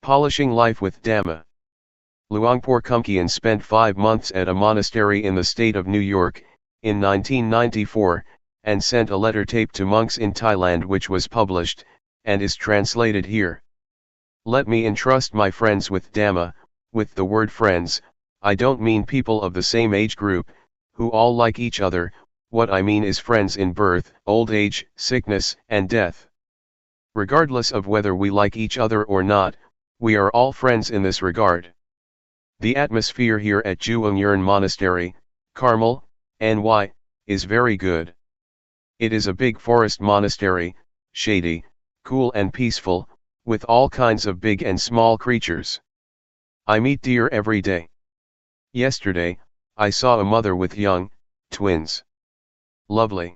Polishing life with Dhamma. Luangpor Teean spent 5 months at a monastery in the state of New York, in 1994, and sent a letter tape to monks in Thailand which was published, and is translated here. Let me entrust my friends with Dhamma. With the word friends, I don't mean people of the same age group, who all like each other. What I mean is friends in birth, old age, sickness, and death. Regardless of whether we like each other or not, we are all friends in this regard. The atmosphere here at Juangyuran Monastery, Carmel, NY, is very good. It is a big forest monastery, shady, cool and peaceful, with all kinds of big and small creatures. I meet deer every day. Yesterday, I saw a mother with young twins. Lovely.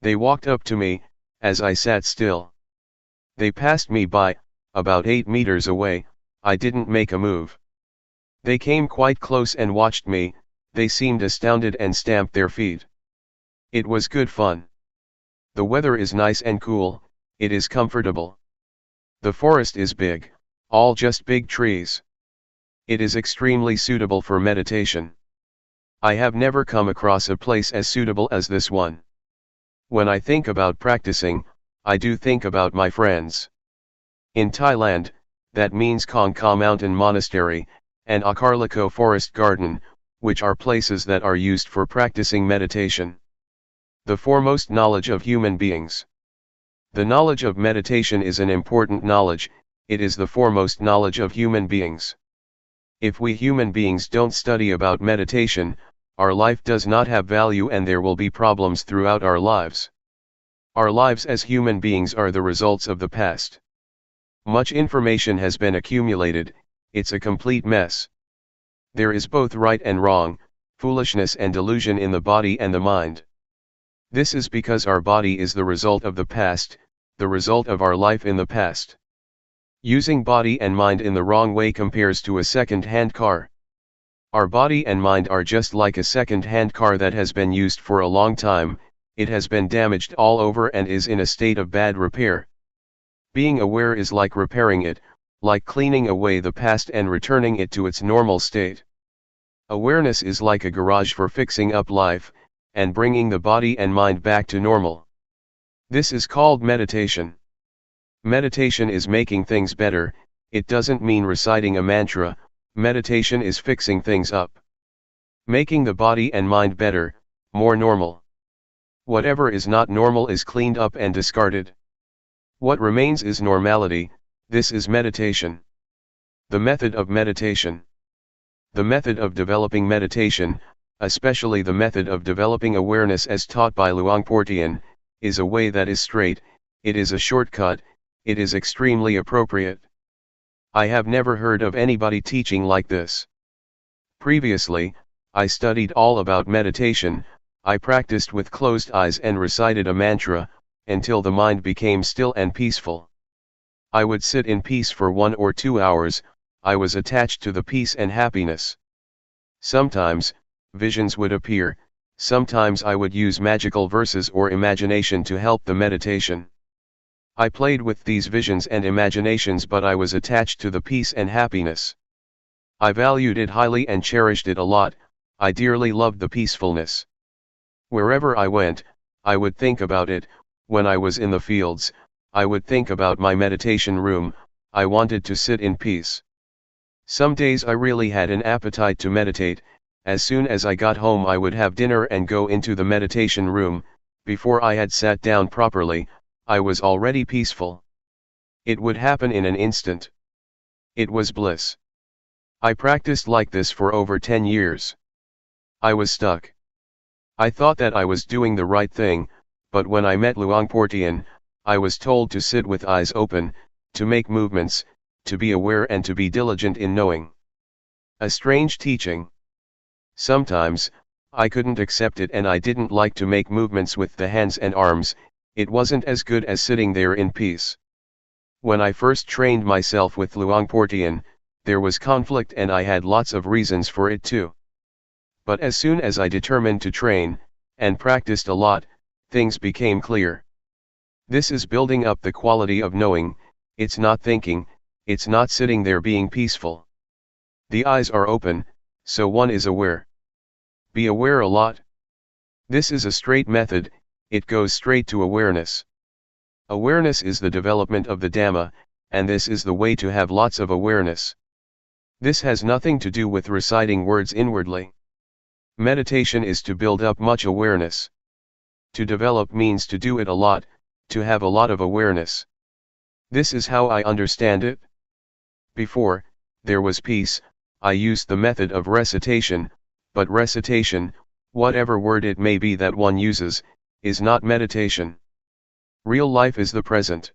They walked up to me, as I sat still. They passed me by, about 8 meters away. I didn't make a move. They came quite close and watched me. They seemed astounded and stamped their feet. It was good fun. The weather is nice and cool, it is comfortable. The forest is big, all just big trees. It is extremely suitable for meditation. I have never come across a place as suitable as this one. When I think about practicing, I do think about my friends. In Thailand, that means Kong Ka Mountain Monastery, and Akarliko Forest Garden, which are places that are used for practicing meditation. The foremost knowledge of human beings. The knowledge of meditation is an important knowledge, it is the foremost knowledge of human beings. If we human beings don't study about meditation, our life does not have value and there will be problems throughout our lives. Our lives as human beings are the results of the past. Much information has been accumulated, it's a complete mess. There is both right and wrong, foolishness and delusion in the body and the mind. This is because our body is the result of the past, the result of our life in the past. Using body and mind in the wrong way compares to a second-hand car. Our body and mind are just like a second-hand car that has been used for a long time, it has been damaged all over and is in a state of bad repair. Being aware is like repairing it, like cleaning away the past and returning it to its normal state. Awareness is like a garage for fixing up life, and bringing the body and mind back to normal. This is called meditation. Meditation is making things better, it doesn't mean reciting a mantra, meditation is fixing things up. Making the body and mind better, more normal. Whatever is not normal is cleaned up and discarded. What remains is normality, this is meditation. The method of meditation. The method of developing meditation, especially the method of developing awareness as taught by Luangpor Teean, is a way that is straight, it is a shortcut, it is extremely appropriate. I have never heard of anybody teaching like this. Previously, I studied all about meditation, I practiced with closed eyes and recited a mantra, until the mind became still and peaceful. I would sit in peace for 1 or 2 hours, I was attached to the peace and happiness. Sometimes, visions would appear, sometimes I would use magical verses or imagination to help the meditation. I played with these visions and imaginations but I was attached to the peace and happiness. I valued it highly and cherished it a lot, I dearly loved the peacefulness. Wherever I went, I would think about it. When I was in the fields, I would think about my meditation room, I wanted to sit in peace. Some days I really had an appetite to meditate, as soon as I got home I would have dinner and go into the meditation room, before I had sat down properly, I was already peaceful. It would happen in an instant. It was bliss. I practiced like this for over 10 years. I was stuck. I thought that I was doing the right thing, but when I met Luangpor Teean, I was told to sit with eyes open, to make movements, to be aware and to be diligent in knowing. A strange teaching. Sometimes, I couldn't accept it and I didn't like to make movements with the hands and arms, it wasn't as good as sitting there in peace. When I first trained myself with Luangpor Teean, there was conflict and I had lots of reasons for it too. But as soon as I determined to train, and practiced a lot, things became clear. This is building up the quality of knowing, it's not thinking, it's not sitting there being peaceful. The eyes are open, so one is aware. Be aware a lot. This is a straight method, it goes straight to awareness. Awareness is the development of the Dhamma, and this is the way to have lots of awareness. This has nothing to do with reciting words inwardly. Meditation is to build up much awareness. To develop means to do it a lot, to have a lot of awareness. This is how I understand it. Before there was peace, I used the method of recitation, but recitation, whatever word it may be that one uses, is not meditation. Real life is the present.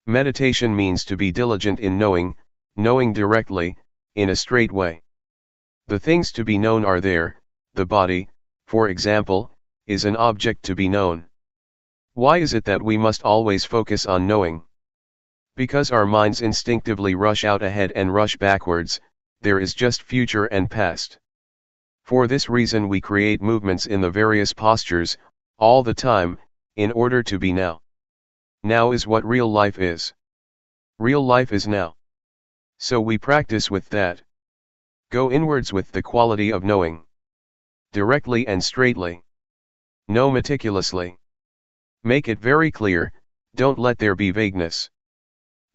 Meditation means to be diligent in knowing, knowing directly, in a straight way. The things to be known are there, the body, for example, is an object to be known. Why is it that we must always focus on knowing? Because our minds instinctively rush out ahead and rush backwards, there is just future and past. For this reason we create movements in the various postures, all the time, in order to be now. Now is what real life is. Real life is now. So we practice with that. Go inwards with the quality of knowing. Directly and straightly. Know meticulously. Make it very clear, don't let there be vagueness.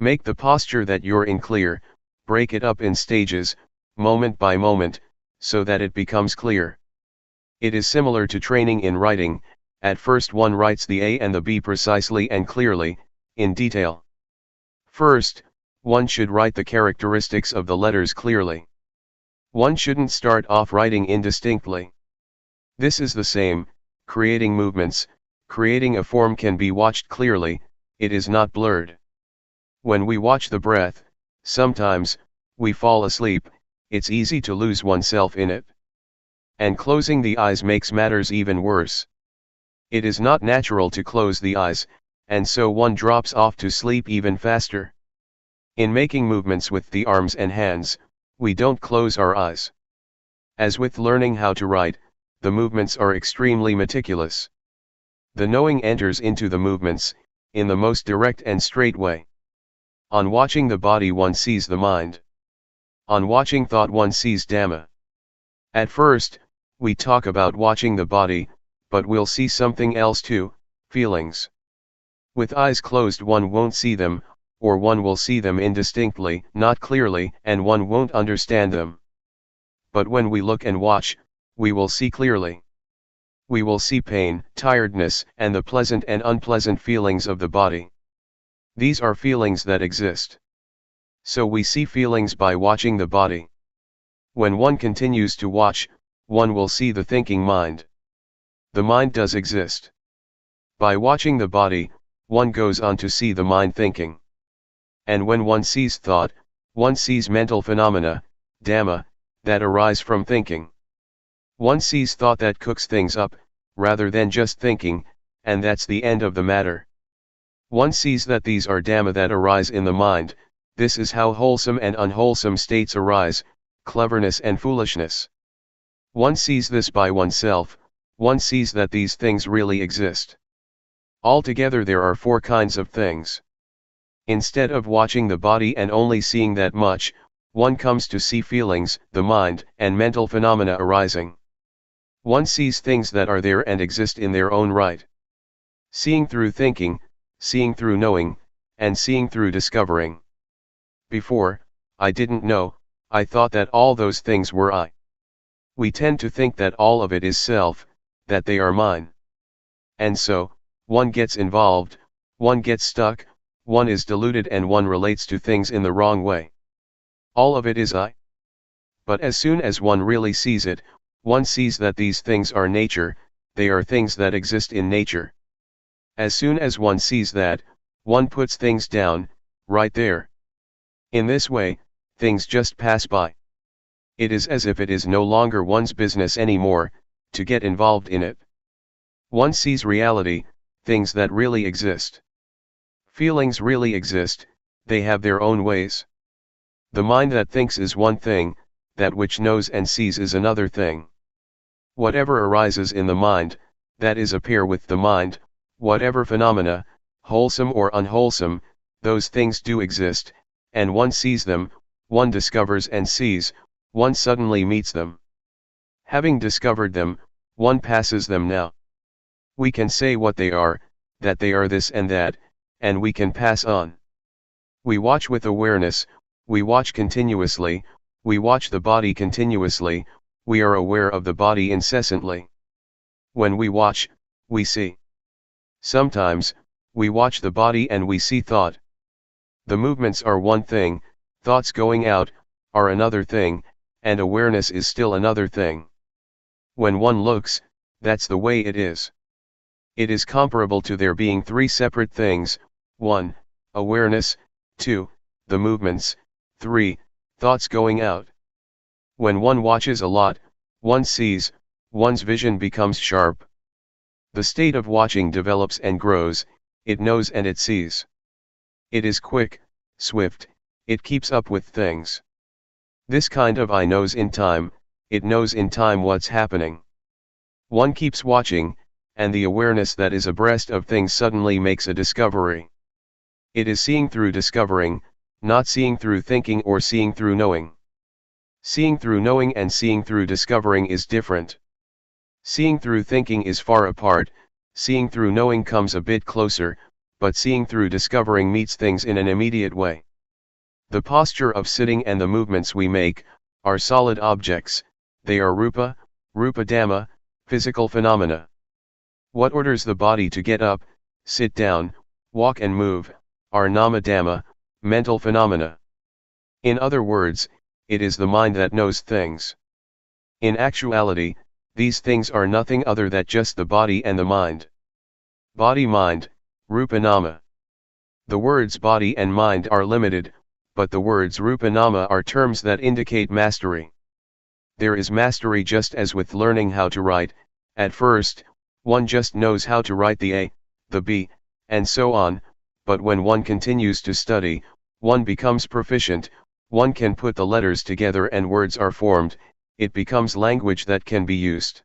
Make the posture that you're in clear, break it up in stages, moment by moment, so that it becomes clear. It is similar to training in writing, at first one writes the A and the B precisely and clearly, in detail. First, one should write the characteristics of the letters clearly. One shouldn't start off writing indistinctly. This is the same, creating movements, creating a form can be watched clearly, it is not blurred. When we watch the breath, sometimes, we fall asleep, it's easy to lose oneself in it. And closing the eyes makes matters even worse. It is not natural to close the eyes, and so one drops off to sleep even faster. In making movements with the arms and hands, we don't close our eyes. As with learning how to write, the movements are extremely meticulous. The knowing enters into the movements, in the most direct and straight way. On watching the body one sees the mind. On watching thought one sees Dhamma. At first, we talk about watching the body, but we'll see something else too, feelings. With eyes closed one won't see them, or one will see them indistinctly, not clearly, and one won't understand them. But when we look and watch, we will see clearly. We will see pain, tiredness, and the pleasant and unpleasant feelings of the body. These are feelings that exist. So we see feelings by watching the body. When one continues to watch, one will see the thinking mind. The mind does exist. By watching the body, one goes on to see the mind thinking. And when one sees thought, one sees mental phenomena, Dhamma, that arise from thinking. One sees thought that cooks things up, rather than just thinking, and that's the end of the matter. One sees that these are Dhamma that arise in the mind, this is how wholesome and unwholesome states arise, cleverness and foolishness. One sees this by oneself, one sees that these things really exist. Altogether there are 4 kinds of things. Instead of watching the body and only seeing that much, one comes to see feelings, the mind, and mental phenomena arising. One sees things that are there and exist in their own right. Seeing through thinking, seeing through knowing, and seeing through discovering. Before, I didn't know, I thought that all those things were I. We tend to think that all of it is self, that they are mine. And so, one gets involved, one gets stuck, one is deluded and one relates to things in the wrong way. All of it is I. But as soon as one really sees it, one sees that these things are nature, they are things that exist in nature. As soon as one sees that, One puts things down, right there. In this way, things just pass by. It is as if it is no longer one's business anymore, to get involved in it. One sees reality, things that really exist. Feelings really exist, they have their own ways. The mind that thinks is one thing, that which knows and sees is another thing. Whatever arises in the mind, that is a pair with the mind, whatever phenomena, wholesome or unwholesome, those things do exist, and one sees them, one discovers and sees, one suddenly meets them. Having discovered them, one passes them now. We can say what they are, that they are this and that, and we can pass on. We watch with awareness, we watch continuously, we watch the body continuously, we are aware of the body incessantly. When we watch, we see. Sometimes, we watch the body and we see thought. The movements are one thing, thoughts going out, are another thing, and awareness is still another thing. When one looks, that's the way it is. It is comparable to there being three separate things: 1. Awareness, 2. The movements, 3. Thoughts going out. When one watches a lot, one sees, one's vision becomes sharp. The state of watching develops and grows, it knows and it sees. It is quick, swift, it keeps up with things. This kind of eye knows in time, it knows in time what's happening. One keeps watching, and the awareness that is abreast of things suddenly makes a discovery. It is seeing through discovering, not seeing through thinking or seeing through knowing. Seeing through knowing and seeing through discovering is different. Seeing through thinking is far apart, seeing through knowing comes a bit closer, but seeing through discovering meets things in an immediate way. The posture of sitting and the movements we make, are solid objects, they are rupa, rupa dhamma, physical phenomena. What orders the body to get up, sit down, walk and move, are nama dhamma, mental phenomena. In other words, it is the mind that knows things. In actuality, these things are nothing other than just the body and the mind. Body-mind, rupa nama. The words body and mind are limited, but the words rupa nama are terms that indicate mastery. There is mastery just as with learning how to write. At first, one just knows how to write the A, the B, and so on, but when one continues to study, one becomes proficient, one can put the letters together and words are formed, it becomes language that can be used.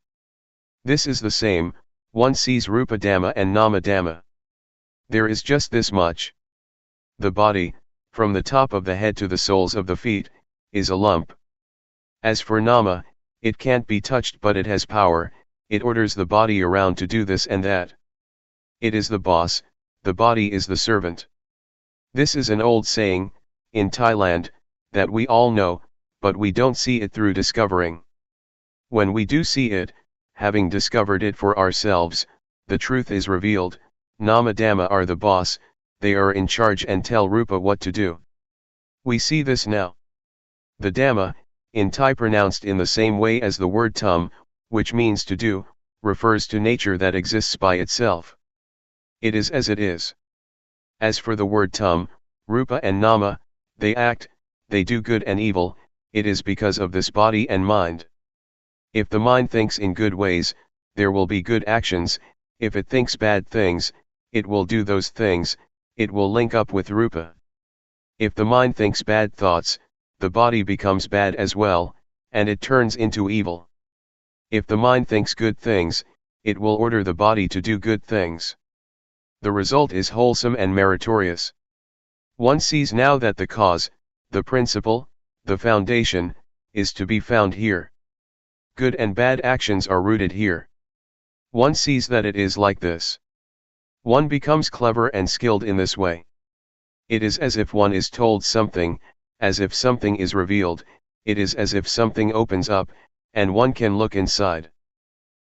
This is the same, one sees rupa dhamma and nama dhamma. There is just this much. The body, from the top of the head to the soles of the feet, is a lump. As for nama, it can't be touched but it has power, it orders the body around to do this and that. It is the boss, the body is the servant. This is an old saying, in Thailand, that we all know, but we don't see it through discovering. When we do see it, having discovered it for ourselves, the truth is revealed, nama dhamma are the boss, they are in charge and tell rupa what to do. We see this now. The dhamma, in Thai pronounced in the same way as the word tum, which means to do, refers to nature that exists by itself. It is as it is. As for the word tum, rupa and nama, they act, they do good and evil, it is because of this body and mind. If the mind thinks in good ways, there will be good actions, if it thinks bad things, it will do those things, it will link up with rupa. If the mind thinks bad thoughts, the body becomes bad as well, and it turns into evil. If the mind thinks good things, it will order the body to do good things. The result is wholesome and meritorious. One sees now that the cause, the principle, the foundation, is to be found here. Good and bad actions are rooted here. One sees that it is like this. One becomes clever and skilled in this way. It is as if one is told something, as if something is revealed, it is as if something opens up, and one can look inside.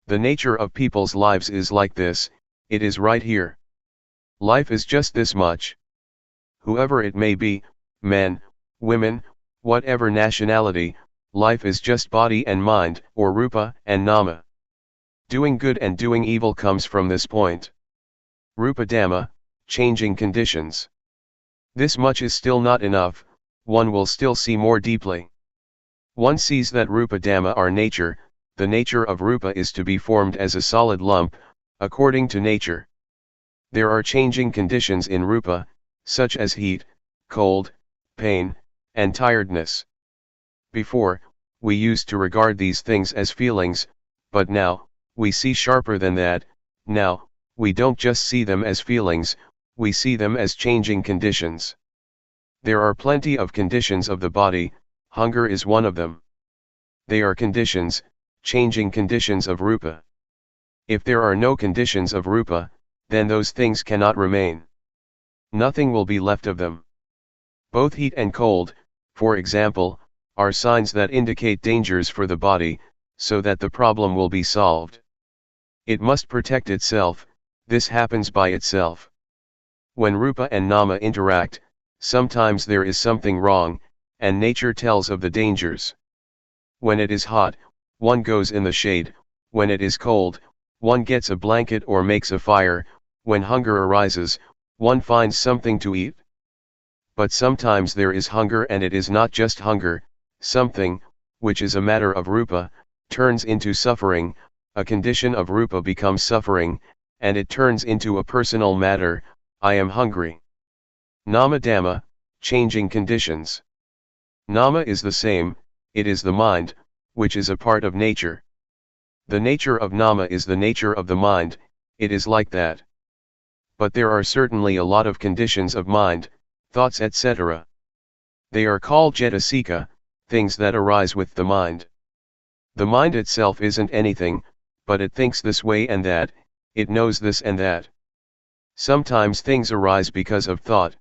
The nature of people's lives is like this, it is right here. Life is just this much. Whoever it may be, men, women, whatever nationality, life is just body and mind, or rupa and nama. Doing good and doing evil comes from this point. Rupa dhamma, changing conditions. This much is still not enough, one will still see more deeply. One sees that Rupa Dhamma are nature, the nature of Rupa is to be formed as a solid lump, according to nature. There are changing conditions in Rupa, such as heat, cold, pain, and tiredness. Before, we used to regard these things as feelings, but now, we see sharper than that. Now, we don't just see them as feelings, we see them as changing conditions. There are plenty of conditions of the body, hunger is one of them. They are conditions, changing conditions of Rupa. If there are no conditions of Rupa, then those things cannot remain. Nothing will be left of them. Both heat and cold, for example, are signs that indicate dangers for the body, so that the problem will be solved. It must protect itself, this happens by itself. When Rupa and Nama interact, sometimes there is something wrong, and nature tells of the dangers. When it is hot, one goes in the shade, when it is cold, one gets a blanket or makes a fire, when hunger arises, one finds something to eat. But sometimes there is hunger and it is not just hunger, something, which is a matter of Rupa, turns into suffering, a condition of Rupa becomes suffering, and it turns into a personal matter, I am hungry. Nama Dhamma, changing conditions. Nama is the same, it is the mind, which is a part of nature. The nature of Nama is the nature of the mind, it is like that. But there are certainly a lot of conditions of mind, thoughts etc. They are called cetasika, things that arise with the mind. The mind itself isn't anything, but it thinks this way and that, it knows this and that. Sometimes things arise because of thought.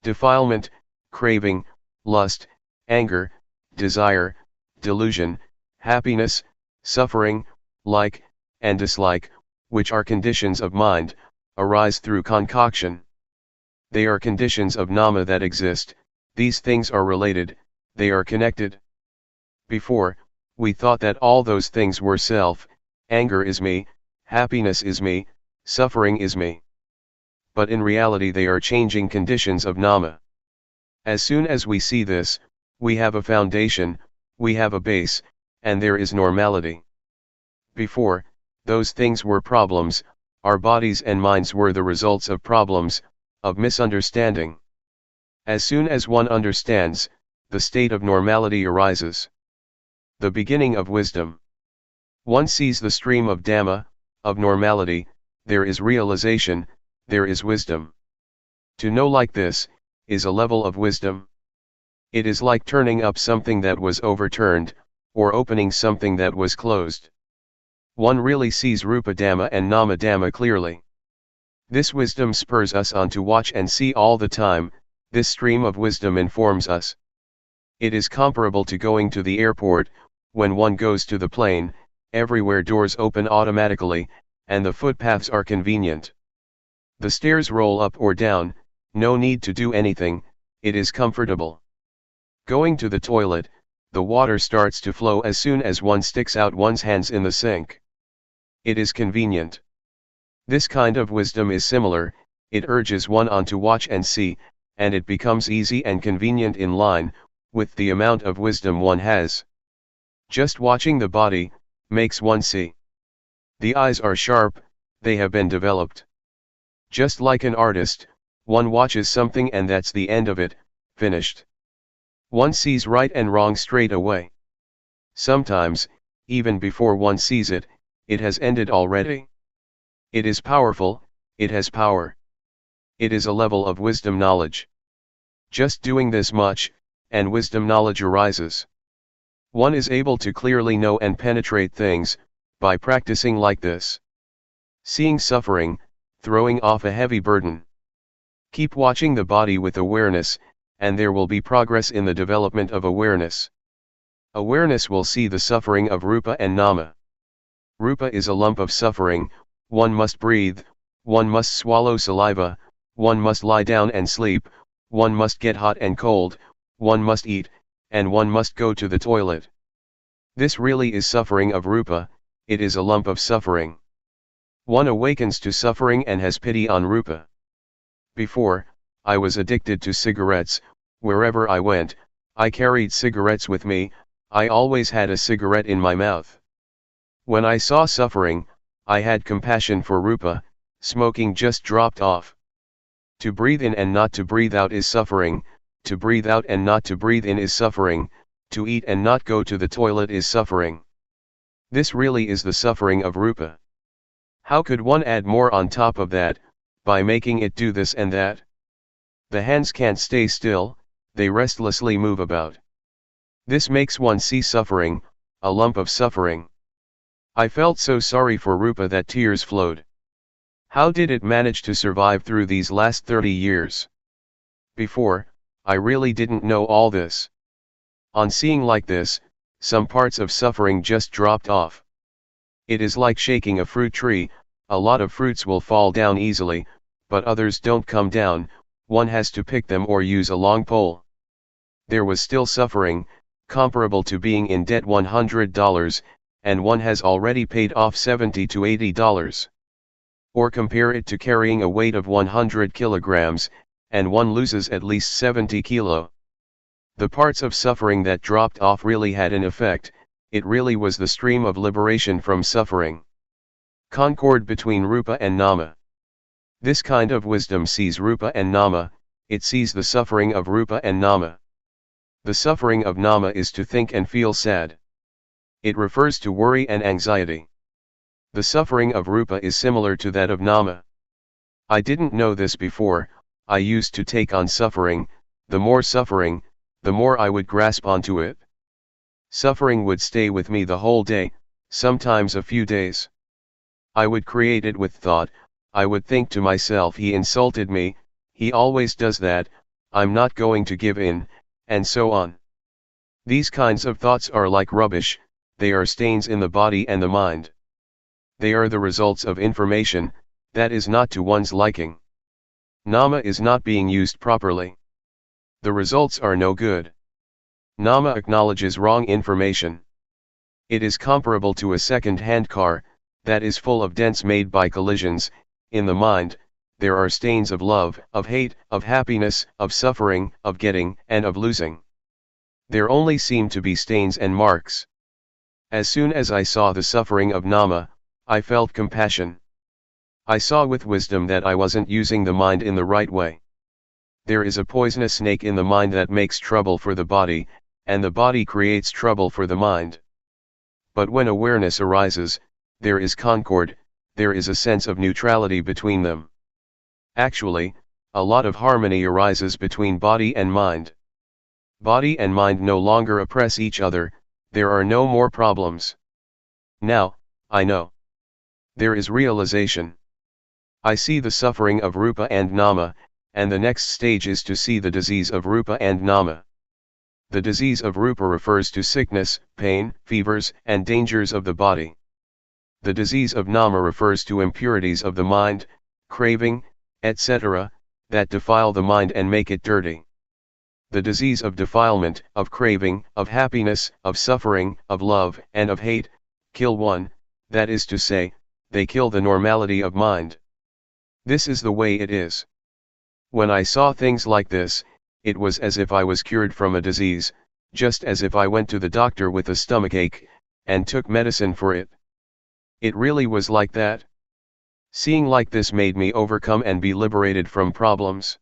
Defilement, craving, lust, anger, desire, delusion, happiness, suffering, like, and dislike, which are conditions of mind, arise through concoction. They are conditions of Nama that exist, these things are related, they are connected. Before, we thought that all those things were self, anger is me, happiness is me, suffering is me. But in reality they are changing conditions of Nama. As soon as we see this, we have a foundation, we have a base, and there is normality. Before, those things were problems, our bodies and minds were the results of problems, of misunderstanding. As soon as one understands, the state of normality arises. The beginning of wisdom. One sees the stream of Dhamma, of normality, there is realization, there is wisdom. To know like this, is a level of wisdom. It is like turning up something that was overturned, or opening something that was closed. One really sees Rupa Dhamma and Nama Dhamma clearly. This wisdom spurs us on to watch and see all the time, this stream of wisdom informs us. It is comparable to going to the airport, when one goes to the plane, everywhere doors open automatically, and the footpaths are convenient. The stairs roll up or down, no need to do anything, it is comfortable. Going to the toilet, the water starts to flow as soon as one sticks out one's hands in the sink. It is convenient. This kind of wisdom is similar, it urges one on to watch and see, and it becomes easy and convenient in line with the amount of wisdom one has. Just watching the body makes one see. The eyes are sharp, they have been developed. Just like an artist, one watches something and that's the end of it, finished. One sees right and wrong straight away. Sometimes, even before one sees it, it has ended already. It is powerful, it has power. It is a level of wisdom knowledge. Just doing this much, and wisdom knowledge arises. One is able to clearly know and penetrate things, by practicing like this. Seeing suffering, throwing off a heavy burden. Keep watching the body with awareness, and there will be progress in the development of awareness. Awareness will see the suffering of Rupa and Nama. Rupa is a lump of suffering, one must breathe, one must swallow saliva, one must lie down and sleep, one must get hot and cold, one must eat, and one must go to the toilet. This really is suffering of Rupa, it is a lump of suffering. One awakens to suffering and has pity on Rupa. Before, I was addicted to cigarettes. Wherever I went, I carried cigarettes with me. I always had a cigarette in my mouth. When I saw suffering, I had compassion for Rupa. Smoking just dropped off. To breathe in and not to breathe out is suffering. To breathe out and not to breathe in is suffering. To eat and not go to the toilet is suffering. This really is the suffering of Rupa. How could one add more on top of that, by making it do this and that? The hands can't stay still, they restlessly move about. This makes one see suffering, a lump of suffering. I felt so sorry for Rupa that tears flowed. How did it manage to survive through these last 30 years? Before, I really didn't know all this. On seeing like this, some parts of suffering just dropped off. It is like shaking a fruit tree. A lot of fruits will fall down easily, but others don't come down. One has to pick them or use a long pole. There was still suffering, comparable to being in debt $100, and one has already paid off $70 to $80. Or compare it to carrying a weight of 100 kilograms, and one loses at least 70 kilo. The parts of suffering that dropped off really had an effect. It really was the stream of liberation from suffering. Concord between Rupa and Nama. This kind of wisdom sees Rupa and Nama, it sees the suffering of Rupa and Nama. The suffering of Nama is to think and feel sad. It refers to worry and anxiety. The suffering of Rupa is similar to that of Nama. I didn't know this before. I used to take on suffering. The more suffering, the more I would grasp onto it. Suffering would stay with me the whole day, sometimes a few days. I would create it with thought. I would think to myself, he insulted me, he always does that, I'm not going to give in, and so on. These kinds of thoughts are like rubbish, they are stains in the body and the mind. They are the results of information that is not to one's liking. Nama is not being used properly. The results are no good. Nama acknowledges wrong information. It is comparable to a second-hand car that is full of dents made by collisions. In the mind, there are stains of love, of hate, of happiness, of suffering, of getting, and of losing. There only seem to be stains and marks. As soon as I saw the suffering of Nama, I felt compassion. I saw with wisdom that I wasn't using the mind in the right way. There is a poisonous snake in the mind that makes trouble for the body, and the body creates trouble for the mind. But when awareness arises, there is concord, there is a sense of neutrality between them. Actually, a lot of harmony arises between body and mind. Body and mind no longer oppress each other, there are no more problems. Now, I know. There is realization. I see the suffering of Rupa and Nama, and the next stage is to see the disease of Rupa and Nama. The disease of Rupa refers to sickness, pain, fevers, and dangers of the body. The disease of Nama refers to impurities of the mind, craving, etc., that defile the mind and make it dirty. The disease of defilement, of craving, of happiness, of suffering, of love, and of hate, kill one, that is to say, they kill the normality of mind. This is the way it is. When I saw things like this, it was as if I was cured from a disease, just as if I went to the doctor with a stomachache, and took medicine for it. It really was like that. Seeing like this made me overcome and be liberated from problems.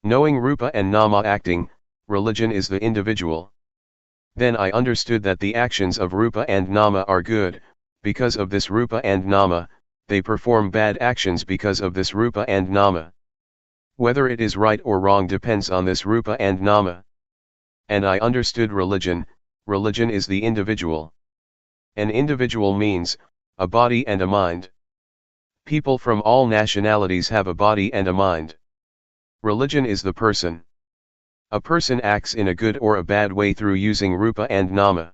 Knowing Rupa and Nama acting, religion is the individual. Then I understood that the actions of Rupa and Nama are good, because of this Rupa and Nama, they perform bad actions because of this Rupa and Nama. Whether it is right or wrong depends on this Rupa and Nama. And I understood religion, religion is the individual. An individual means, a body and a mind. People from all nationalities have a body and a mind. Religion is the person. A person acts in a good or a bad way through using Rupa and Nama.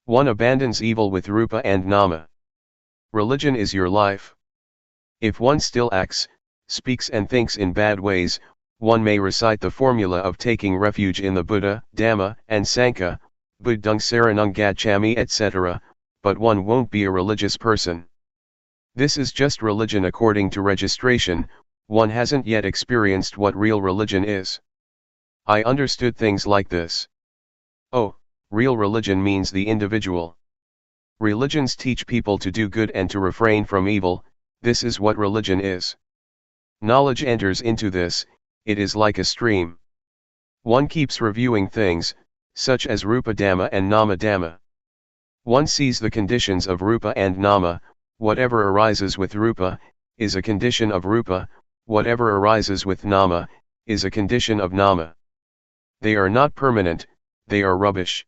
One abandons evil with Rupa and Nama. Religion is your life. If one still acts, speaks and thinks in bad ways, one may recite the formula of taking refuge in the Buddha, Dhamma, and Sangha, Buddhang Saranang Gacchami etc., but one won't be a religious person. This is just religion according to registration, one hasn't yet experienced what real religion is. I understood things like this. Oh, real religion means the individual. Religions teach people to do good and to refrain from evil, this is what religion is. Knowledge enters into this, it is like a stream. One keeps reviewing things, such as Rupa Dhamma and Nama Dhamma. One sees the conditions of Rupa and Nama, whatever arises with Rupa, is a condition of Rupa, whatever arises with Nama, is a condition of Nama. They are not permanent, they are rubbish.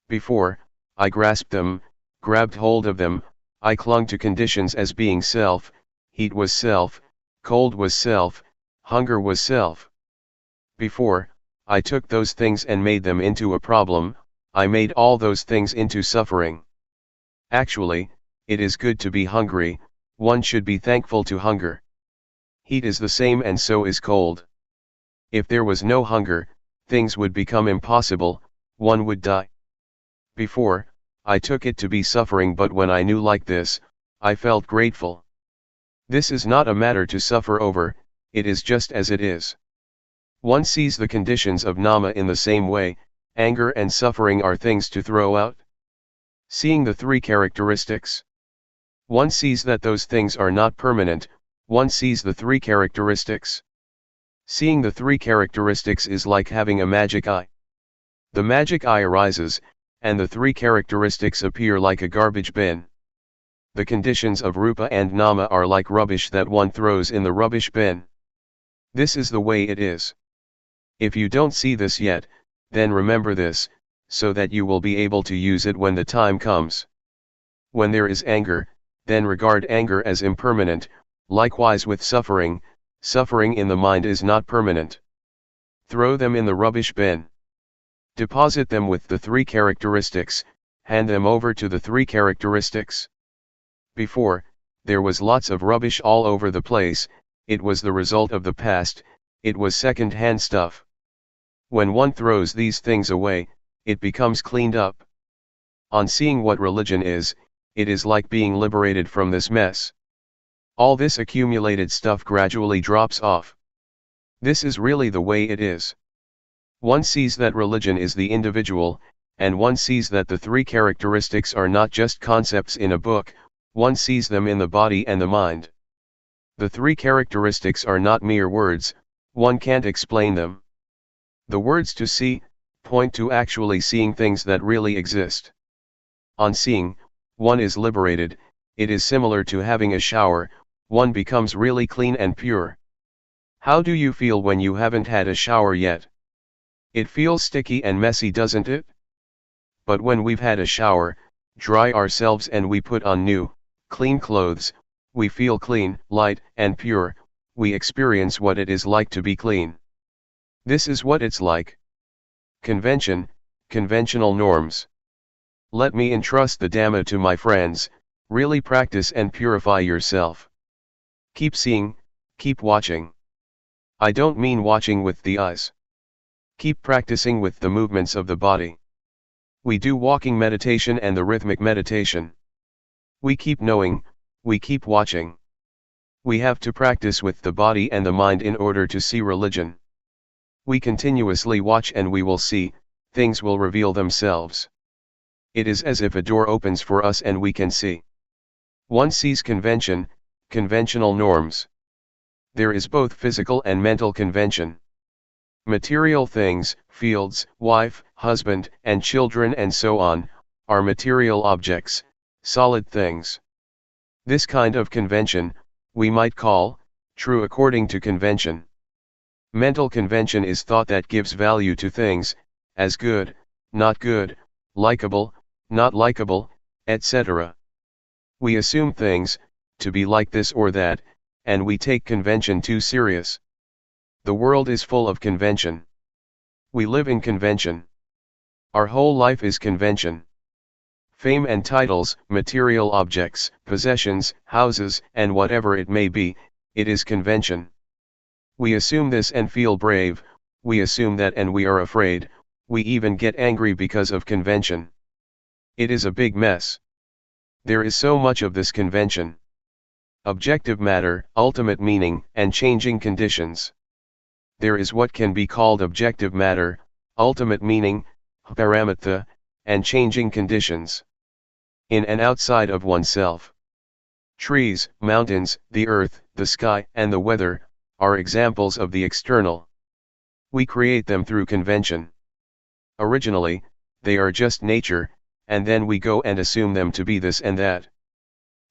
Before, I grasped them, grabbed hold of them, I clung to conditions as being self, heat was self, cold was self, hunger was self. Before, I took those things and made them into a problem, I made all those things into suffering. Actually, it is good to be hungry, one should be thankful to hunger. Heat is the same and so is cold. If there was no hunger, things would become impossible, one would die. Before, I took it to be suffering, but when I knew like this, I felt grateful. This is not a matter to suffer over, it is just as it is. One sees the conditions of Nama in the same way, anger and suffering are things to throw out. Seeing the three characteristics. One sees that those things are not permanent, one sees the three characteristics. Seeing the three characteristics is like having a magic eye. The magic eye arises, and the three characteristics appear like a garbage bin. The conditions of Rupa and Nama are like rubbish that one throws in the rubbish bin. This is the way it is. If you don't see this yet, then remember this, so that you will be able to use it when the time comes. When there is anger, then regard anger as impermanent, likewise with suffering, suffering in the mind is not permanent. Throw them in the rubbish bin. Deposit them with the three characteristics, hand them over to the three characteristics. Before, there was lots of rubbish all over the place, it was the result of the past, it was second-hand stuff. When one throws these things away, it becomes cleaned up. On seeing what religion is, it is like being liberated from this mess. All this accumulated stuff gradually drops off. This is really the way it is. One sees that religion is the individual, and one sees that the three characteristics are not just concepts in a book, one sees them in the body and the mind. The three characteristics are not mere words, one can't explain them. The words to see, point to actually seeing things that really exist. On seeing, one is liberated, it is similar to having a shower, one becomes really clean and pure. How do you feel when you haven't had a shower yet? It feels sticky and messy, doesn't it? But when we've had a shower, dry ourselves and we put on new, clean clothes, we feel clean, light, and pure, we experience what it is like to be clean. This is what it's like. Convention, conventional norms. Let me entrust the Dhamma to my friends, really practice and purify yourself. Keep seeing, keep watching. I don't mean watching with the eyes. Keep practicing with the movements of the body. We do walking meditation and the rhythmic meditation. We keep knowing, we keep watching. We have to practice with the body and the mind in order to see religion. We continuously watch and we will see, things will reveal themselves. It is as if a door opens for us and we can see. One sees convention, conventional norms. There is both physical and mental convention. Material things, fields, wife, husband, and children and so on, are material objects, solid things. This kind of convention, we might call, true according to convention. Mental convention is thought that gives value to things, as good, not good, likable, not likable, etc. We assume things, to be like this or that, and we take convention too serious. The world is full of convention. We live in convention. Our whole life is convention. Fame and titles, material objects, possessions, houses, and whatever it may be, it is convention. We assume this and feel brave, we assume that and we are afraid, we even get angry because of convention. It is a big mess. There is so much of this convention. Objective matter, ultimate meaning, and changing conditions. There is what can be called objective matter, ultimate meaning, paramatha, and changing conditions. In and outside of oneself. Trees, mountains, the earth, the sky, and the weather, are examples of the external. We create them through convention. Originally, they are just nature, and then we go and assume them to be this and that.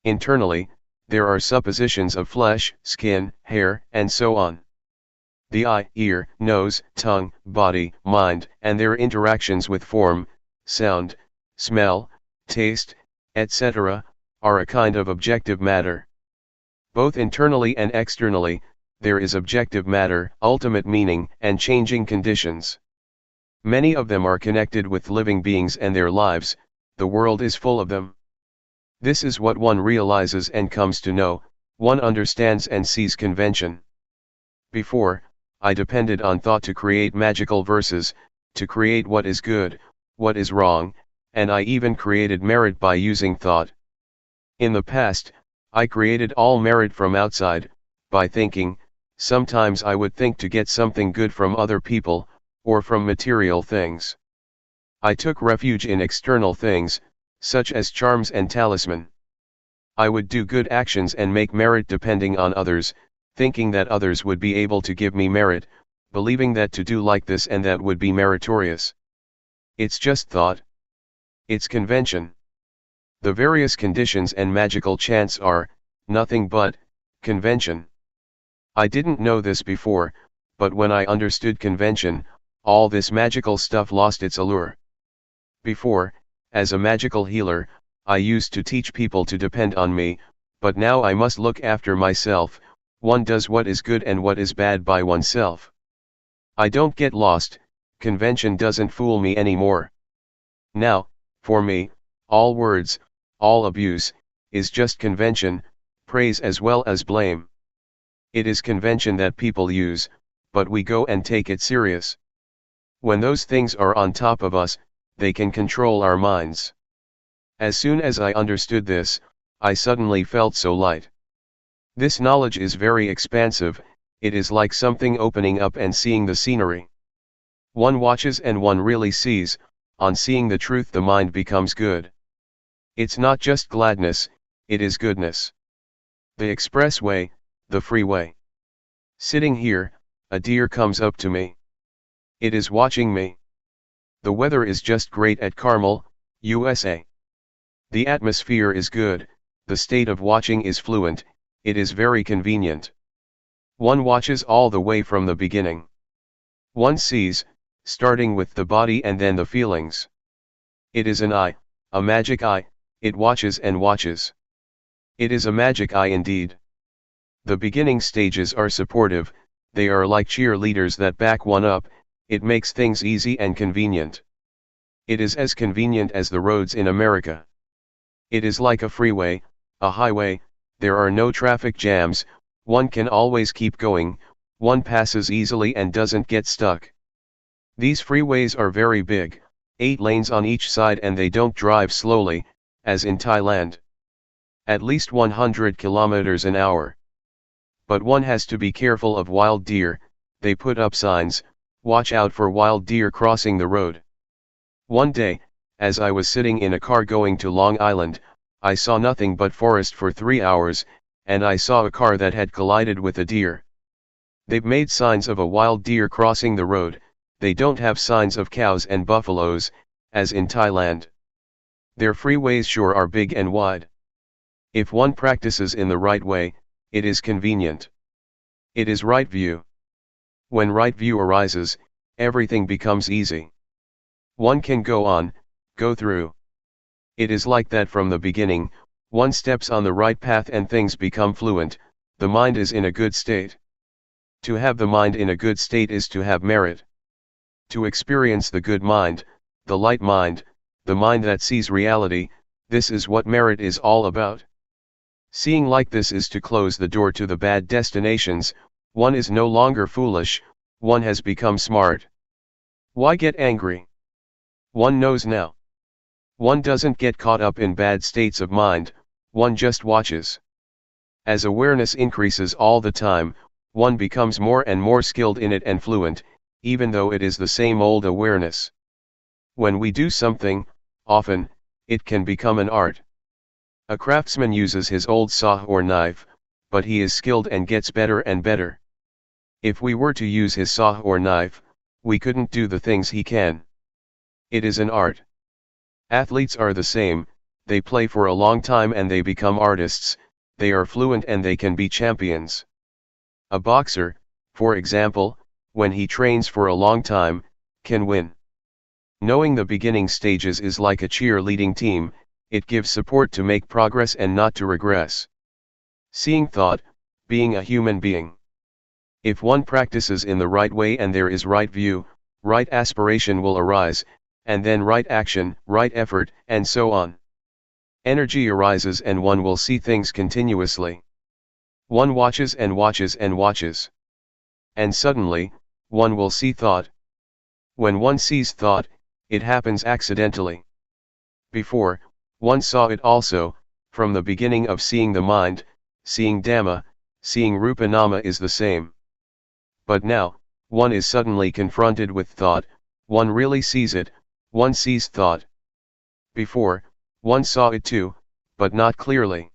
Internally, there are suppositions of flesh, skin, hair, and so on. The eye, ear, nose, tongue, body, mind, and their interactions with form, sound, smell, taste, etc., are a kind of objective matter. Both internally and externally, there is objective matter, ultimate meaning, and changing conditions. Many of them are connected with living beings and their lives, the world is full of them. This is what one realizes and comes to know, one understands and sees convention. Before, I depended on thought to create magical verses, to create what is good, what is wrong, and I even created merit by using thought. In the past, I created all merit from outside, by thinking. Sometimes I would think to get something good from other people, or from material things. I took refuge in external things, such as charms and talisman. I would do good actions and make merit depending on others, thinking that others would be able to give me merit, believing that to do like this and that would be meritorious. It's just thought. It's convention. The various conditions and magical chants are, nothing but, convention. I didn't know this before, but when I understood convention, all this magical stuff lost its allure. Before, as a magical healer, I used to teach people to depend on me, but now I must look after myself. One does what is good and what is bad by oneself. I don't get lost, convention doesn't fool me anymore. Now, for me, all words, all abuse, is just convention, praise as well as blame. It is convention that people use, but we go and take it serious. When those things are on top of us, they can control our minds. As soon as I understood this, I suddenly felt so light. This knowledge is very expansive, it is like something opening up and seeing the scenery. One watches and one really sees, on seeing the truth the mind becomes good. It's not just gladness, it is goodness. The expressway, the freeway. Sitting here, a deer comes up to me. It is watching me. The weather is just great at Carmel, USA. The atmosphere is good, the state of watching is fluent, it is very convenient. One watches all the way from the beginning. One sees, starting with the body and then the feelings. It is an eye, a magic eye, it watches and watches. It is a magic eye indeed. The beginning stages are supportive, they are like cheerleaders that back one up, it makes things easy and convenient. It is as convenient as the roads in America. It is like a freeway, a highway, there are no traffic jams, one can always keep going, one passes easily and doesn't get stuck. These freeways are very big, 8 lanes on each side, and they don't drive slowly, as in Thailand. At least 100 kilometers an hour. But one has to be careful of wild deer, they put up signs, watch out for wild deer crossing the road. One day, as I was sitting in a car going to Long Island, I saw nothing but forest for 3 hours, and I saw a car that had collided with a deer. They've made signs of a wild deer crossing the road, they don't have signs of cows and buffaloes, as in Thailand. Their freeways sure are big and wide. If one practices in the right way, it is convenient. It is right view. When right view arises, everything becomes easy. One can go on, go through. It is like that from the beginning, one steps on the right path and things become fluent, the mind is in a good state. To have the mind in a good state is to have merit. To experience the good mind, the light mind, the mind that sees reality, this is what merit is all about. Seeing like this is to close the door to the bad destinations, one is no longer foolish, one has become smart. Why get angry? One knows now. One doesn't get caught up in bad states of mind, one just watches. As awareness increases all the time, one becomes more and more skilled in it and fluent, even though it is the same old awareness. When we do something, often, it can become an art. A craftsman uses his old saw or knife, but he is skilled and gets better and better. If we were to use his saw or knife, we couldn't do the things he can. It is an art. Athletes are the same, they play for a long time and they become artists, they are fluent and they can be champions. A boxer, for example, when he trains for a long time, can win. Knowing the beginning stages is like a cheerleading team, it gives support to make progress and not to regress. Seeing thought, being a human being. If one practices in the right way and there is right view, right aspiration will arise, and then right action, right effort, and so on. Energy arises and one will see things continuously. One watches and watches and watches. And suddenly, one will see thought. When one sees thought, it happens accidentally. Before, one saw it also, from the beginning of seeing the mind, seeing Dhamma, seeing Rupa Nama is the same. But now, one is suddenly confronted with thought, one really sees it, one sees thought. Before, one saw it too, but not clearly.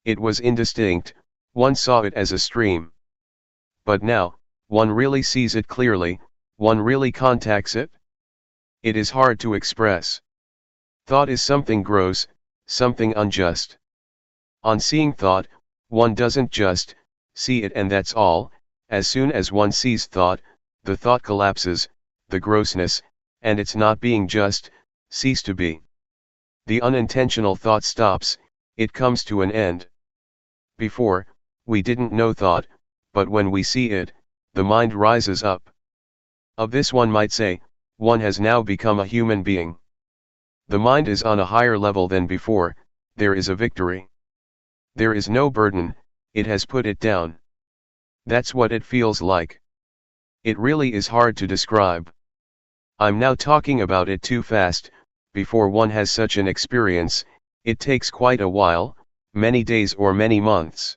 It was indistinct, one saw it as a stream. But now, one really sees it clearly, one really contacts it. It is hard to express. Thought is something gross, something unjust. On seeing thought, one doesn't just see it and that's all. As soon as one sees thought, the thought collapses, the grossness, and its not being just, cease to be. The unintentional thought stops, it comes to an end. Before, we didn't know thought, but when we see it, the mind rises up. Of this one might say, one has now become a human being. The mind is on a higher level than before, there is a victory. There is no burden, it has put it down. That's what it feels like. It really is hard to describe. I'm now talking about it too fast. Before one has such an experience, it takes quite a while, many days or many months.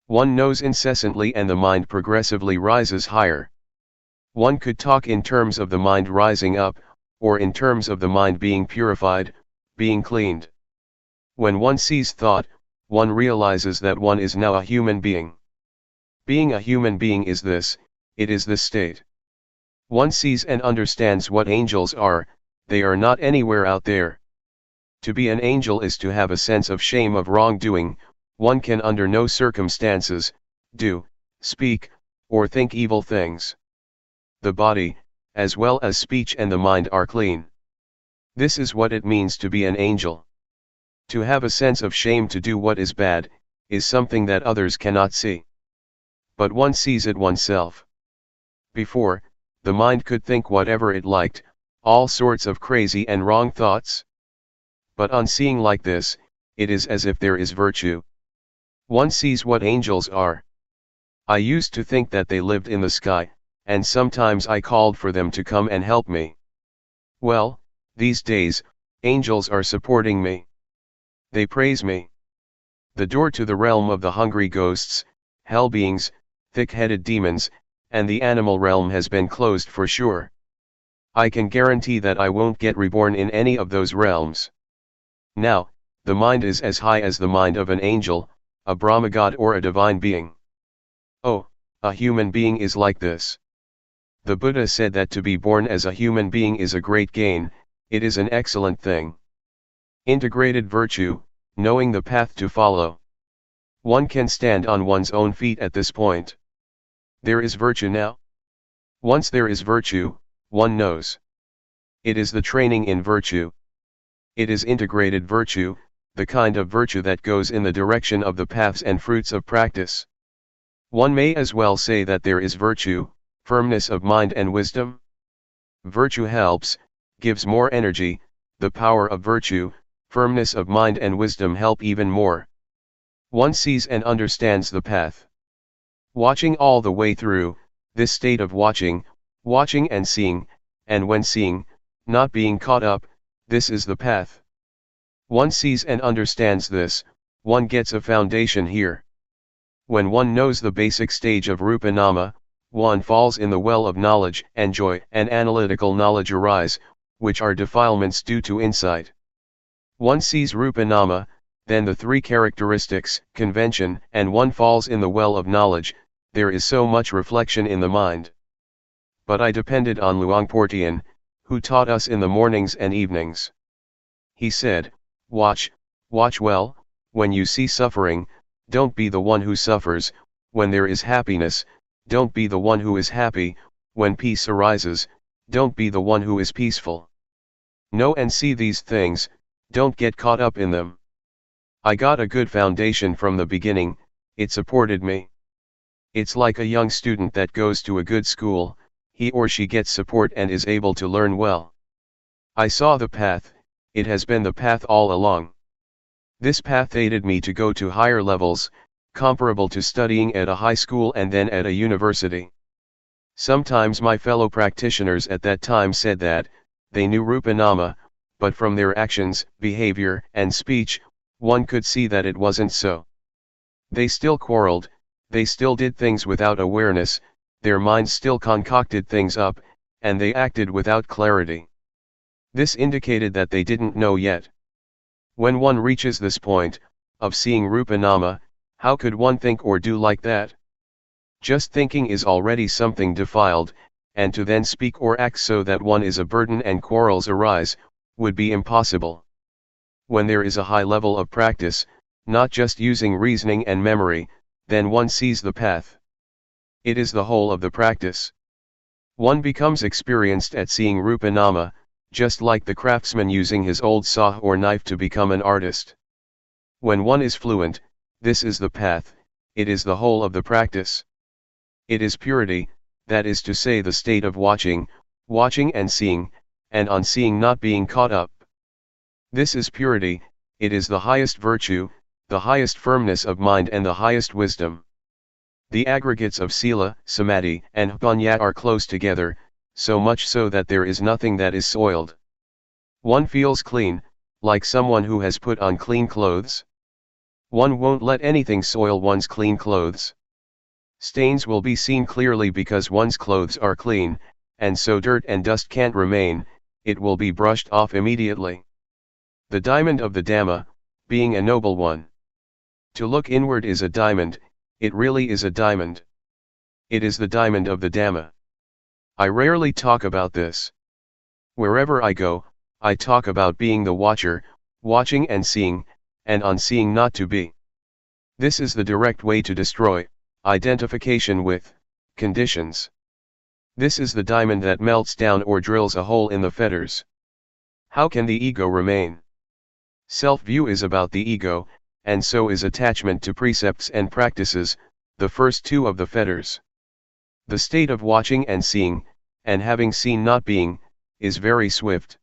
One knows incessantly and the mind progressively rises higher. One could talk in terms of the mind rising up, or in terms of the mind being purified, being cleaned. When one sees thought, one realizes that one is now a human being. Being a human being is this, it is this state. One sees and understands what angels are, they are not anywhere out there. To be an angel is to have a sense of shame of wrongdoing, one can under no circumstances, do, speak, or think evil things. The body, as well as speech and the mind are clean. This is what it means to be an angel. To have a sense of shame to do what is bad, is something that others cannot see. But one sees it oneself. Before, the mind could think whatever it liked, all sorts of crazy and wrong thoughts. But on seeing like this, it is as if there is virtue. One sees what angels are. I used to think that they lived in the sky, and sometimes I called for them to come and help me. Well, these days, angels are supporting me. They praise me. The door to the realm of the hungry ghosts, hell beings, thick-headed demons, and the animal realm has been closed for sure. I can guarantee that I won't get reborn in any of those realms. Now, the mind is as high as the mind of an angel, a Brahma god or a divine being. Oh, a human being is like this. The Buddha said that to be born as a human being is a great gain, it is an excellent thing. Integrated virtue, knowing the path to follow. One can stand on one's own feet at this point. There is virtue now. Once there is virtue, one knows. It is the training in virtue. It is integrated virtue, the kind of virtue that goes in the direction of the paths and fruits of practice. One may as well say that there is virtue, firmness of mind and wisdom. Virtue helps, gives more energy, the power of virtue, firmness of mind and wisdom help even more. One sees and understands the path. Watching all the way through, this state of watching and seeing, and when seeing, not being caught up, this is the path. One sees and understands this, one gets a foundation here. When one knows the basic stage of Rupa Nama, one falls in the well of knowledge and joy, and analytical knowledge arise, which are defilements due to insight. One sees Rupa Nama, then the three characteristics, convention, and one falls in the well of knowledge. There is so much reflection in the mind. But I depended on Luangpor Teean, who taught us in the mornings and evenings. He said, watch well, when you see suffering, don't be the one who suffers. When there is happiness, don't be the one who is happy. When peace arises, don't be the one who is peaceful. Know and see these things, don't get caught up in them. I got a good foundation from the beginning, it supported me. It's like a young student that goes to a good school, he or she gets support and is able to learn well. I saw the path, it has been the path all along. This path aided me to go to higher levels, comparable to studying at a high school and then at a university. Sometimes my fellow practitioners at that time said that they knew Rupa Nama, but from their actions, behavior, and speech, one could see that it wasn't so. They still quarreled, they still did things without awareness, their minds still concocted things up, and they acted without clarity. This indicated that they didn't know yet. When one reaches this point, of seeing Rupa Nama, how could one think or do like that? Just thinking is already something defiled, and to then speak or act so that one is a burden and quarrels arise, would be impossible. When there is a high level of practice, not just using reasoning and memory, then one sees the path. It is the whole of the practice. One becomes experienced at seeing Rupa Nama, just like the craftsman using his old saw or knife to become an artist. When one is fluent, this is the path, it is the whole of the practice. It is purity, that is to say the state of watching and seeing, and on seeing not being caught up. This is purity, it is the highest virtue, the highest firmness of mind and the highest wisdom. The aggregates of Sila, Samadhi, and Panya are close together, so much so that there is nothing that is soiled. One feels clean, like someone who has put on clean clothes. One won't let anything soil one's clean clothes. Stains will be seen clearly because one's clothes are clean, and so dirt and dust can't remain, it will be brushed off immediately. The diamond of the Dhamma, being a noble one. To look inward is a diamond, it really is a diamond. It is the diamond of the Dhamma. I rarely talk about this. Wherever I go, I talk about being the watcher, watching and seeing, and on seeing not to be. This is the direct way to destroy identification with conditions. This is the diamond that melts down or drills a hole in the fetters. How can the ego remain? Self-view is about the ego, and so is attachment to precepts and practices, the first two of the fetters. The state of watching and seeing, and having seen not being, is very swift.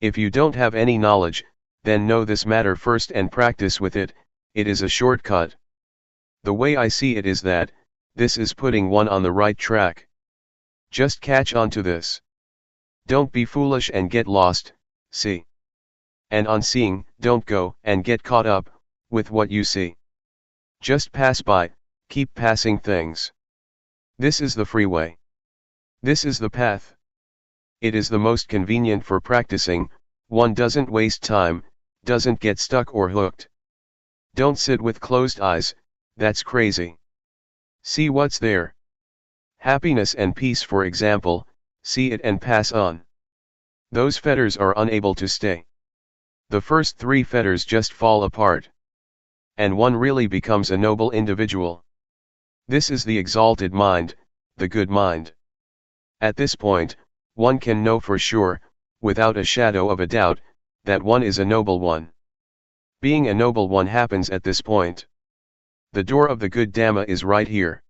If you don't have any knowledge, then know this matter first and practice with it, it is a shortcut. The way I see it is that, this is putting one on the right track. Just catch on to this. Don't be foolish and get lost, see. And on seeing, don't go and get caught up with what you see. Just pass by, keep passing things. This is the freeway. This is the path. It is the most convenient for practicing, one doesn't waste time, doesn't get stuck or hooked. Don't sit with closed eyes, that's crazy. See what's there. Happiness and peace, for example, see it and pass on. Those fetters are unable to stay. The first three fetters just fall apart. And one really becomes a noble individual. This is the exalted mind, the good mind. At this point, one can know for sure, without a shadow of a doubt, that one is a noble one. Being a noble one happens at this point. The door of the good Dhamma is right here.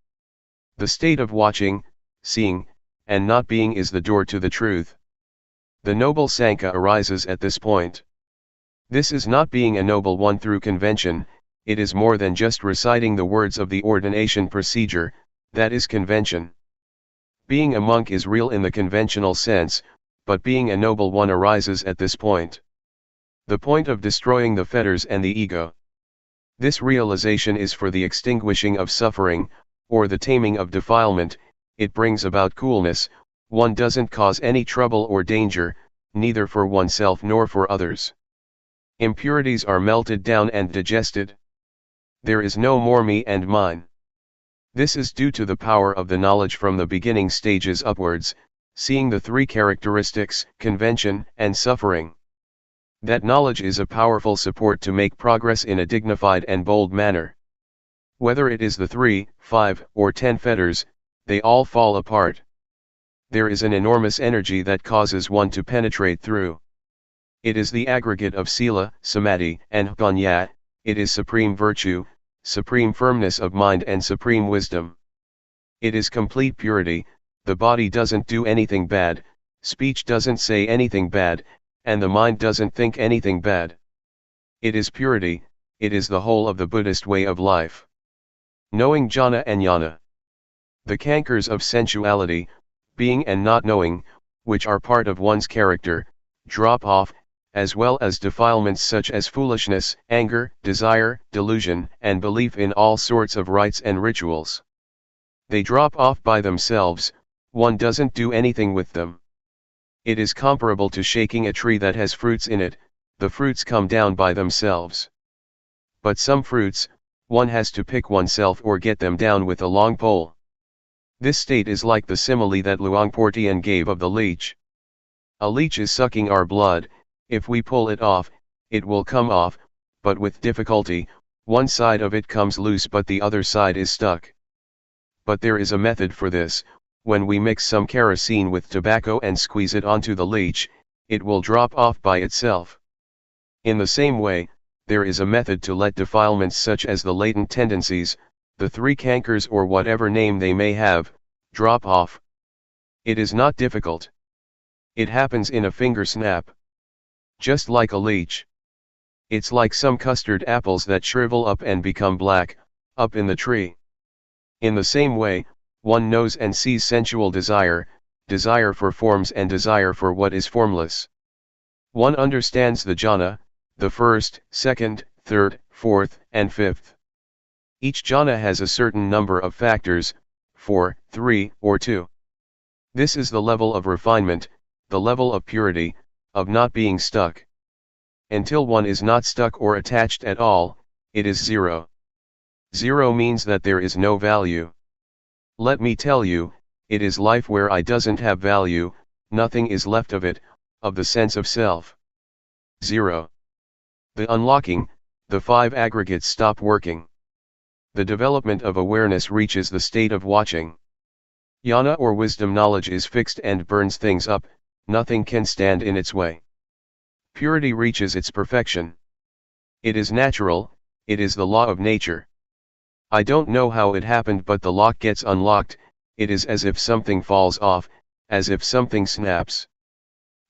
The state of watching, seeing, and not being is the door to the truth. The noble Sankha arises at this point. This is not being a noble one through convention, it is more than just reciting the words of the ordination procedure, that is convention. Being a monk is real in the conventional sense, but being a noble one arises at this point. The point of destroying the fetters and the ego. This realization is for the extinguishing of suffering, or the taming of defilement. It brings about coolness. One doesn't cause any trouble or danger, neither for oneself nor for others. Impurities are melted down and digested. There is no more me and mine. This is due to the power of the knowledge from the beginning stages upwards, seeing the three characteristics, convention and suffering. That knowledge is a powerful support to make progress in a dignified and bold manner. Whether it is the 3, 5, or 10 fetters, they all fall apart. There is an enormous energy that causes one to penetrate through. It is the aggregate of sila, samadhi, and jnana. It is supreme virtue, supreme firmness of mind and supreme wisdom. It is complete purity. The body doesn't do anything bad, speech doesn't say anything bad, and the mind doesn't think anything bad. It is purity, it is the whole of the Buddhist way of life. Knowing jhana and jnana. The cankers of sensuality, being and not knowing, which are part of one's character, drop off, as well as defilements such as foolishness, anger, desire, delusion, and belief in all sorts of rites and rituals. They drop off by themselves, one doesn't do anything with them. It is comparable to shaking a tree that has fruits in it, the fruits come down by themselves. But some fruits, one has to pick oneself or get them down with a long pole. This state is like the simile that Luangpor Teean gave of the leech. A leech is sucking our blood. If we pull it off, it will come off, but with difficulty. One side of it comes loose but the other side is stuck. But there is a method for this. When we mix some kerosene with tobacco and squeeze it onto the leech, it will drop off by itself. In the same way, there is a method to let defilements such as the latent tendencies, the three cankers or whatever name they may have, drop off. It is not difficult. It happens in a finger snap. Just like a leech. It's like some custard apples that shrivel up and become black, up in the tree. In the same way, one knows and sees sensual desire, desire for forms and desire for what is formless. One understands the jhana, the first, second, third, fourth, and fifth. Each jhana has a certain number of factors, 4, 3, or 2. This is the level of refinement, the level of purity, of not being stuck. Until one is not stuck or attached at all, it is zero. Zero means that there is no value. Let me tell you, it is life where I doesn't have value, nothing is left of it, of the sense of self. Zero. The unlocking, the 5 aggregates stop working. The development of awareness reaches the state of watching. Jnana or wisdom knowledge is fixed and burns things up, nothing can stand in its way. Purity reaches its perfection. It is natural, it is the law of nature. I don't know how it happened but the lock gets unlocked, it is as if something falls off, as if something snaps.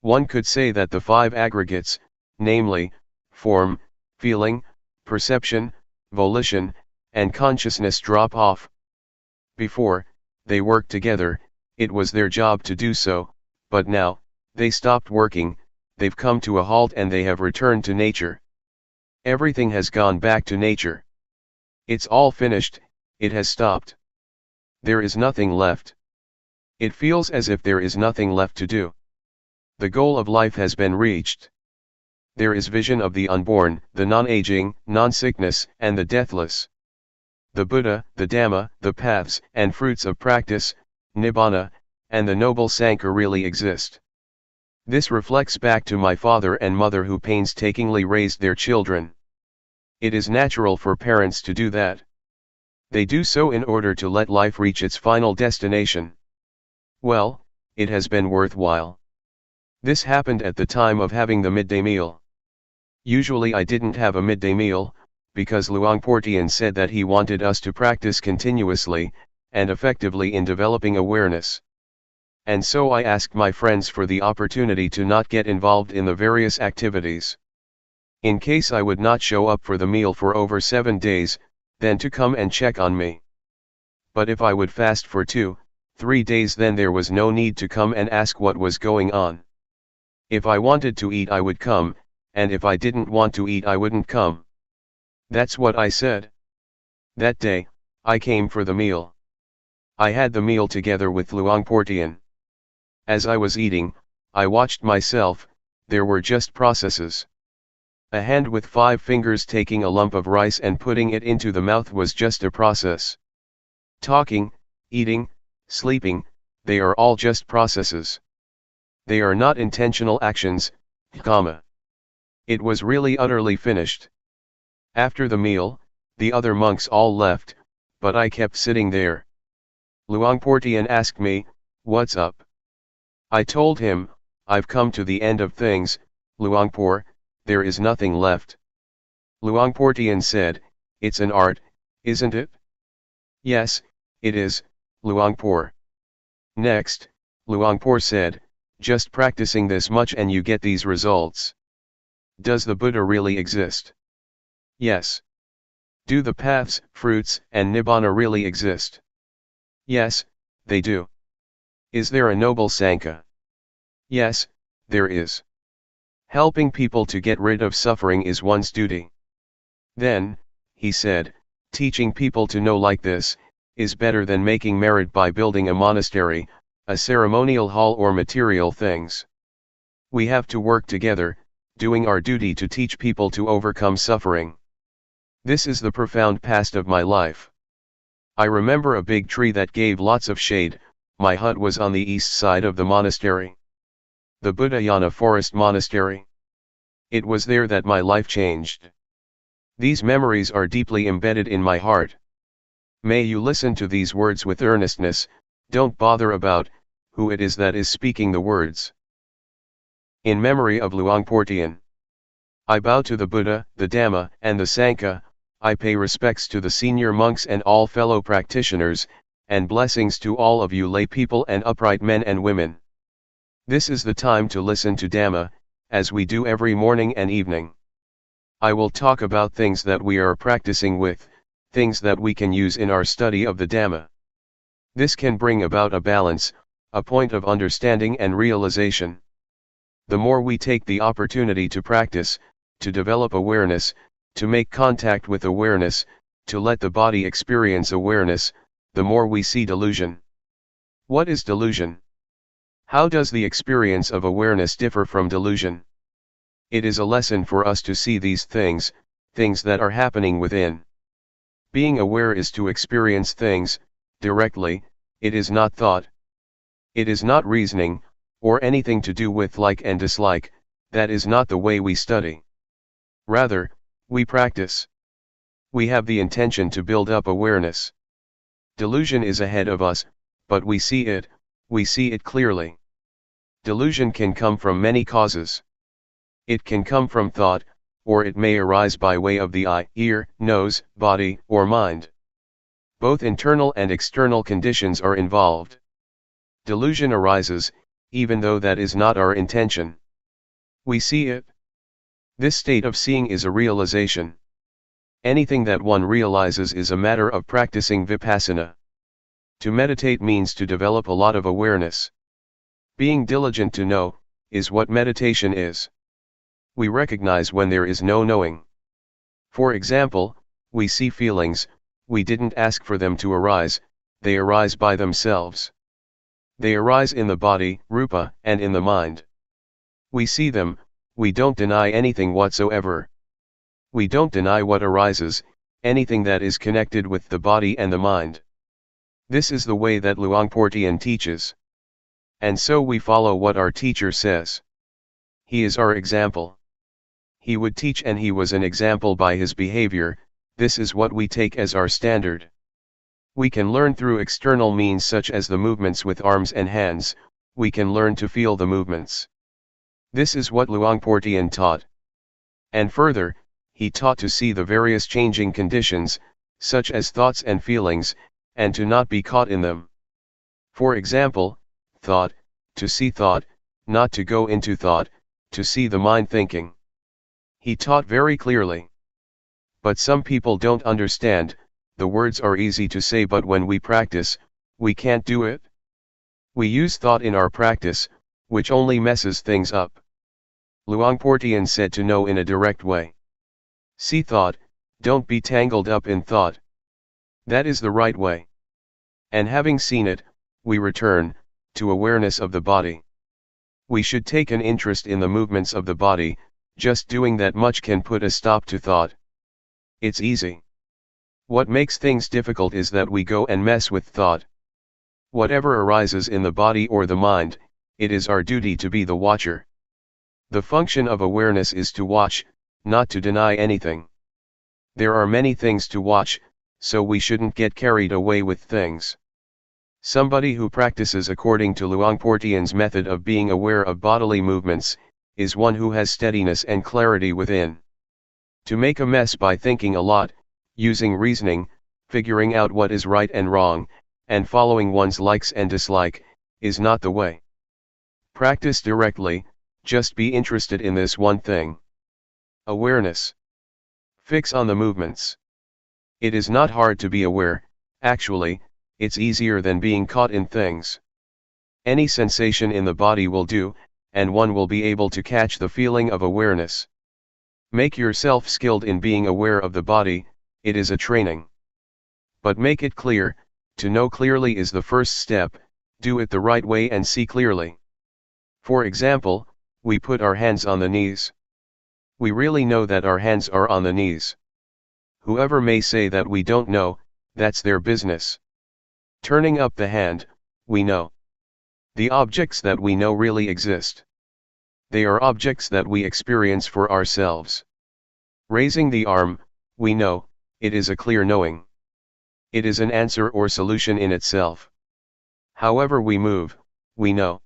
One could say that the 5 aggregates, namely, form, feeling, perception, volition, and consciousness drop off. Before, they worked together, it was their job to do so, but now, they stopped working, they've come to a halt and they have returned to nature. Everything has gone back to nature. It's all finished, it has stopped. There is nothing left. It feels as if there is nothing left to do. The goal of life has been reached. There is vision of the unborn, the non-aging, non-sickness, and the deathless. The Buddha, the Dhamma, the paths and fruits of practice, Nibbana, and the noble Sangha really exist. This reflects back to my father and mother who painstakingly raised their children. It is natural for parents to do that. They do so in order to let life reach its final destination. Well, it has been worthwhile. This happened at the time of having the midday meal. Usually I didn't have a midday meal, because Luangpor Teean said that he wanted us to practice continuously, and effectively in developing awareness. And so I asked my friends for the opportunity to not get involved in the various activities. In case I would not show up for the meal for over 7 days, then to come and check on me. But if I would fast for 2, 3 days then there was no need to come and ask what was going on. If I wanted to eat I would come, and if I didn't want to eat I wouldn't come. That's what I said. That day, I came for the meal. I had the meal together with Luangpor Teean. As I was eating, I watched myself. There were just processes. A hand with 5 fingers taking a lump of rice and putting it into the mouth was just a process. Talking, eating, sleeping, they are all just processes. They are not intentional actions, comma. It was really utterly finished. After the meal, the other monks all left, but I kept sitting there. Luangpor Teean asked me, "What's up?" I told him, "I've come to the end of things, Luangpor, there is nothing left." Luangpor Teean said, "It's an art, isn't it?" "Yes, it is, Luangpor." Next, Luangpor said, "Just practicing this much and you get these results. Does the Buddha really exist?" "Yes." "Do the paths, fruits, and nibbana really exist?" "Yes, they do." "Is there a noble Sangha?" "Yes, there is." "Helping people to get rid of suffering is one's duty." Then, he said, "Teaching people to know like this, is better than making merit by building a monastery, a ceremonial hall or material things. We have to work together, doing our duty to teach people to overcome suffering. This is the profound past of my life. I remember a big tree that gave lots of shade. My hut was on the east side of the monastery. The Buddhayana Forest Monastery. It was there that my life changed. These memories are deeply embedded in my heart. May you listen to these words with earnestness, don't bother about who it is that is speaking the words. In memory of Luangpor Teean. I bow to the Buddha, the Dhamma, and the Sangha. I pay respects to the senior monks and all fellow practitioners, and blessings to all of you lay people and upright men and women. This is the time to listen to Dhamma, as we do every morning and evening. I will talk about things that we are practicing with, things that we can use in our study of the Dhamma. This can bring about a balance, a point of understanding and realization. The more we take the opportunity to practice, to develop awareness, to make contact with awareness, to let the body experience awareness, the more we see delusion. What is delusion? How does the experience of awareness differ from delusion? It is a lesson for us to see these things, things that are happening within. Being aware is to experience things, directly, it is not thought. It is not reasoning, or anything to do with like and dislike, that is not the way we study. Rather, we practice. We have the intention to build up awareness. Delusion is ahead of us, but we see it clearly. Delusion can come from many causes. It can come from thought, or it may arise by way of the eye, ear, nose, body, or mind. Both internal and external conditions are involved. Delusion arises, even though that is not our intention. We see it. This state of seeing is a realization. Anything that one realizes is a matter of practicing Vipassana. To meditate means to develop a lot of awareness. Being diligent to know, is what meditation is. We recognize when there is no knowing. For example, we see feelings, we didn't ask for them to arise, they arise by themselves. They arise in the body, rupa, and in the mind. We see them, we don't deny anything whatsoever. We don't deny what arises, anything that is connected with the body and the mind. This is the way that Luangpor Teean teaches. And so we follow what our teacher says. He is our example. He would teach and he was an example by his behavior. This is what we take as our standard. We can learn through external means such as the movements with arms and hands, we can learn to feel the movements. This is what Luangpor Teean taught. And further, he taught to see the various changing conditions, such as thoughts and feelings, and to not be caught in them. For example, thought, to see thought, not to go into thought, to see the mind thinking. He taught very clearly. But some people don't understand, the words are easy to say but when we practice, we can't do it. We use thought in our practice, which only messes things up. Luangpor Teean said to know in a direct way. See thought, Don't be tangled up in thought. That is the right way. And having seen it, we return to awareness of the body. We should take an interest in the movements of the body. Just doing that much can put a stop to thought. It's easy. What makes things difficult is that we go and mess with thought. Whatever arises in the body or the mind, it is our duty to be the watcher. The function of awareness is to watch, not to deny anything. There are many things to watch, so we shouldn't get carried away with things. Somebody who practices according to Luangpor Teean's method of being aware of bodily movements, is one who has steadiness and clarity within. To make a mess by thinking a lot, using reasoning, figuring out what is right and wrong, and following one's likes and dislike, is not the way. Practice directly, just be interested in this one thing. Awareness. Fix on the movements. It is not hard to be aware, actually, it's easier than being caught in things. Any sensation in the body will do, and one will be able to catch the feeling of awareness. Make yourself skilled in being aware of the body, it is a training. But make it clear, to know clearly is the first step, do it the right way and see clearly. For example, we put our hands on the knees. We really know that our hands are on the knees. Whoever may say that we don't know, that's their business. Turning up the hand, we know. The objects that we know really exist. They are objects that we experience for ourselves. Raising the arm, we know, it is a clear knowing. It is an answer or solution in itself. However we move, we know.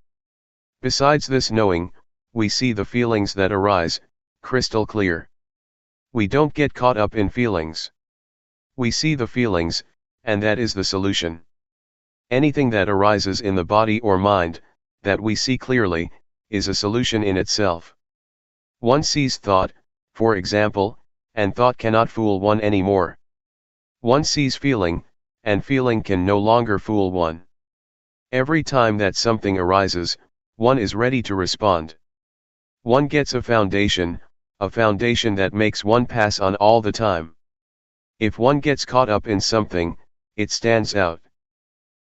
Besides this knowing, we see the feelings that arise, crystal clear. We don't get caught up in feelings. We see the feelings, and that is the solution. Anything that arises in the body or mind, that we see clearly, is a solution in itself. One sees thought, for example, and thought cannot fool one anymore. One sees feeling, and feeling can no longer fool one. Every time that something arises, one is ready to respond. One gets a foundation that makes one pass on all the time. If one gets caught up in something, it stands out.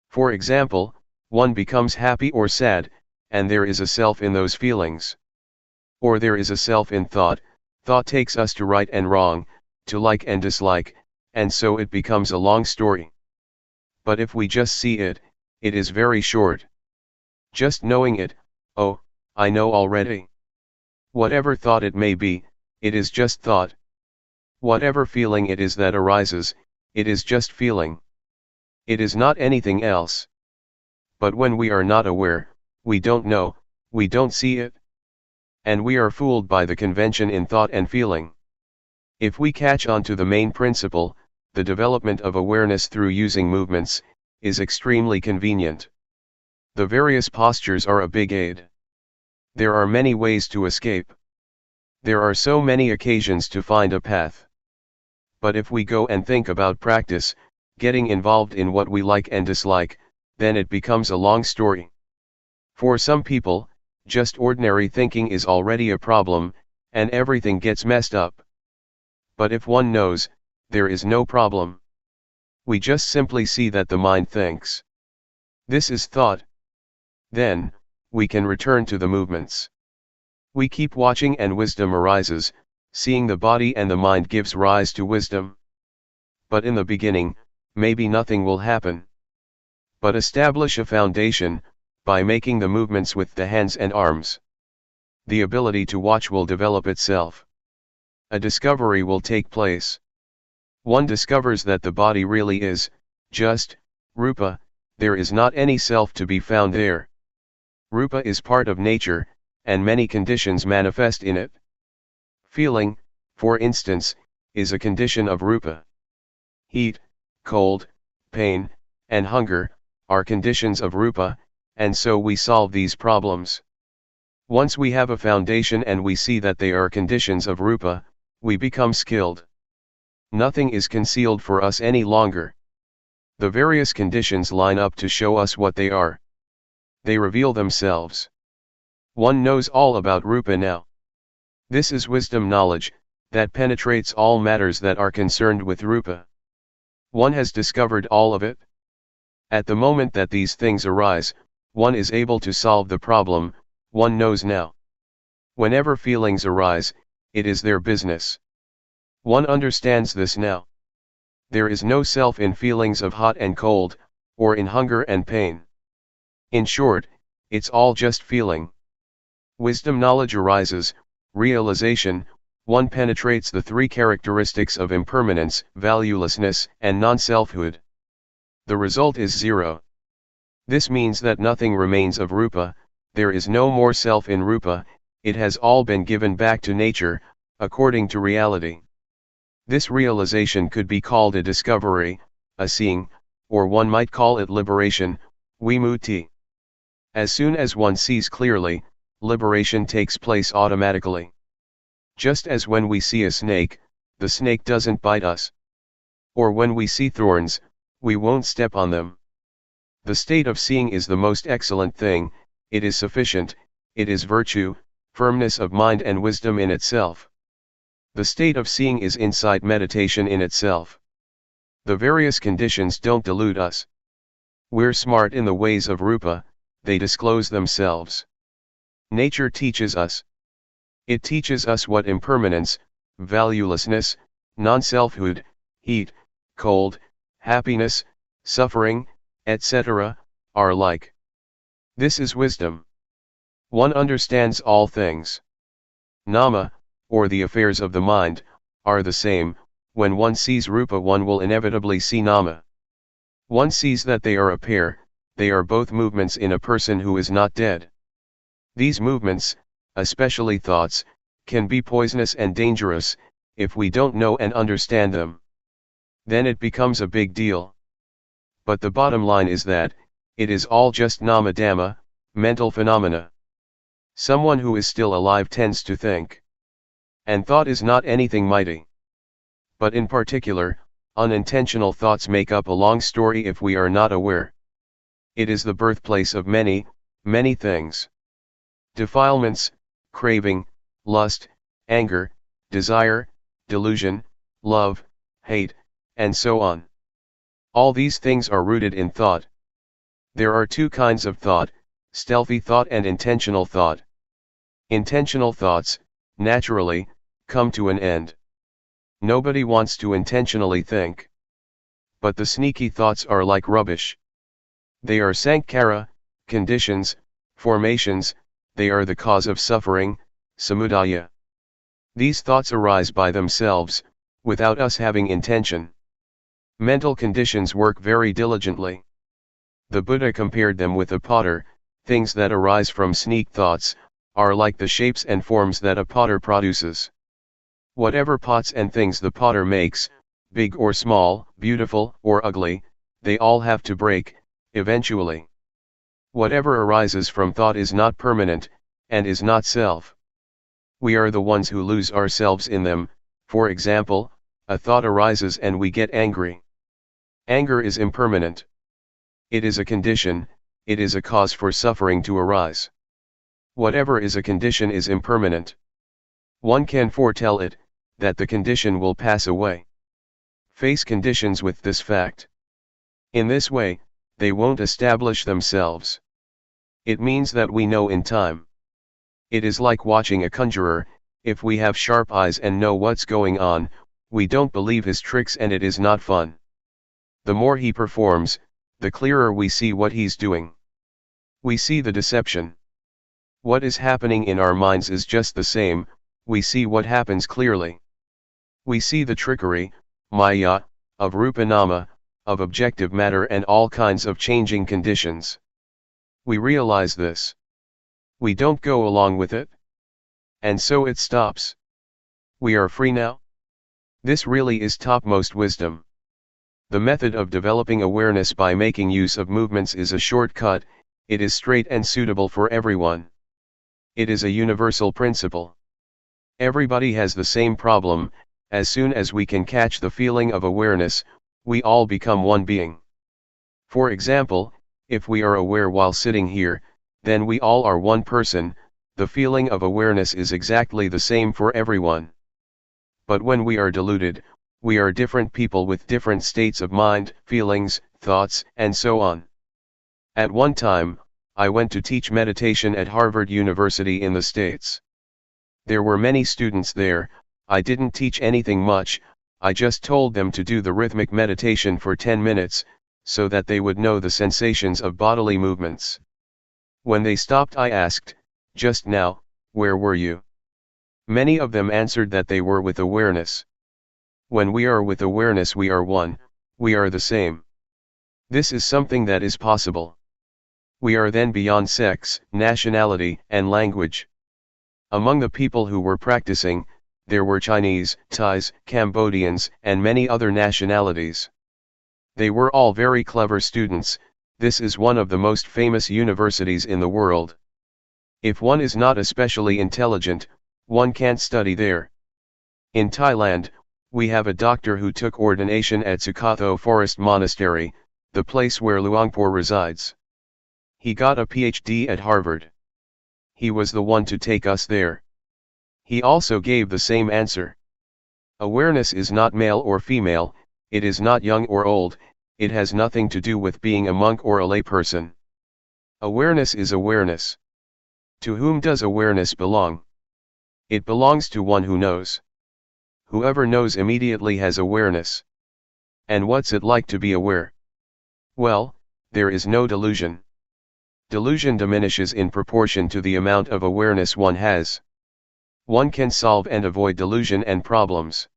For example, one becomes happy or sad, and there is a self in those feelings. Or there is a self in thought, thought takes us to right and wrong, to like and dislike, and so it becomes a long story. But if we just see it, it is very short. Just knowing it, oh, I know already. Whatever thought it may be, it is just thought. Whatever feeling it is that arises, it is just feeling. It is not anything else. But when we are not aware, we don't know, we don't see it. And we are fooled by the convention in thought and feeling. If we catch on to the main principle, the development of awareness through using movements, is extremely convenient. The various postures are a big aid. There are many ways to escape. There are so many occasions to find a path. But if we go and think about practice, getting involved in what we like and dislike, then it becomes a long story. For some people, just ordinary thinking is already a problem, and everything gets messed up. But if one knows, there is no problem. We just simply see that the mind thinks. This is thought. Then, we can return to the movements. We keep watching and wisdom arises, seeing the body and the mind gives rise to wisdom. But in the beginning, maybe nothing will happen. But establish a foundation, by making the movements with the hands and arms. The ability to watch will develop itself. A discovery will take place. One discovers that the body really is, just, rupa, there is not any self to be found there. Rupa is part of nature, and many conditions manifest in it. Feeling, for instance, is a condition of rupa. Heat, cold, pain, and hunger, are conditions of rupa, and so we solve these problems. Once we have a foundation and we see that they are conditions of rupa, we become skilled. Nothing is concealed for us any longer. The various conditions line up to show us what they are. They reveal themselves. One knows all about rupa now. This is wisdom knowledge, that penetrates all matters that are concerned with rupa. One has discovered all of it. At the moment that these things arise, one is able to solve the problem, one knows now. Whenever feelings arise, it is their business. One understands this now. There is no self in feelings of hot and cold, or in hunger and pain. In short, it's all just feeling. Wisdom knowledge arises, realization, one penetrates the three characteristics of impermanence, valuelessness, and non-selfhood. The result is zero. This means that nothing remains of rupa, there is no more self in rupa, it has all been given back to nature, according to reality. This realization could be called a discovery, a seeing, or one might call it liberation, vimutti. As soon as one sees clearly, liberation takes place automatically. Just as when we see a snake, the snake doesn't bite us. Or when we see thorns, we won't step on them. The state of seeing is the most excellent thing, it is sufficient, it is virtue, firmness of mind and wisdom in itself. The state of seeing is insight meditation in itself. The various conditions don't delude us. We're smart in the ways of rupa, they disclose themselves. Nature teaches us. It teaches us what impermanence, valuelessness, non-selfhood, heat, cold, happiness, suffering, etc., are like. This is wisdom. One understands all things. Nama, or the affairs of the mind, are the same. When one sees rupa one will inevitably see nama. One sees that they are a pair, they are both movements in a person who is not dead. These movements, especially thoughts, can be poisonous and dangerous, if we don't know and understand them. Then it becomes a big deal. But the bottom line is that, it is all just nama dhamma, mental phenomena. Someone who is still alive tends to think. And thought is not anything mighty. But in particular, unintentional thoughts make up a long story if we are not aware. It is the birthplace of many, many things. Defilements, craving, lust, anger, desire, delusion, love, hate, and so on. All these things are rooted in thought. There are two kinds of thought, stealthy thought and intentional thought. Intentional thoughts, naturally, come to an end. Nobody wants to intentionally think. But the sneaky thoughts are like rubbish. They are sankhara, conditions, formations, they are the cause of suffering, samudaya. These thoughts arise by themselves, without us having intention. Mental conditions work very diligently. The Buddha compared them with a potter. Things that arise from sneak thoughts, are like the shapes and forms that a potter produces. Whatever pots and things the potter makes, big or small, beautiful or ugly, they all have to break, eventually. Whatever arises from thought is not permanent, and is not self. We are the ones who lose ourselves in them. For example, a thought arises and we get angry. Anger is impermanent. It is a condition, it is a cause for suffering to arise. Whatever is a condition is impermanent. One can foretell it, that the condition will pass away. Face conditions with this fact. In this way, they won't establish themselves. It means that we know in time. It is like watching a conjurer. If we have sharp eyes and know what's going on, we don't believe his tricks and it is not fun. The more he performs, the clearer we see what he's doing. We see the deception. What is happening in our minds is just the same, we see what happens clearly. We see the trickery, maya, of rupa nama, of objective matter and all kinds of changing conditions. We realize this. We don't go along with it. And so it stops. We are free now. This really is topmost wisdom. The method of developing awareness by making use of movements is a shortcut, it is straight and suitable for everyone. It is a universal principle. Everybody has the same problem. As soon as we can catch the feeling of awareness, we all become one being. For example, if we are aware while sitting here, then we all are one person. The feeling of awareness is exactly the same for everyone. But when we are deluded, we are different people with different states of mind, feelings, thoughts, and so on. At one time, I went to teach meditation at Harvard University in the States. There were many students there. I didn't teach anything much, I just told them to do the rhythmic meditation for 10 minutes, so that they would know the sensations of bodily movements. When they stopped, I asked, "Just now, where were you?" Many of them answered that they were with awareness. When we are with awareness, we are one, we are the same. This is something that is possible. We are then beyond sex, nationality, and language. Among the people who were practicing, there were Chinese, Thais, Cambodians, and many other nationalities. They were all very clever students. This is one of the most famous universities in the world. If one is not especially intelligent, one can't study there. In Thailand, we have a doctor who took ordination at Sukatho Forest Monastery, the place where Luangpor resides. He got a PhD at Harvard. He was the one to take us there. He also gave the same answer. Awareness is not male or female, it is not young or old, it has nothing to do with being a monk or a layperson. Awareness is awareness. To whom does awareness belong? It belongs to one who knows. Whoever knows immediately has awareness. And what's it like to be aware? Well, there is no delusion. Delusion diminishes in proportion to the amount of awareness one has. One can solve and avoid delusion and problems.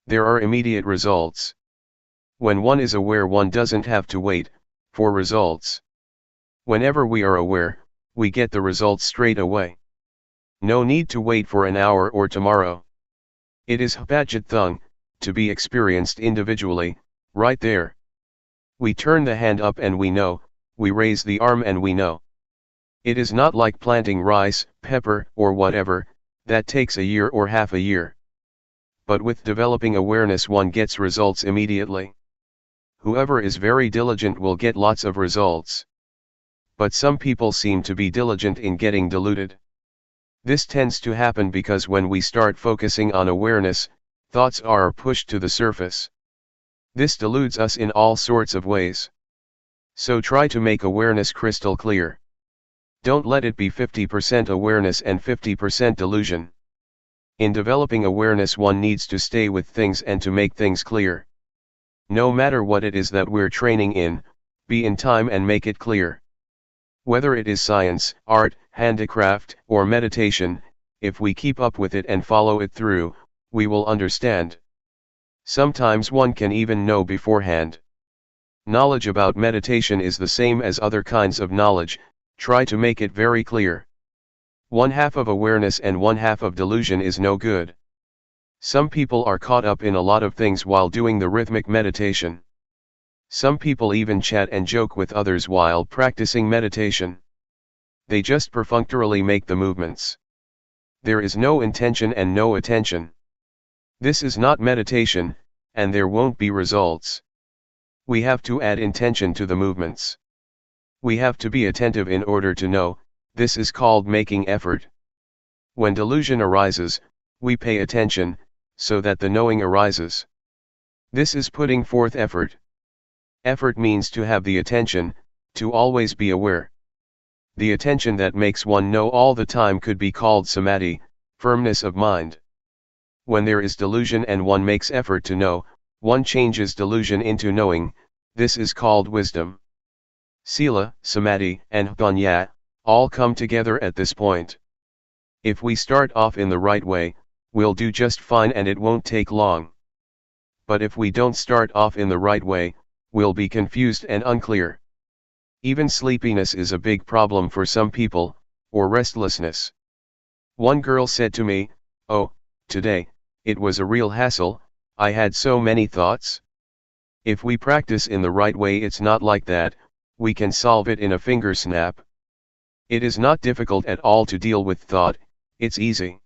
There are immediate results. When one is aware, one doesn't have to wait for results. Whenever we are aware, we get the results straight away. No need to wait for an hour or tomorrow. It is Hapajit Thung, to be experienced individually, right there. We turn the hand up and we know, we raise the arm and we know. It is not like planting rice, pepper, or whatever, that takes a year or half a year. But with developing awareness, one gets results immediately. Whoever is very diligent will get lots of results. But some people seem to be diligent in getting deluded. This tends to happen because when we start focusing on awareness, thoughts are pushed to the surface. This deludes us in all sorts of ways. So try to make awareness crystal clear. Don't let it be 50% awareness and 50% delusion. In developing awareness, one needs to stay with things and to make things clear. No matter what it is that we're training in, be in time and make it clear. Whether it is science, art, handicraft, or meditation, if we keep up with it and follow it through, we will understand. Sometimes one can even know beforehand. Knowledge about meditation is the same as other kinds of knowledge, try to make it very clear. One half of awareness and one half of delusion is no good. Some people are caught up in a lot of things while doing the rhythmic meditation. Some people even chat and joke with others while practicing meditation. They just perfunctorily make the movements. There is no intention and no attention. This is not meditation, and there won't be results. We have to add intention to the movements. We have to be attentive in order to know, this is called making effort. When delusion arises, we pay attention, so that the knowing arises. This is putting forth effort. Effort means to have the attention, to always be aware. The attention that makes one know all the time could be called samadhi, firmness of mind. When there is delusion and one makes effort to know, one changes delusion into knowing, this is called wisdom. Sila, samadhi, and panya, all come together at this point. If we start off in the right way, we'll do just fine and it won't take long. But if we don't start off in the right way, we'll be confused and unclear. Even sleepiness is a big problem for some people, or restlessness. One girl said to me, "Oh, today, it was a real hassle, I had so many thoughts." If we practice in the right way, it's not like that, we can solve it in a finger snap. It is not difficult at all to deal with thought, it's easy.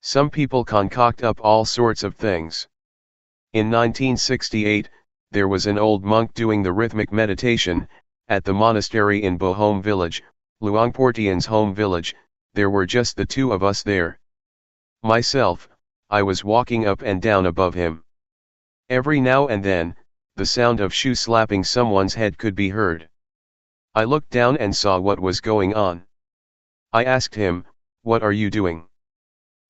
Some people concoct up all sorts of things. In 1968, there was an old monk doing the rhythmic meditation, at the monastery in Bohome village, Luangpor Teean's home village. There were just the two of us there. Myself, I was walking up and down above him. Every now and then, the sound of shoe slapping someone's head could be heard. I looked down and saw what was going on. I asked him, "What are you doing?"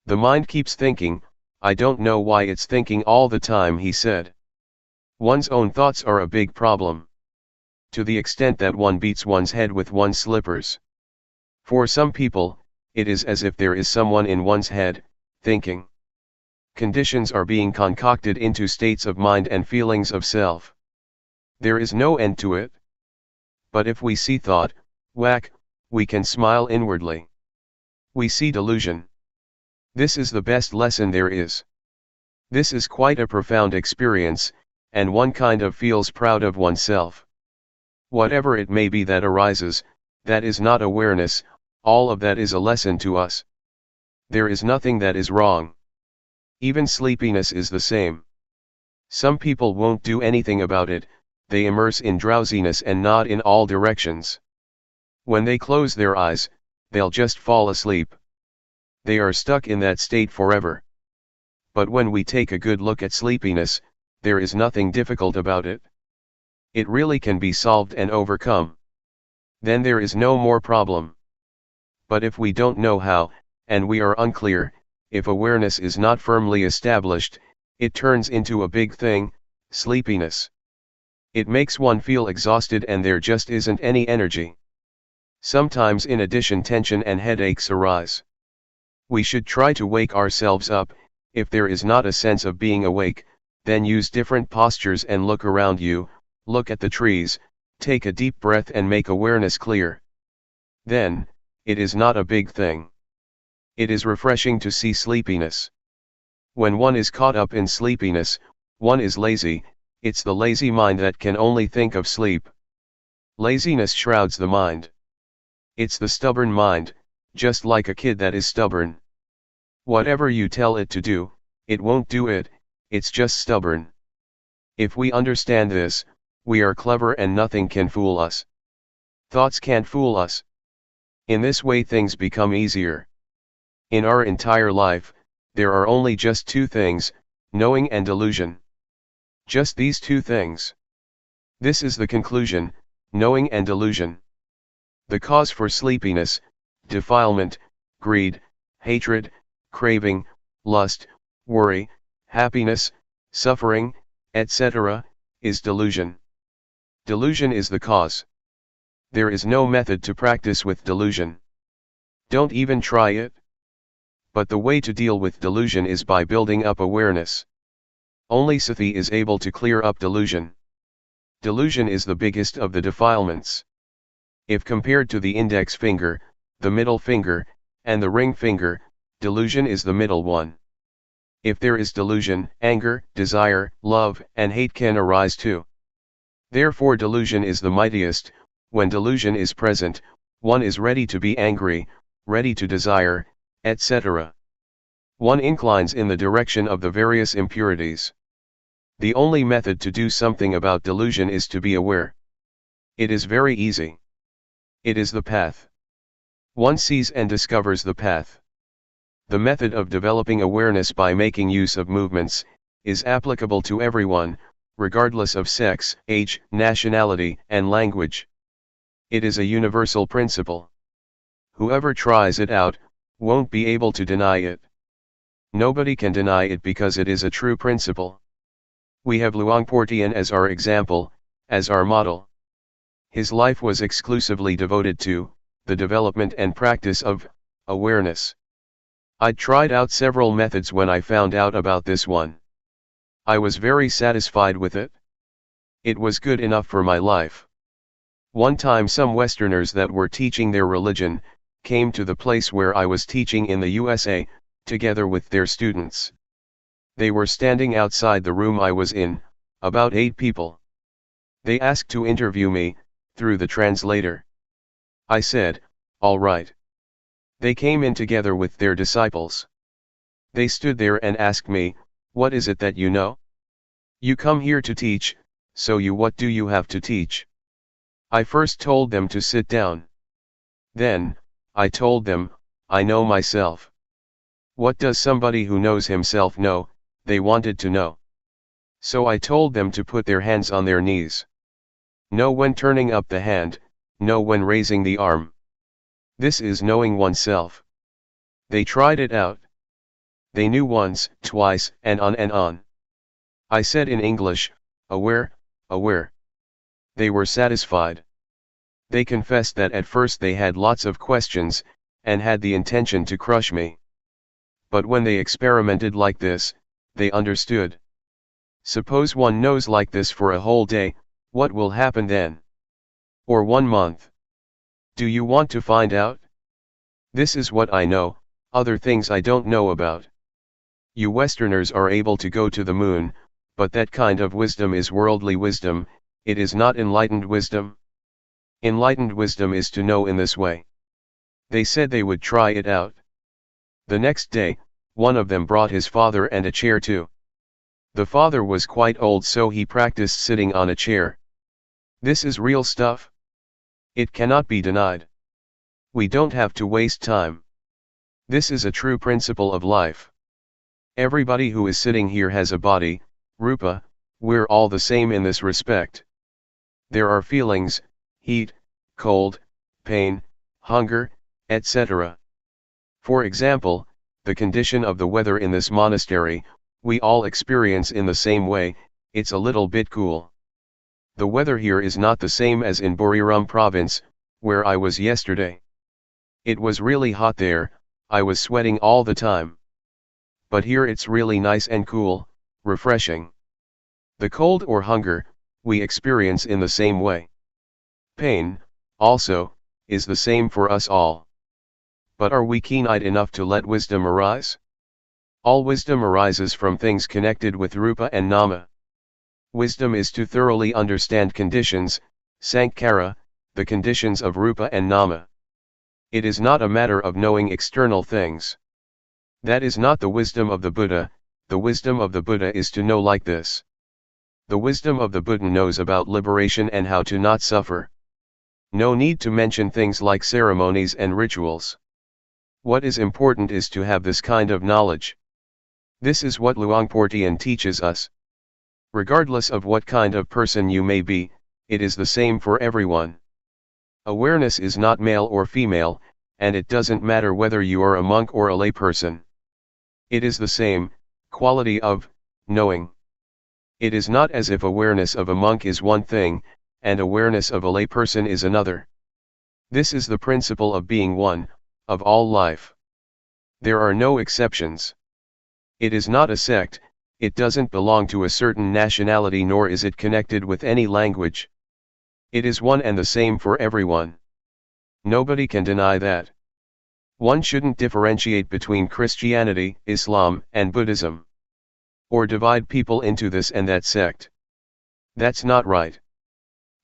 "The mind keeps thinking, I don't know why it's thinking all the time," he said. One's own thoughts are a big problem. To the extent that one beats one's head with one's slippers. For some people, it is as if there is someone in one's head, thinking. Conditions are being concocted into states of mind and feelings of self. There is no end to it. But if we see thought, whack, we can smile inwardly. We see delusion. This is the best lesson there is. This is quite a profound experience, and one kind of feels proud of oneself. Whatever it may be that arises, that is not awareness, all of that is a lesson to us. There is nothing that is wrong. Even sleepiness is the same. Some people won't do anything about it, they immerse in drowsiness and nod in all directions. When they close their eyes, they'll just fall asleep. They are stuck in that state forever. But when we take a good look at sleepiness, there is nothing difficult about it. It really can be solved and overcome. Then there is no more problem. But if we don't know how, and we are unclear, if awareness is not firmly established, it turns into a big thing, sleepiness. It makes one feel exhausted and there just isn't any energy. Sometimes in addition tension and headaches arise. We should try to wake ourselves up. If there is not a sense of being awake, then use different postures and look around you, look at the trees, take a deep breath and make awareness clear. Then, it is not a big thing. It is refreshing to see sleepiness. When one is caught up in sleepiness, one is lazy, it's the lazy mind that can only think of sleep. Laziness shrouds the mind. It's the stubborn mind, just like a kid that is stubborn. Whatever you tell it to do, it won't do it, it's just stubborn. If we understand this, we are clever and nothing can fool us. Thoughts can't fool us. In this way things become easier. In our entire life, there are only just two things, knowing and delusion. Just these two things. This is the conclusion, knowing and delusion. The cause for sleepiness, defilement, greed, hatred, craving, lust, worry, happiness, suffering, etc., is delusion. Delusion is the cause. There is no method to practice with delusion. Don't even try it. But the way to deal with delusion is by building up awareness. Only sati is able to clear up delusion. Delusion is the biggest of the defilements. If compared to the index finger, the middle finger, and the ring finger, delusion is the middle one. If there is delusion, anger, desire, love, and hate can arise too. Therefore delusion is the mightiest. When delusion is present, one is ready to be angry, ready to desire, etc. One inclines in the direction of the various impurities. The only method to do something about delusion is to be aware. It is very easy. It is the path. One sees and discovers the path. The method of developing awareness by making use of movements is applicable to everyone, regardless of sex, age, nationality, and language. It is a universal principle. Whoever tries it out won't be able to deny it. Nobody can deny it because it is a true principle. We have Luangpor Teean as our example, as our model. His life was exclusively devoted to the development and practice of awareness. I'd tried out several methods when I found out about this one. I was very satisfied with it. It was good enough for my life. One time some Westerners that were teaching their religion came to the place where I was teaching in the USA, together with their students. They were standing outside the room I was in, about 8 people. They asked to interview me, through the translator. I said, all right. They came in together with their disciples. They stood there and asked me, what is it that you know? You come here to teach, so what do you have to teach? I first told them to sit down. Then, I told them, I know myself. What does somebody who knows himself know? They wanted to know. So I told them to put their hands on their knees. Know when turning up the hand, know when raising the arm. This is knowing oneself. They tried it out. They knew once, twice, and on and on. I said in English, aware, aware. They were satisfied. They confessed that at first they had lots of questions, and had the intention to crush me. But when they experimented like this, they understood. Suppose one knows like this for a whole day, what will happen then? Or 1 month? Do you want to find out? This is what I know, other things I don't know about. You Westerners are able to go to the moon, but that kind of wisdom is worldly wisdom, it is not enlightened wisdom. Enlightened wisdom is to know in this way. They said they would try it out. The next day, one of them brought his father and a chair too. The father was quite old, so he practiced sitting on a chair. This is real stuff. It cannot be denied. We don't have to waste time. This is a true principle of life. Everybody who is sitting here has a body, rupa, we're all the same in this respect. There are feelings, heat, cold, pain, hunger, etc. For example, the condition of the weather in this monastery, we all experience in the same way, it's a little bit cool. The weather here is not the same as in Buriram province, where I was yesterday. It was really hot there, I was sweating all the time. But here it's really nice and cool, refreshing. The cold or hunger, we experience in the same way. Pain, also, is the same for us all. But are we keen-eyed enough to let wisdom arise? All wisdom arises from things connected with rupa and nama. Wisdom is to thoroughly understand conditions, sankhara, the conditions of rupa and nama. It is not a matter of knowing external things. That is not the wisdom of the Buddha. The wisdom of the Buddha is to know like this. The wisdom of the Buddha knows about liberation and how to not suffer. No need to mention things like ceremonies and rituals. What is important is to have this kind of knowledge. This is what Luangpor Teean teaches us. Regardless of what kind of person you may be, it is the same for everyone. Awareness is not male or female, and it doesn't matter whether you are a monk or a layperson. It is the same quality of knowing. It is not as if awareness of a monk is one thing, and awareness of a layperson is another. This is the principle of being one, of all life. There are no exceptions. It is not a sect, it doesn't belong to a certain nationality, nor is it connected with any language. It is one and the same for everyone. Nobody can deny that. One shouldn't differentiate between Christianity, Islam, and Buddhism. Or divide people into this and that sect. That's not right.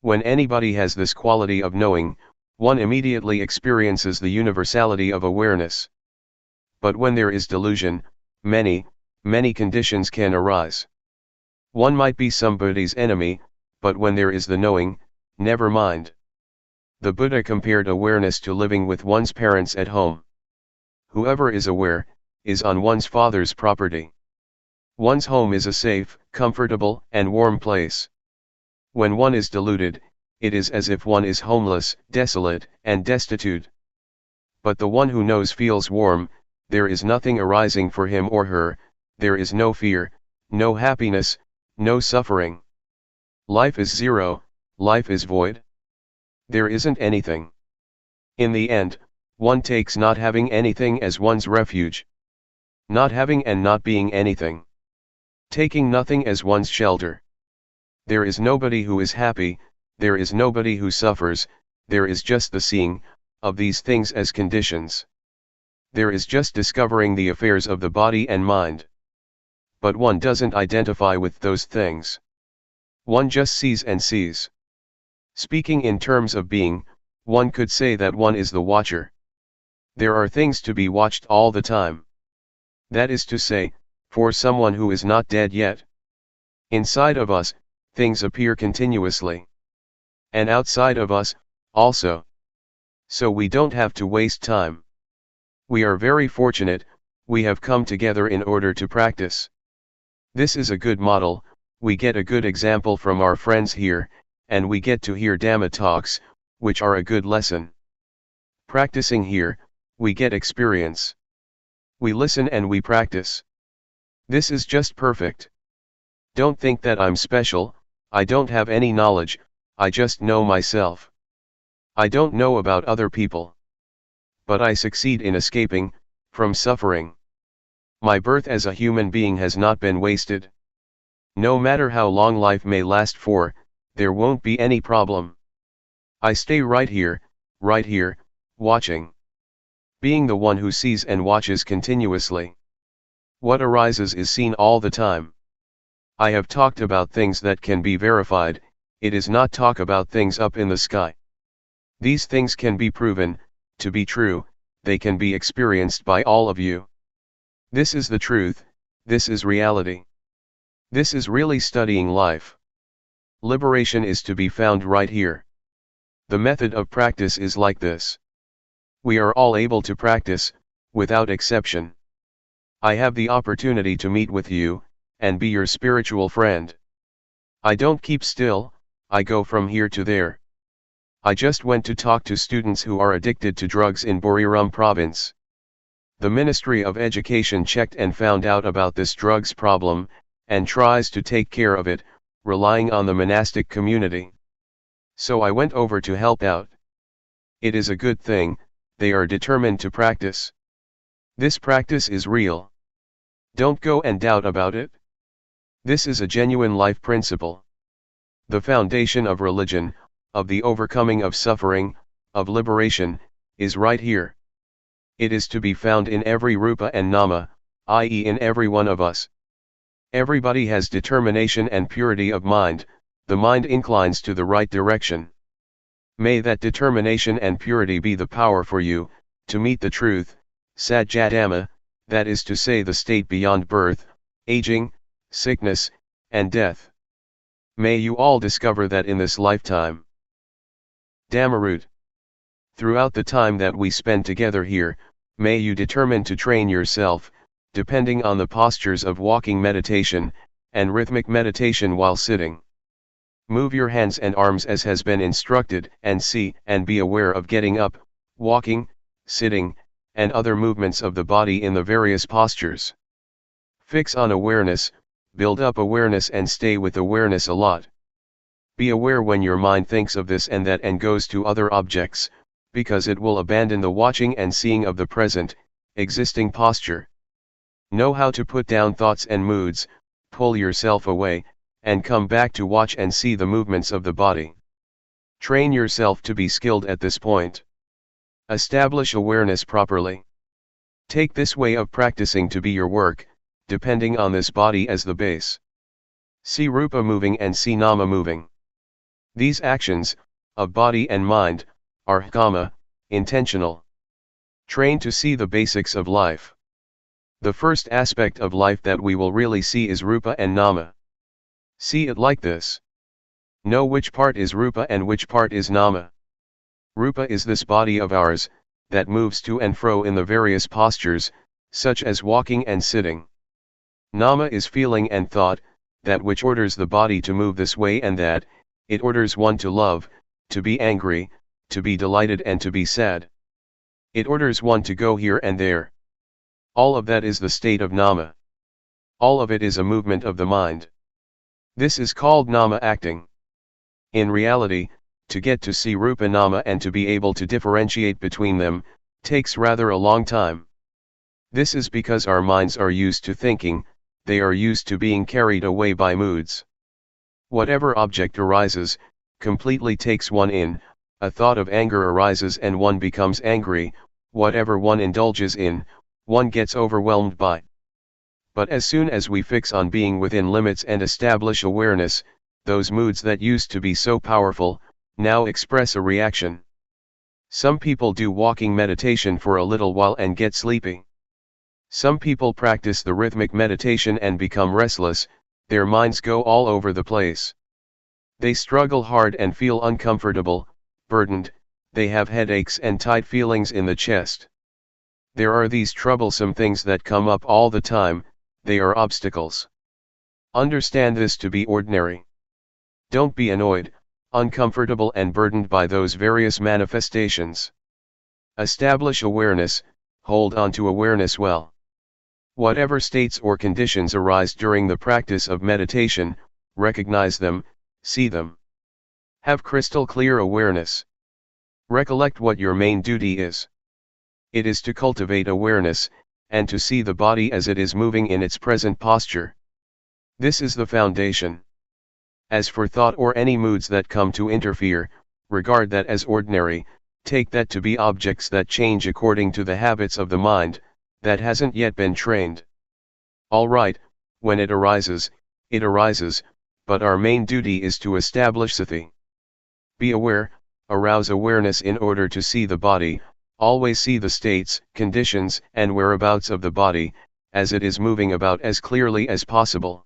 When anybody has this quality of knowing, one immediately experiences the universality of awareness. But when there is delusion, many conditions can arise. One might be somebody's enemy, but when there is the knowing, never mind. The Buddha compared awareness to living with one's parents at home. Whoever is aware, is on one's father's property. One's home is a safe, comfortable, and warm place. When one is deluded, it is as if one is homeless, desolate, and destitute. But the one who knows feels warm, there is nothing arising for him or her, there is no fear, no happiness, no suffering. Life is zero, life is void. There isn't anything. In the end, one takes not having anything as one's refuge. Not having and not being anything. Taking nothing as one's shelter. There is nobody who is happy, there is nobody who suffers, there is just the seeing of these things as conditions. There is just discovering the affairs of the body and mind. But one doesn't identify with those things. One just sees and sees. Speaking in terms of being, one could say that one is the watcher. There are things to be watched all the time. That is to say, for someone who is not dead yet. Inside of us, things appear continuously. And outside of us, also. So we don't have to waste time. We are very fortunate, We have come together in order to practice. This is a good model, we get a good example from our friends here, and we get to hear Dhamma talks, which are a good lesson. Practicing here, we get experience. We listen and we practice. This is just perfect. Don't think that I'm special, I don't have any knowledge, I just know myself. I don't know about other people. But I succeed in escaping from suffering. My birth as a human being has not been wasted. No matter how long life may last for, there won't be any problem. I stay right here, watching. Being the one who sees and watches continuously. What arises is seen all the time. I have talked about things that can be verified, it is not talk about things up in the sky. These things can be proven to be true, they can be experienced by all of you. This is the truth, this is reality. This is really studying life. Liberation is to be found right here. The method of practice is like this. We are all able to practice, without exception. I have the opportunity to meet with you, and be your spiritual friend. I don't keep still, I go from here to there. I just went to talk to students who are addicted to drugs in Buriram province. The Ministry of Education checked and found out about this drugs problem, and tries to take care of it, relying on the monastic community. So I went over to help out. It is a good thing, they are determined to practice. This practice is real. Don't go and doubt about it. This is a genuine life principle. The foundation of religion, of the overcoming of suffering, of liberation, is right here. It is to be found in every rupa and nama, i.e. in every one of us. Everybody has determination and purity of mind, the mind inclines to the right direction. May that determination and purity be the power for you, to meet the truth, Satjadhamma, that is to say the state beyond birth, aging, sickness, and death. May you all discover that in this lifetime. Dhammaroot. Throughout the time that we spend together here, may you determine to train yourself, depending on the postures of walking meditation, and rhythmic meditation while sitting. Move your hands and arms as has been instructed, and see and be aware of getting up, walking, sitting, and other movements of the body in the various postures. Fix on awareness, build up awareness and stay with awareness a lot. Be aware when your mind thinks of this and that and goes to other objects, because it will abandon the watching and seeing of the present, existing posture. Know how to put down thoughts and moods, pull yourself away, and come back to watch and see the movements of the body. Train yourself to be skilled at this point. Establish awareness properly. Take this way of practicing to be your work, depending on this body as the base. See rupa moving and see nama moving. These actions, of body and mind, are kamma, intentional. Train to see the basics of life. The first aspect of life that we will really see is rupa and nama. See it like this. Know which part is rupa and which part is nama. Rupa is this body of ours, that moves to and fro in the various postures, such as walking and sitting. Nama is feeling and thought, that which orders the body to move this way and that, it orders one to love, to be angry, to be delighted and to be sad. It orders one to go here and there. All of that is the state of nama. All of it is a movement of the mind. This is called nama acting. In reality, to get to see rupa nama and to be able to differentiate between them, takes rather a long time. This is because our minds are used to thinking, they are used to being carried away by moods. Whatever object arises, completely takes one in, a thought of anger arises and one becomes angry, whatever one indulges in, one gets overwhelmed by. But as soon as we fix on being within limits and establish awareness, those moods that used to be so powerful, now express a reaction. Some people do walking meditation for a little while and get sleepy. Some people practice the rhythmic meditation and become restless, their minds go all over the place. They struggle hard and feel uncomfortable, burdened, they have headaches and tight feelings in the chest. There are these troublesome things that come up all the time, they are obstacles. Understand this to be ordinary. Don't be annoyed, uncomfortable and burdened by those various manifestations. Establish awareness, hold on to awareness well. Whatever states or conditions arise during the practice of meditation, recognize them, see them. Have crystal clear awareness. Recollect what your main duty is. It is to cultivate awareness, and to see the body as it is moving in its present posture. This is the foundation. As for thought or any moods that come to interfere, regard that as ordinary, take that to be objects that change according to the habits of the mind, that hasn't yet been trained. All right, when it arises, but our main duty is to establish sati. Be aware, arouse awareness in order to see the body, always see the states, conditions, and whereabouts of the body, as it is moving about as clearly as possible.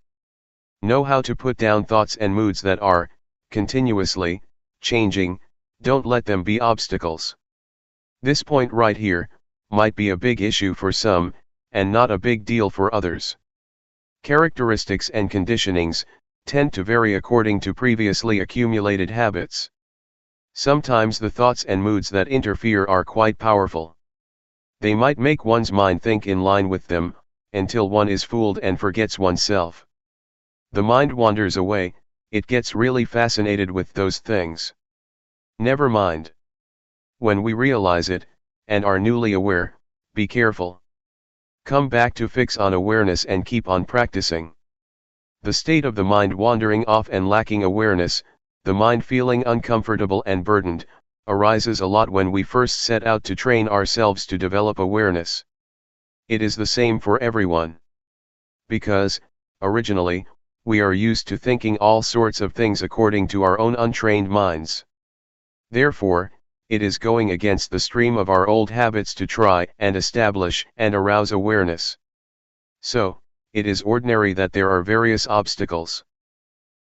Know how to put down thoughts and moods that are, continuously, changing, don't let them be obstacles. This point right here, might be a big issue for some, and not a big deal for others. Characteristics and conditionings tend to vary according to previously accumulated habits. Sometimes the thoughts and moods that interfere are quite powerful. They might make one's mind think in line with them, until one is fooled and forgets oneself. The mind wanders away, it gets really fascinated with those things. Never mind. When we realize it, and are newly aware, be careful. Come back to fix on awareness and keep on practicing. The state of the mind wandering off and lacking awareness, the mind feeling uncomfortable and burdened, arises a lot when we first set out to train ourselves to develop awareness. It is the same for everyone. Because, originally, we are used to thinking all sorts of things according to our own untrained minds. Therefore, it is going against the stream of our old habits to try and establish and arouse awareness. So, it is ordinary that there are various obstacles.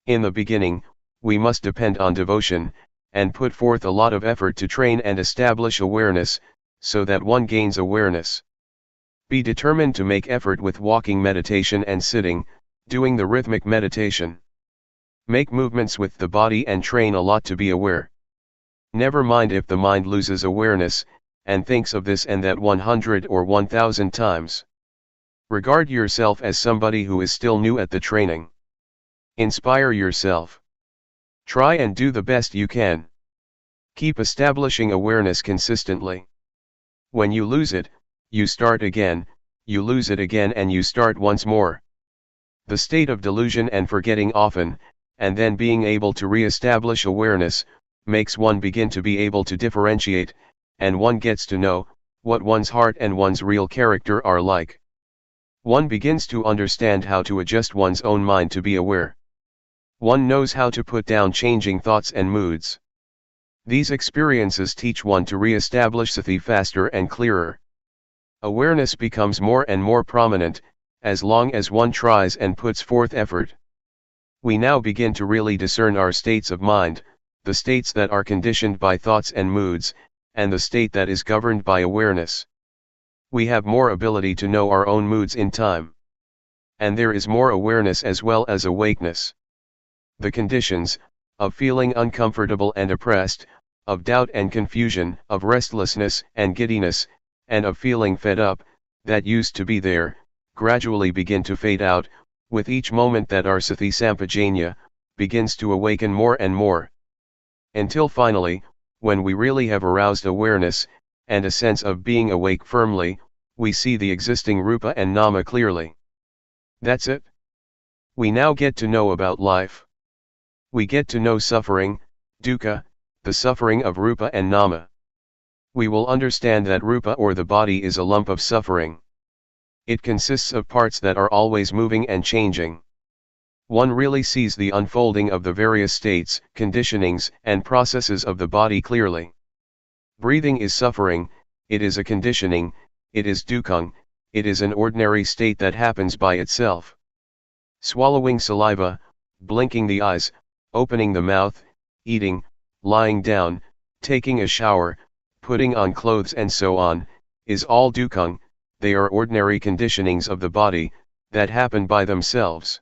In the beginning, we must depend on devotion, and put forth a lot of effort to train and establish awareness, so that one gains awareness. Be determined to make effort with walking meditation and sitting, doing the rhythmic meditation. Make movements with the body and train a lot to be aware. Never mind if the mind loses awareness, and thinks of this and that 100 or 1000 times. Regard yourself as somebody who is still new at the training. Inspire yourself. Try and do the best you can. Keep establishing awareness consistently. When you lose it, you start again, you lose it again and you start once more. The state of delusion and forgetting often, and then being able to re-establish awareness, makes one begin to be able to differentiate, and one gets to know what one's heart and one's real character are like. One begins to understand how to adjust one's own mind to be aware. One knows how to put down changing thoughts and moods. These experiences teach one to re-establish sati faster and clearer. Awareness becomes more and more prominent, as long as one tries and puts forth effort. We now begin to really discern our states of mind, the states that are conditioned by thoughts and moods, and the state that is governed by awareness. We have more ability to know our own moods in time. And there is more awareness as well as awakeness. The conditions, of feeling uncomfortable and oppressed, of doubt and confusion, of restlessness and giddiness, and of feeling fed up, that used to be there, gradually begin to fade out, with each moment that our sati sampajanya begins to awaken more and more. Until finally, when we really have aroused awareness, and a sense of being awake firmly, we see the existing rupa and nama clearly. That's it. We now get to know about life. We get to know suffering, dukkha, the suffering of rupa and nama. We will understand that rupa or the body is a lump of suffering. It consists of parts that are always moving and changing. One really sees the unfolding of the various states, conditionings, and processes of the body clearly. Breathing is suffering, it is a conditioning, it is dukkha, it is an ordinary state that happens by itself. Swallowing saliva, blinking the eyes, opening the mouth, eating, lying down, taking a shower, putting on clothes and so on, is all dukung. They are ordinary conditionings of the body, that happen by themselves.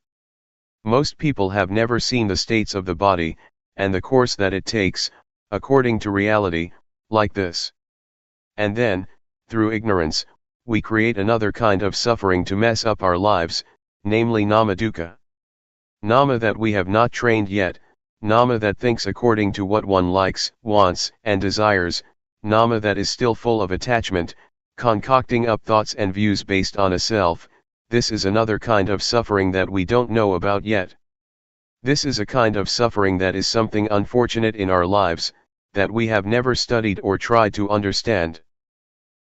Most people have never seen the states of the body, and the course that it takes, according to reality, like this. And then, through ignorance, we create another kind of suffering to mess up our lives, namely nama dukkha. Nama that we have not trained yet, nama that thinks according to what one likes, wants, and desires, nama that is still full of attachment, concocting up thoughts and views based on a self. This is another kind of suffering that we don't know about yet. This is a kind of suffering that is something unfortunate in our lives, that we have never studied or tried to understand.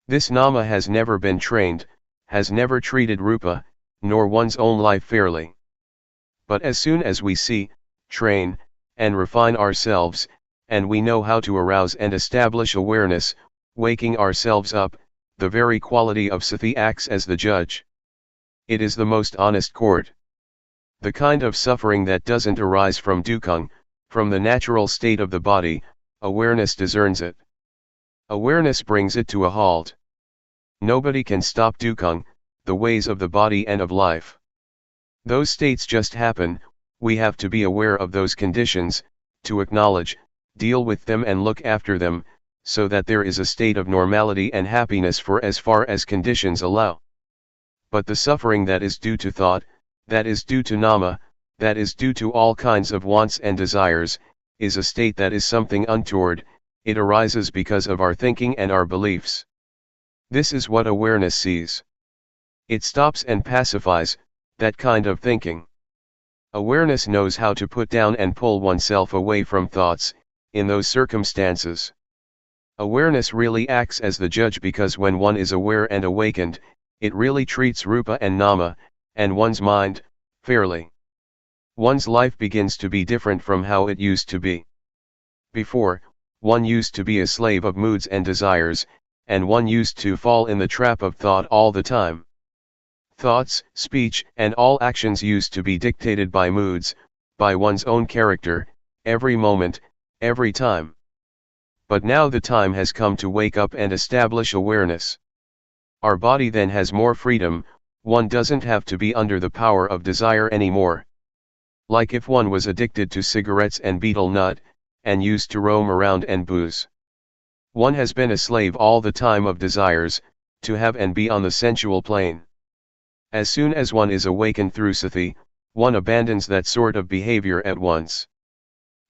This nama has never been trained, has never treated rupa, nor one's own life fairly. But as soon as we see, train, and refine ourselves, and we know how to arouse and establish awareness, waking ourselves up, the very quality of sati acts as the judge. It is the most honest court. The kind of suffering that doesn't arise from dukung, from the natural state of the body, awareness discerns it. Awareness brings it to a halt. Nobody can stop dukung, the ways of the body and of life. Those states just happen. We have to be aware of those conditions, to acknowledge, deal with them and look after them, so that there is a state of normality and happiness for as far as conditions allow. But the suffering that is due to thought, that is due to nama, that is due to all kinds of wants and desires, is a state that is something untoward. It arises because of our thinking and our beliefs. This is what awareness sees. It stops and pacifies that kind of thinking. Awareness knows how to put down and pull oneself away from thoughts, in those circumstances. Awareness really acts as the judge because when one is aware and awakened, it really treats rupa and nama, and one's mind, fairly. One's life begins to be different from how it used to be. Before, one used to be a slave of moods and desires, and one used to fall in the trap of thought all the time. Thoughts, speech, and all actions used to be dictated by moods, by one's own character, every moment, every time. But now the time has come to wake up and establish awareness. Our body then has more freedom. One doesn't have to be under the power of desire anymore. Like if one was addicted to cigarettes and betel nut, and used to roam around and booze. One has been a slave all the time of desires, to have and be on the sensual plane. As soon as one is awakened through sati, one abandons that sort of behavior at once.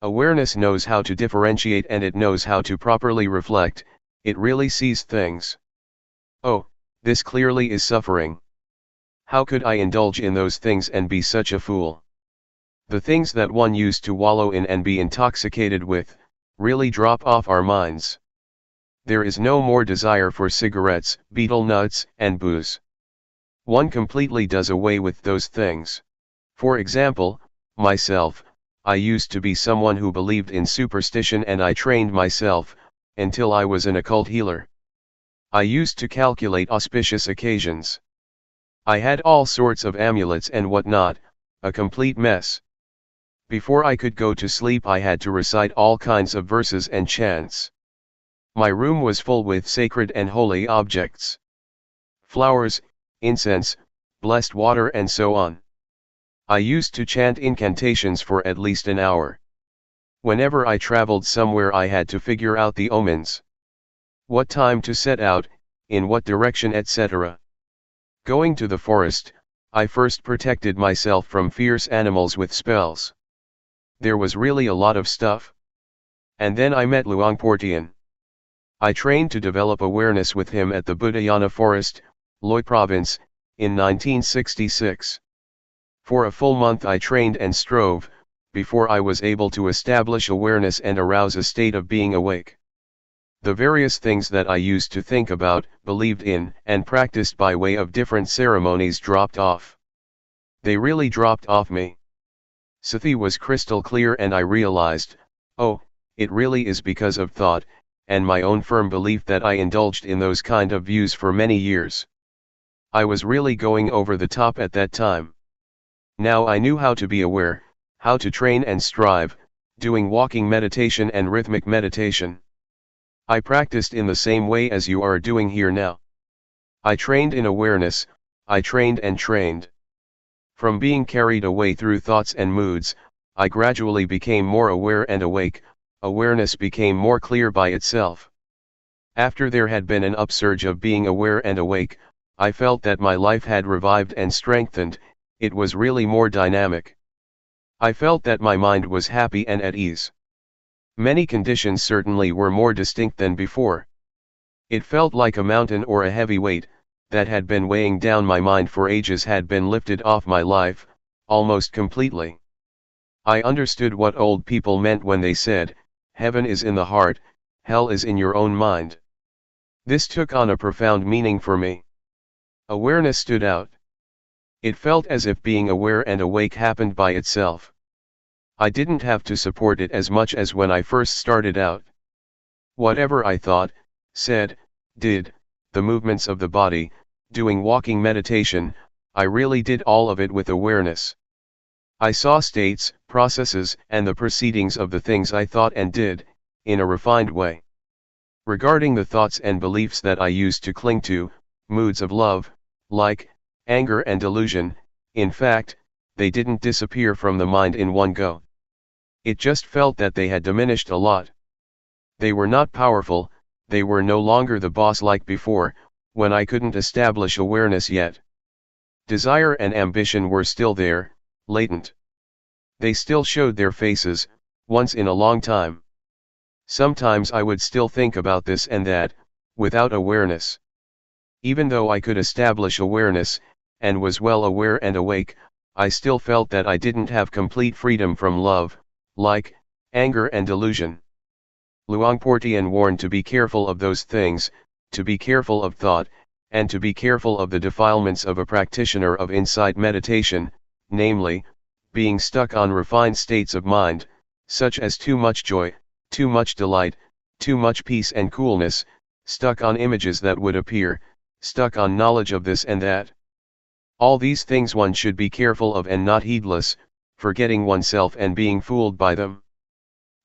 Awareness knows how to differentiate and it knows how to properly reflect. It really sees things. Oh, this clearly is suffering. How could I indulge in those things and be such a fool? The things that one used to wallow in and be intoxicated with, really drop off our minds. There is no more desire for cigarettes, betel nuts, and booze. One completely does away with those things. For example, myself, I used to be someone who believed in superstition and I trained myself, until I was an occult healer. I used to calculate auspicious occasions. I had all sorts of amulets and whatnot, a complete mess. Before I could go to sleep I had to recite all kinds of verses and chants. My room was full with sacred and holy objects. Flowers, incense, blessed water and so on. I used to chant incantations for at least an hour. Whenever I traveled somewhere I had to figure out the omens. What time to set out, in what direction etc. Going to the forest, I first protected myself from fierce animals with spells. There was really a lot of stuff. And then I met Luangpor Teean. I trained to develop awareness with him at the Budayana Forest, Loi Province, in 1966. For a full month I trained and strove, before I was able to establish awareness and arouse a state of being awake. The various things that I used to think about, believed in, and practiced by way of different ceremonies dropped off. They really dropped off me. Sati was crystal clear and I realized, oh, it really is because of thought, and my own firm belief that I indulged in those kind of views for many years. I was really going over the top at that time. Now I knew how to be aware, how to train and strive, doing walking meditation and rhythmic meditation. I practiced in the same way as you are doing here now. I trained in awareness, I trained and trained. From being carried away through thoughts and moods, I gradually became more aware and awake. Awareness became more clear by itself. After there had been an upsurge of being aware and awake, I felt that my life had revived and strengthened. It was really more dynamic. I felt that my mind was happy and at ease. Many conditions certainly were more distinct than before. It felt like a mountain or a heavy weight, that had been weighing down my mind for ages, had been lifted off my life, almost completely. I understood what old people meant when they said, "Heaven is in the heart, hell is in your own mind." This took on a profound meaning for me. Awareness stood out. It felt as if being aware and awake happened by itself. I didn't have to support it as much as when I first started out. Whatever I thought, said, did, the movements of the body, doing walking meditation, I really did all of it with awareness. I saw states, processes, and the proceedings of the things I thought and did, in a refined way. Regarding the thoughts and beliefs that I used to cling to, moods of love, like, anger and delusion, in fact, they didn't disappear from the mind in one go. It just felt that they had diminished a lot. They were not powerful, they were no longer the boss like before, when I couldn't establish awareness yet. Desire and ambition were still there, latent. They still showed their faces, once in a long time. Sometimes I would still think about this and that, without awareness. Even though I could establish awareness, and was well aware and awake, I still felt that I didn't have complete freedom from love, like, anger and delusion. Luangpor Teean warned to be careful of those things, to be careful of thought, and to be careful of the defilements of a practitioner of insight meditation, namely, being stuck on refined states of mind, such as too much joy, too much delight, too much peace and coolness, stuck on images that would appear, stuck on knowledge of this and that. All these things one should be careful of and not heedless, forgetting oneself and being fooled by them.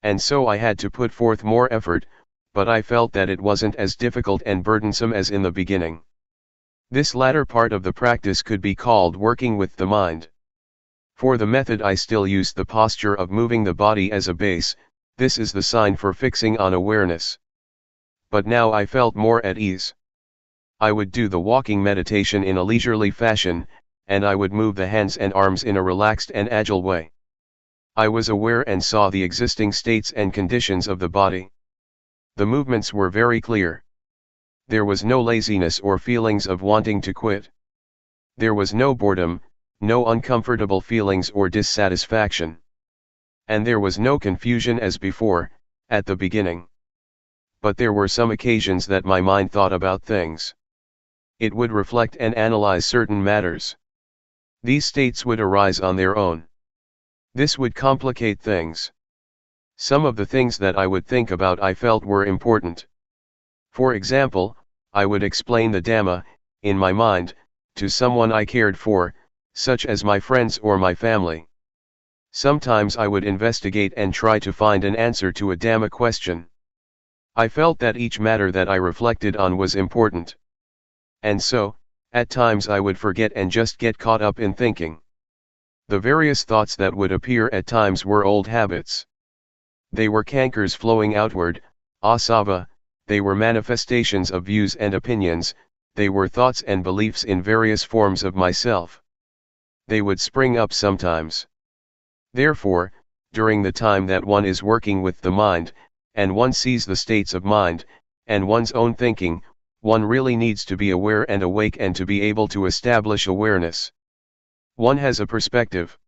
And so I had to put forth more effort, but I felt that it wasn't as difficult and burdensome as in the beginning. This latter part of the practice could be called working with the mind. For the method I still used the posture of moving the body as a base. This is the sign for fixing on awareness. But now I felt more at ease. I would do the walking meditation in a leisurely fashion, and I would move the hands and arms in a relaxed and agile way. I was aware and saw the existing states and conditions of the body. The movements were very clear. There was no laziness or feelings of wanting to quit. There was no boredom, no uncomfortable feelings or dissatisfaction. And there was no confusion as before, at the beginning. But there were some occasions that my mind thought about things. It would reflect and analyze certain matters. These states would arise on their own. This would complicate things. Some of the things that I would think about I felt were important. For example, I would explain the Dhamma, in my mind, to someone I cared for, such as my friends or my family. Sometimes I would investigate and try to find an answer to a Dhamma question. I felt that each matter that I reflected on was important. And so, at times I would forget and just get caught up in thinking. The various thoughts that would appear at times were old habits. They were cankers flowing outward, asava, they were manifestations of views and opinions, they were thoughts and beliefs in various forms of myself. They would spring up sometimes. Therefore, during the time that one is working with the mind, and one sees the states of mind, and one's own thinking, one really needs to be aware and awake and to be able to establish awareness. One has a perspective.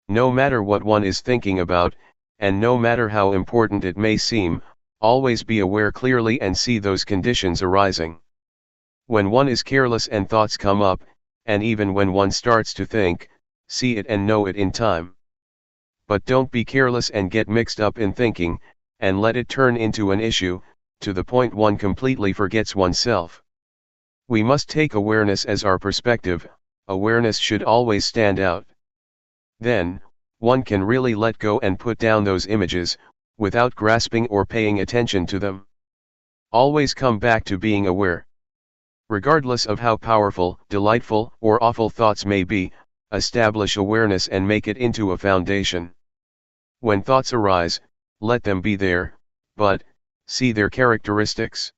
No matter what one is thinking about, and no matter how important it may seem, always be aware clearly and see those conditions arising. When one is careless and thoughts come up, and even when one starts to think, see it and know it in time. But don't be careless and get mixed up in thinking, and let it turn into an issue, to the point one completely forgets oneself. We must take awareness as our perspective. Awareness should always stand out. Then, one can really let go and put down those images, without grasping or paying attention to them. Always come back to being aware. Regardless of how powerful, delightful, or awful thoughts may be, establish awareness and make it into a foundation. When thoughts arise, let them be there, but see their characteristics.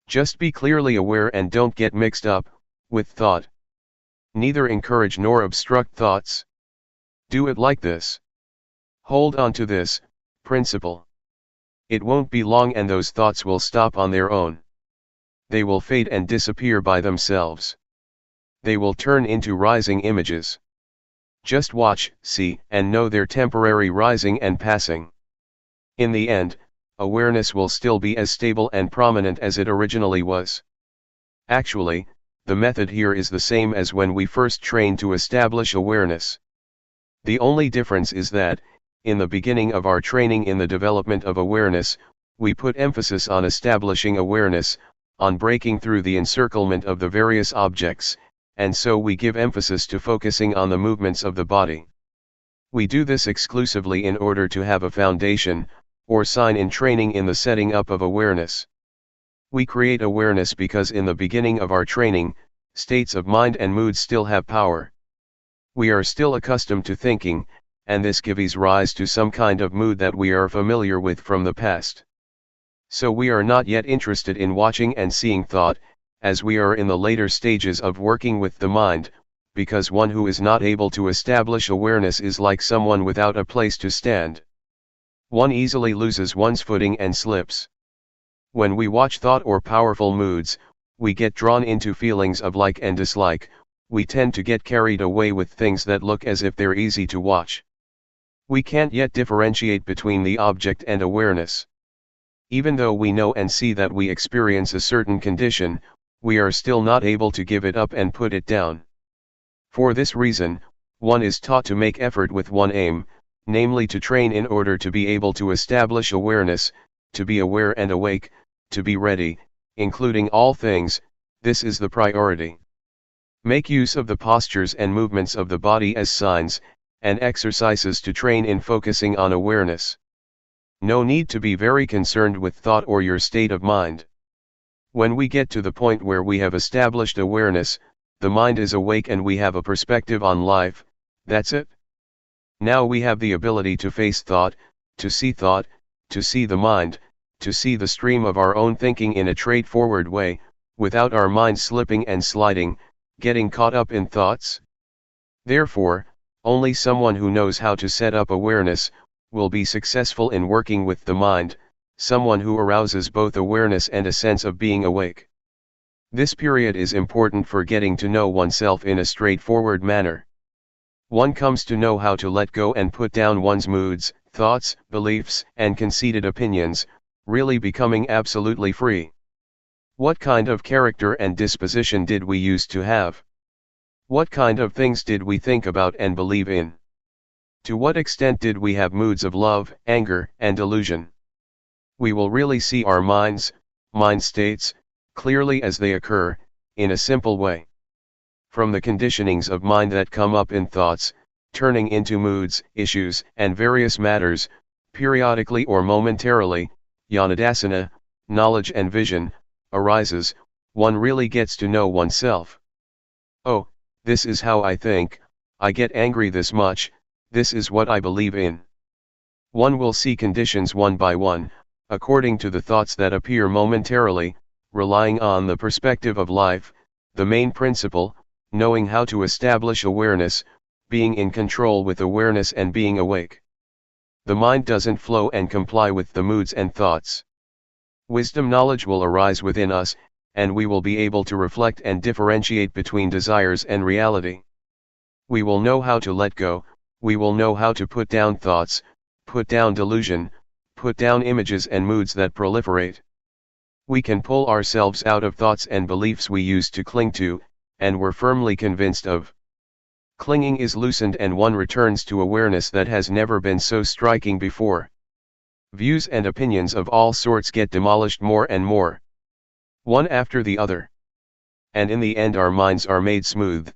Just be clearly aware and don't get mixed up with thought. Neither encourage nor obstruct thoughts. Do it like this. Hold on to this principle. It won't be long and those thoughts will stop on their own. They will fade and disappear by themselves. They will turn into rising images. Just watch, see, and know their temporary rising and passing. In the end, awareness will still be as stable and prominent as it originally was. Actually, the method here is the same as when we first trained to establish awareness. The only difference is that, in the beginning of our training in the development of awareness, we put emphasis on establishing awareness, on breaking through the encirclement of the various objects, and so we give emphasis to focusing on the movements of the body. We do this exclusively in order to have a foundation, or sign in training in the setting up of awareness. We create awareness because in the beginning of our training, states of mind and mood still have power. We are still accustomed to thinking, and this gives rise to some kind of mood that we are familiar with from the past. So we are not yet interested in watching and seeing thought, as we are in the later stages of working with the mind, because one who is not able to establish awareness is like someone without a place to stand. One easily loses one's footing and slips. When we watch thought or powerful moods, we get drawn into feelings of like and dislike. We tend to get carried away with things that look as if they're easy to watch. We can't yet differentiate between the object and awareness. Even though we know and see that we experience a certain condition, we are still not able to give it up and put it down. For this reason, one is taught to make effort with one aim, namely to train in order to be able to establish awareness, to be aware and awake, to be ready, including all things. This is the priority. Make use of the postures and movements of the body as signs, and exercises to train in focusing on awareness. No need to be very concerned with thought or your state of mind. When we get to the point where we have established awareness, the mind is awake and we have a perspective on life, that's it. Now we have the ability to face thought, to see the mind, to see the stream of our own thinking in a straightforward way, without our mind slipping and sliding, getting caught up in thoughts. Therefore, only someone who knows how to set up awareness will be successful in working with the mind, someone who arouses both awareness and a sense of being awake. This period is important for getting to know oneself in a straightforward manner. One comes to know how to let go and put down one's moods, thoughts, beliefs, and conceited opinions, really becoming absolutely free. What kind of character and disposition did we used to have? What kind of things did we think about and believe in? To what extent did we have moods of love, anger, and delusion? We will really see our mind states, clearly as they occur, in a simple way. From the conditionings of mind that come up in thoughts, turning into moods, issues, and various matters, periodically or momentarily, Yanadasana, knowledge and vision, arises, one really gets to know oneself. Oh, this is how I think, I get angry this much, this is what I believe in. One will see conditions one by one, according to the thoughts that appear momentarily, relying on the perspective of life, the main principle, knowing how to establish awareness, being in control with awareness and being awake. The mind doesn't flow and comply with the moods and thoughts. Wisdom knowledge will arise within us, and we will be able to reflect and differentiate between desires and reality. We will know how to let go, we will know how to put down thoughts, put down delusion, put down images and moods that proliferate. We can pull ourselves out of thoughts and beliefs we used to cling to, and were firmly convinced of. Clinging is loosened and one returns to awareness that has never been so striking before. Views and opinions of all sorts get demolished more and more, one after the other. And in the end our minds are made smooth.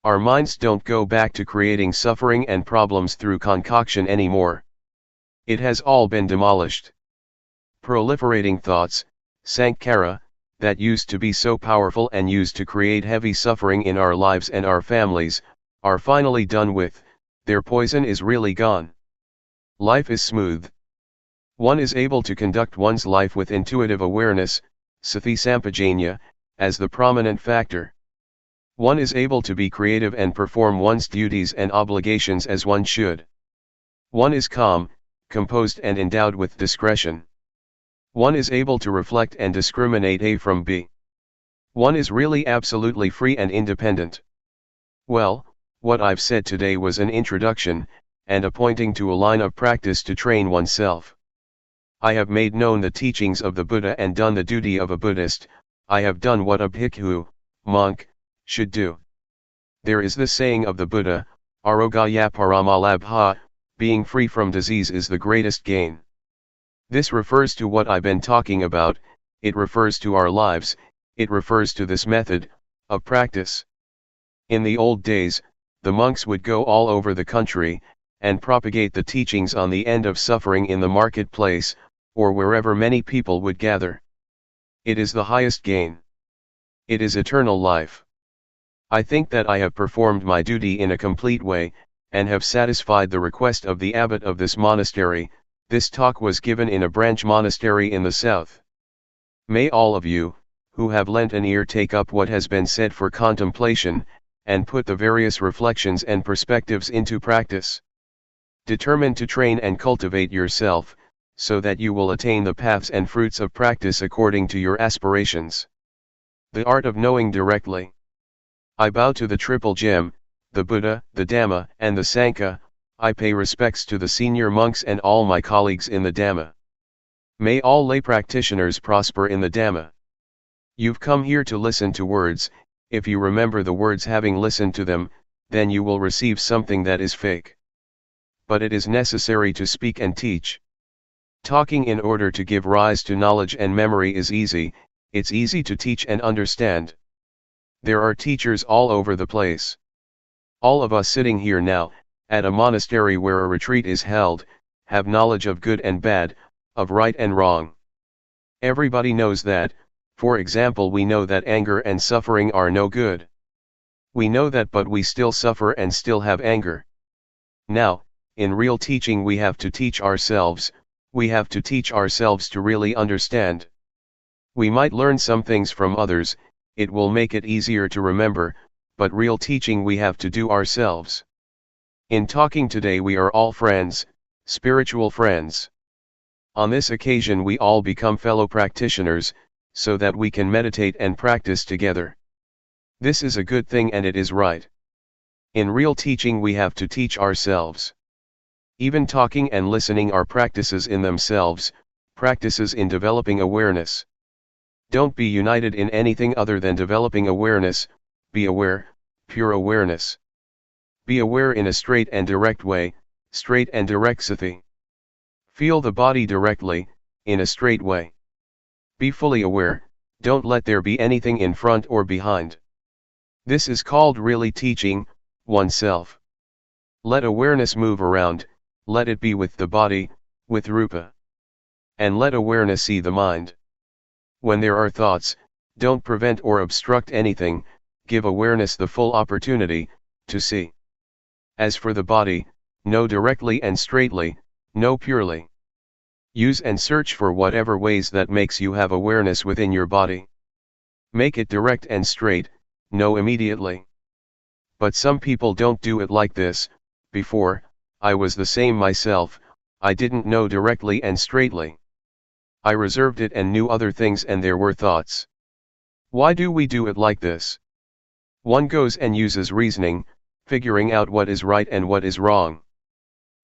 Our minds don't go back to creating suffering and problems through concoction anymore. It has all been demolished. Proliferating thoughts, sankhara, that used to be so powerful and used to create heavy suffering in our lives and our families, are finally done with, their poison is really gone. Life is smooth. One is able to conduct one's life with intuitive awareness, sati sampajanya, as the prominent factor. One is able to be creative and perform one's duties and obligations as one should. One is calm, composed and endowed with discretion. One is able to reflect and discriminate A from B. One is really absolutely free and independent. Well, what I've said today was an introduction, and a pointing to a line of practice to train oneself. I have made known the teachings of the Buddha and done the duty of a Buddhist. I have done what a bhikkhu, monk, should do. There is the saying of the Buddha, Arogaya Paramalabha, being free from disease is the greatest gain. This refers to what I've been talking about, it refers to our lives, it refers to this method of practice. In the old days, the monks would go all over the country, and propagate the teachings on the end of suffering in the marketplace, or wherever many people would gather. It is the highest gain. It is eternal life. I think that I have performed my duty in a complete way, and have satisfied the request of the abbot of this monastery. This talk was given in a branch monastery in the south. May all of you, who have lent an ear, take up what has been said for contemplation, and put the various reflections and perspectives into practice. Determine to train and cultivate yourself, so that you will attain the paths and fruits of practice according to your aspirations. The art of knowing directly. I bow to the triple gem, the Buddha, the Dhamma, and the Sangha. I pay respects to the senior monks and all my colleagues in the Dhamma. May all lay practitioners prosper in the Dhamma. You've come here to listen to words. If you remember the words having listened to them, then you will receive something that is fake. But it is necessary to speak and teach. Talking in order to give rise to knowledge and memory is easy, it's easy to teach and understand. There are teachers all over the place. All of us sitting here now, at a monastery where a retreat is held, have knowledge of good and bad, of right and wrong. Everybody knows that. For example, we know that anger and suffering are no good. We know that, but we still suffer and still have anger. Now, in real teaching we have to teach ourselves, we have to teach ourselves to really understand. We might learn some things from others, it will make it easier to remember, but real teaching we have to do ourselves. In talking today we are all friends, spiritual friends. On this occasion we all become fellow practitioners, so that we can meditate and practice together. This is a good thing and it is right. In real teaching we have to teach ourselves. Even talking and listening are practices in themselves, practices in developing awareness. Don't be united in anything other than developing awareness. Be aware, pure awareness. Be aware in a straight and direct way, straight and direct sati. Feel the body directly, in a straight way. Be fully aware, don't let there be anything in front or behind. This is called really teaching oneself. Let awareness move around, let it be with the body, with rupa. And let awareness see the mind. When there are thoughts, don't prevent or obstruct anything, give awareness the full opportunity to see. As for the body, know directly and straightly, know purely. Use and search for whatever ways that makes you have awareness within your body. Make it direct and straight, know immediately. But some people don't do it like this. Before, I was the same myself, I didn't know directly and straightly. I reserved it and knew other things and there were thoughts. Why do we do it like this? One goes and uses reasoning, figuring out what is right and what is wrong.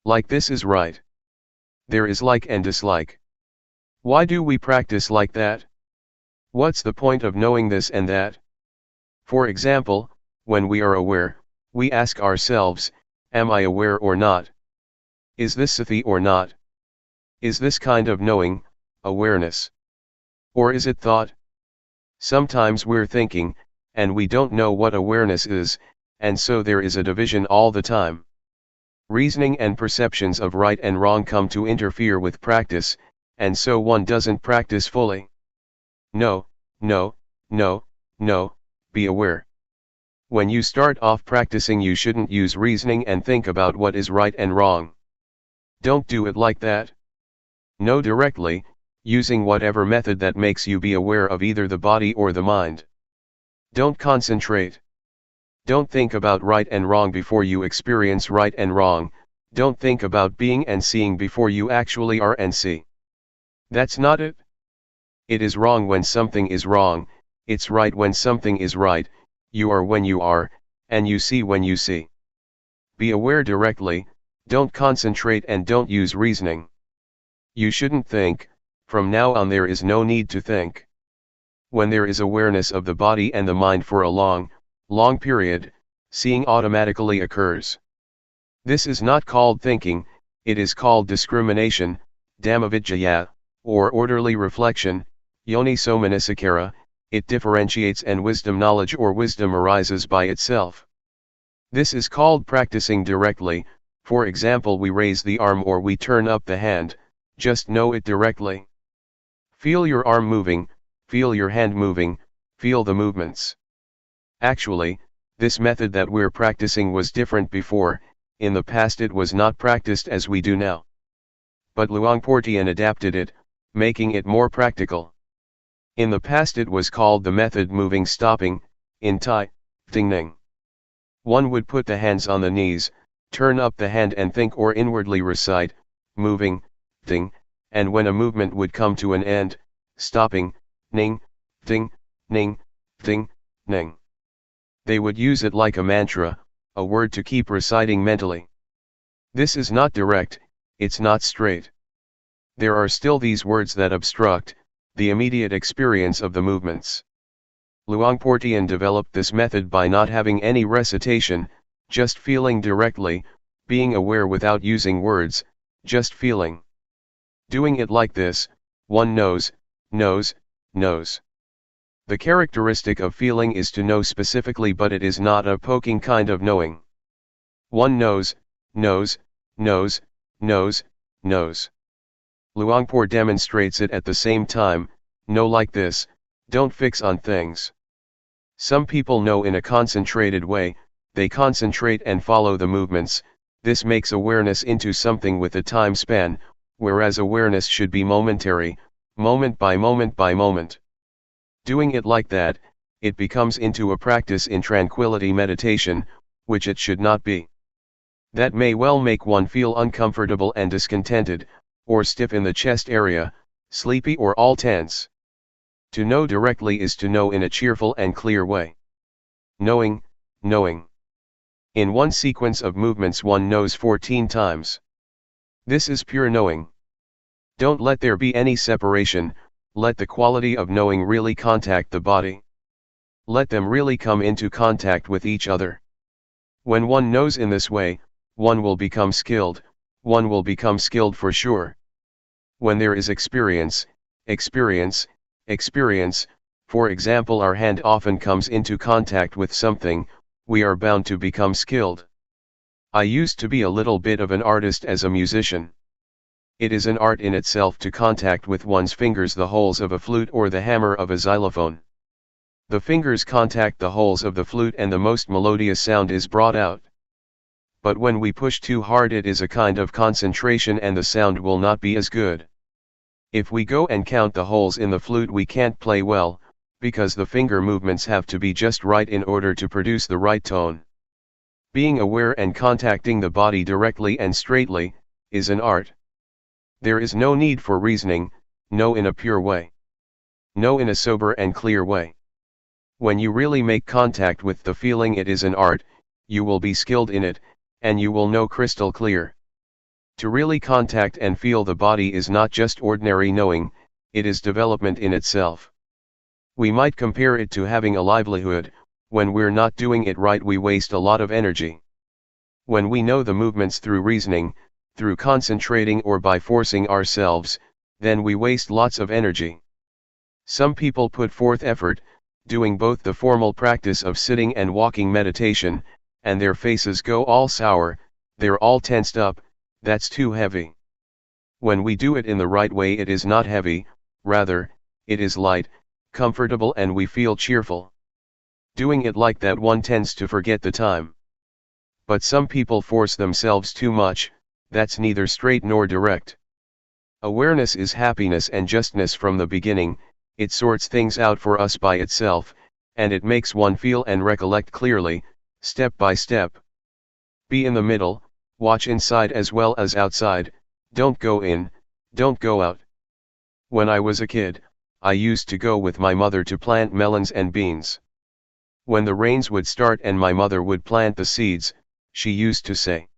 Like this is right. There is like and dislike. Why do we practice like that? What's the point of knowing this and that? For example, when we are aware, we ask ourselves, am I aware or not? Is this sati or not? Is this kind of knowing, awareness? Or is it thought? Sometimes we're thinking, and we don't know what awareness is, and so there is a division all the time. Reasoning and perceptions of right and wrong come to interfere with practice, and so one doesn't practice fully. No, no, no, no, be aware. When you start off practicing, you shouldn't use reasoning and think about what is right and wrong. Don't do it like that. Know directly, using whatever method that makes you be aware of either the body or the mind. Don't concentrate. Don't think about right and wrong before you experience right and wrong. Don't think about being and seeing before you actually are and see. That's not it. It is wrong when something is wrong, it's right when something is right, you are when you are, and you see when you see. Be aware directly, don't concentrate and don't use reasoning. You shouldn't think, from now on there is no need to think. When there is awareness of the body and the mind for a long period, seeing automatically occurs. This is not called thinking, it is called discrimination, Dhammavidyaya, or orderly reflection, Yoniso-manasikara. It differentiates and wisdom knowledge or wisdom arises by itself. This is called practicing directly. For example, we raise the arm or we turn up the hand, just know it directly. Feel your arm moving, feel your hand moving, feel the movements. Actually, this method that we're practicing was different before, in the past it was not practiced as we do now. But Luangpor Teean adapted it, making it more practical. In the past it was called the method moving stopping, in Thai, Ting Ning. One would put the hands on the knees, turn up the hand and think or inwardly recite, moving, Ting, and when a movement would come to an end, stopping, Ning, Ting, Ning, Ting, Ning. They would use it like a mantra, a word to keep reciting mentally. This is not direct, it's not straight. There are still these words that obstruct the immediate experience of the movements. Luangpor Teean developed this method by not having any recitation, just feeling directly, being aware without using words, just feeling. Doing it like this, one knows. The characteristic of feeling is to know specifically, but it is not a poking kind of knowing. One knows. Luangpor demonstrates it at the same time, know like this, don't fix on things. Some people know in a concentrated way, they concentrate and follow the movements, this makes awareness into something with a time span, whereas awareness should be momentary, moment by moment by moment. Doing it like that, it becomes into a practice in tranquility meditation, which it should not be. That may well make one feel uncomfortable and discontented, or stiff in the chest area, sleepy or all tense. To know directly is to know in a cheerful and clear way. Knowing. In one sequence of movements one knows 14 times. This is pure knowing. Don't let there be any separation, let the quality of knowing really contact the body. Let them really come into contact with each other. When one knows in this way, one will become skilled for sure. When there is experience, for example our hand often comes into contact with something, we are bound to become skilled. I used to be a little bit of an artist as a musician. It is an art in itself to contact with one's fingers the holes of a flute or the hammer of a xylophone. The fingers contact the holes of the flute and the most melodious sound is brought out. But when we push too hard it is a kind of concentration and the sound will not be as good. If we go and count the holes in the flute we can't play well, because the finger movements have to be just right in order to produce the right tone. Being aware and contacting the body directly and straightly, is an art. There is no need for reasoning, know in a pure way. Know in a sober and clear way. When you really make contact with the feeling it is an art, you will be skilled in it, and you will know crystal clear. To really contact and feel the body is not just ordinary knowing, it is development in itself. We might compare it to having a livelihood, when we're not doing it right we waste a lot of energy. When we know the movements through reasoning, through concentrating or by forcing ourselves, then we waste lots of energy. Some people put forth effort, doing both the formal practice of sitting and walking meditation, and their faces go all sour, they're all tensed up, that's too heavy. When we do it in the right way it is not heavy, rather, it is light, comfortable, and we feel cheerful. Doing it like that, one tends to forget the time. But some people force themselves too much, that's neither straight nor direct. Awareness is happiness and justness from the beginning, it sorts things out for us by itself, and it makes one feel and recollect clearly, step by step. Be in the middle, watch inside as well as outside, don't go in, don't go out. When I was a kid, I used to go with my mother to plant melons and beans. When the rains would start and my mother would plant the seeds, she used to say,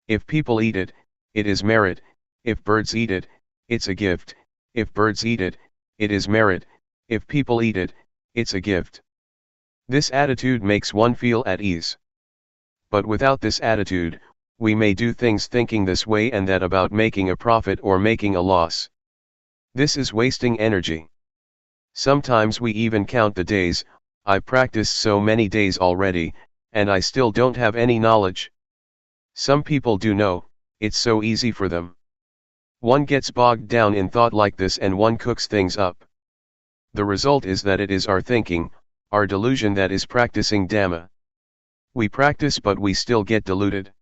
"If people eat it, it is merit, if birds eat it, it's a gift, if birds eat it, it is merit, if people eat it, it's a gift." This attitude makes one feel at ease. But without this attitude, we may do things thinking this way and that about making a profit or making a loss. This is wasting energy. Sometimes we even count the days, I've practiced so many days already, and I still don't have any knowledge. Some people do know, it's so easy for them. One gets bogged down in thought like this and one cooks things up. The result is that it is our thinking, our delusion that is practicing Dhamma. We practice but we still get deluded.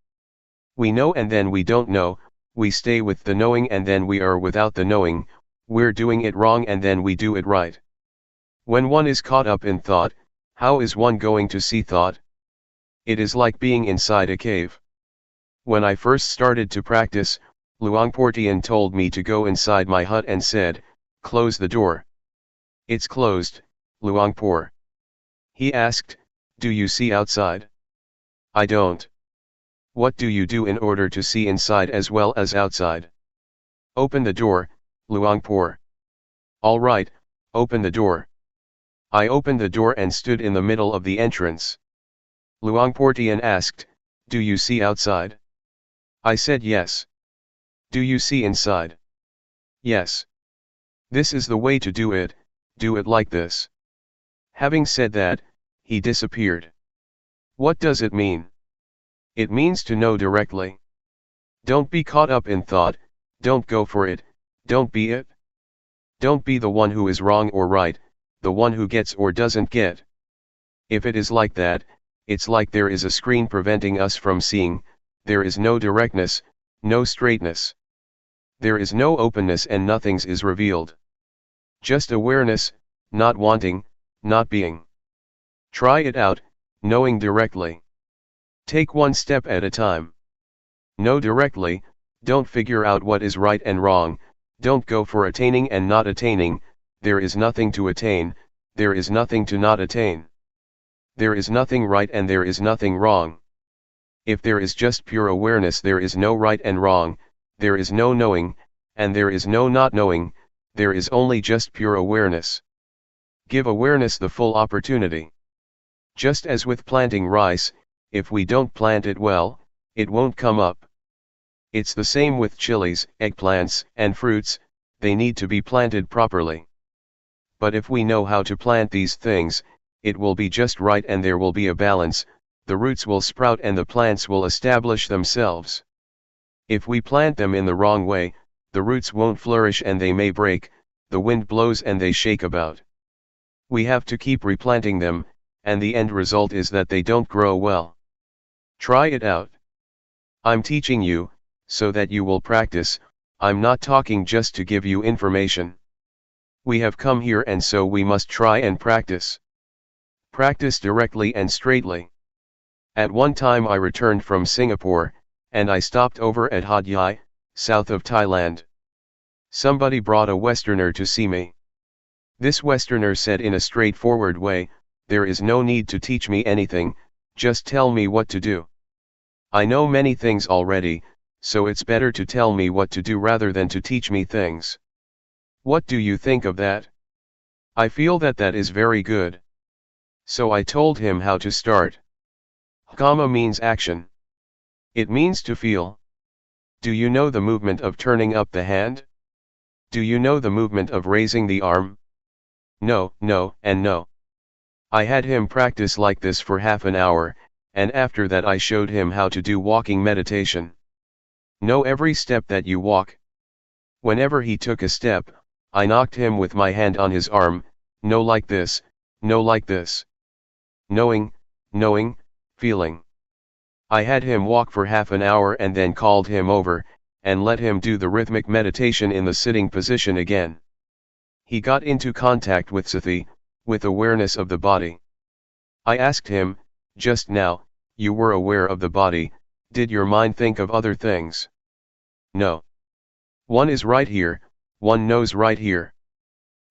We know and then we don't know, we stay with the knowing and then we are without the knowing, we're doing it wrong and then we do it right. When one is caught up in thought, how is one going to see thought? It is like being inside a cave. When I first started to practice, Luangpor Teean told me to go inside my hut and said, "Close the door." "It's closed, Luangpor." He asked, "Do you see outside?" "I don't." "What do you do in order to see inside as well as outside?" "Open the door, Luangpor." "All right, open the door." I opened the door and stood in the middle of the entrance. Luangpor Teean asked, "Do you see outside?" I said yes. "Do you see inside?" Yes. "This is the way to do it like this." Having said that, he disappeared. What does it mean? It means to know directly. Don't be caught up in thought, don't go for it, don't be it. Don't be the one who is wrong or right, the one who gets or doesn't get. If it is like that, it's like there is a screen preventing us from seeing, there is no directness, no straightness. There is no openness and nothing is revealed. Just awareness, not wanting, not being. Try it out, knowing directly. Take one step at a time. Know directly, don't figure out what is right and wrong, don't go for attaining and not attaining, there is nothing to attain, there is nothing to not attain. There is nothing right and there is nothing wrong. If there is just pure awareness, there is no right and wrong, there is no knowing, and there is no not knowing, there is only just pure awareness. Give awareness the full opportunity. Just as with planting rice, if we don't plant it well, it won't come up. It's the same with chilies, eggplants, and fruits, they need to be planted properly. But if we know how to plant these things, it will be just right and there will be a balance, the roots will sprout and the plants will establish themselves. If we plant them in the wrong way, the roots won't flourish and they may break, the wind blows and they shake about. We have to keep replanting them, and the end result is that they don't grow well. Try it out. I'm teaching you, so that you will practice, I'm not talking just to give you information. We have come here and so we must try and practice. Practice directly and straightly. At one time I returned from Singapore, and I stopped over at Hat Yai, south of Thailand. Somebody brought a Westerner to see me. This Westerner said in a straightforward way, "There is no need to teach me anything, just tell me what to do. I know many things already, so it's better to tell me what to do rather than to teach me things." What do you think of that? I feel that that is very good. So I told him how to start. Kamma means action. It means to feel. Do you know the movement of turning up the hand? Do you know the movement of raising the arm? No, no, and no. I had him practice like this for half an hour, and after that I showed him how to do walking meditation. Know every step that you walk. Whenever he took a step, I knocked him with my hand on his arm, no like this, no like this. Knowing, knowing, feeling. I had him walk for half an hour and then called him over, and let him do the rhythmic meditation in the sitting position again. He got into contact with sati, with awareness of the body. I asked him, just now, you were aware of the body, did your mind think of other things? No. One is right here, one knows right here.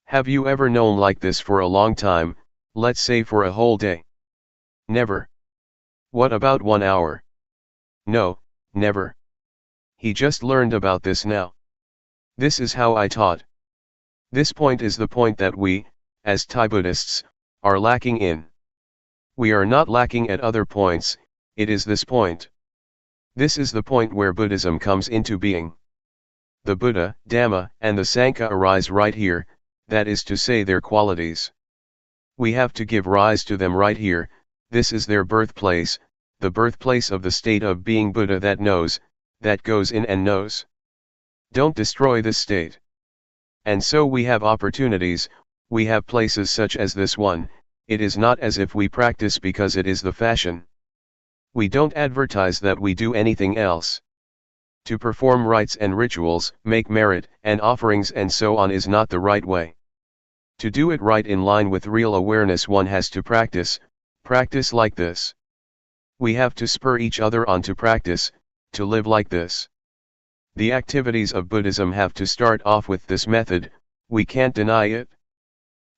Have you ever known like this for a long time, let's say for a whole day? Never. What about 1 hour? No, never. He just learned about this now. This is how I taught. This point is the point that we, as Thai Buddhists, are lacking in. We are not lacking at other points, it is this point. This is the point where Buddhism comes into being. The Buddha, Dhamma, and the Sangha arise right here, that is to say their qualities. We have to give rise to them right here, this is their birthplace, the birthplace of the state of being Buddha that knows, that goes in and knows. Don't destroy this state. And so we have opportunities, we have places such as this one, it is not as if we practice because it is the fashion. We don't advertise that we do anything else. To perform rites and rituals, make merit and offerings and so on is not the right way. To do it right in line with real awareness one has to practice like this. We have to spur each other on to practice, to live like this. The activities of Buddhism have to start off with this method, we can't deny it.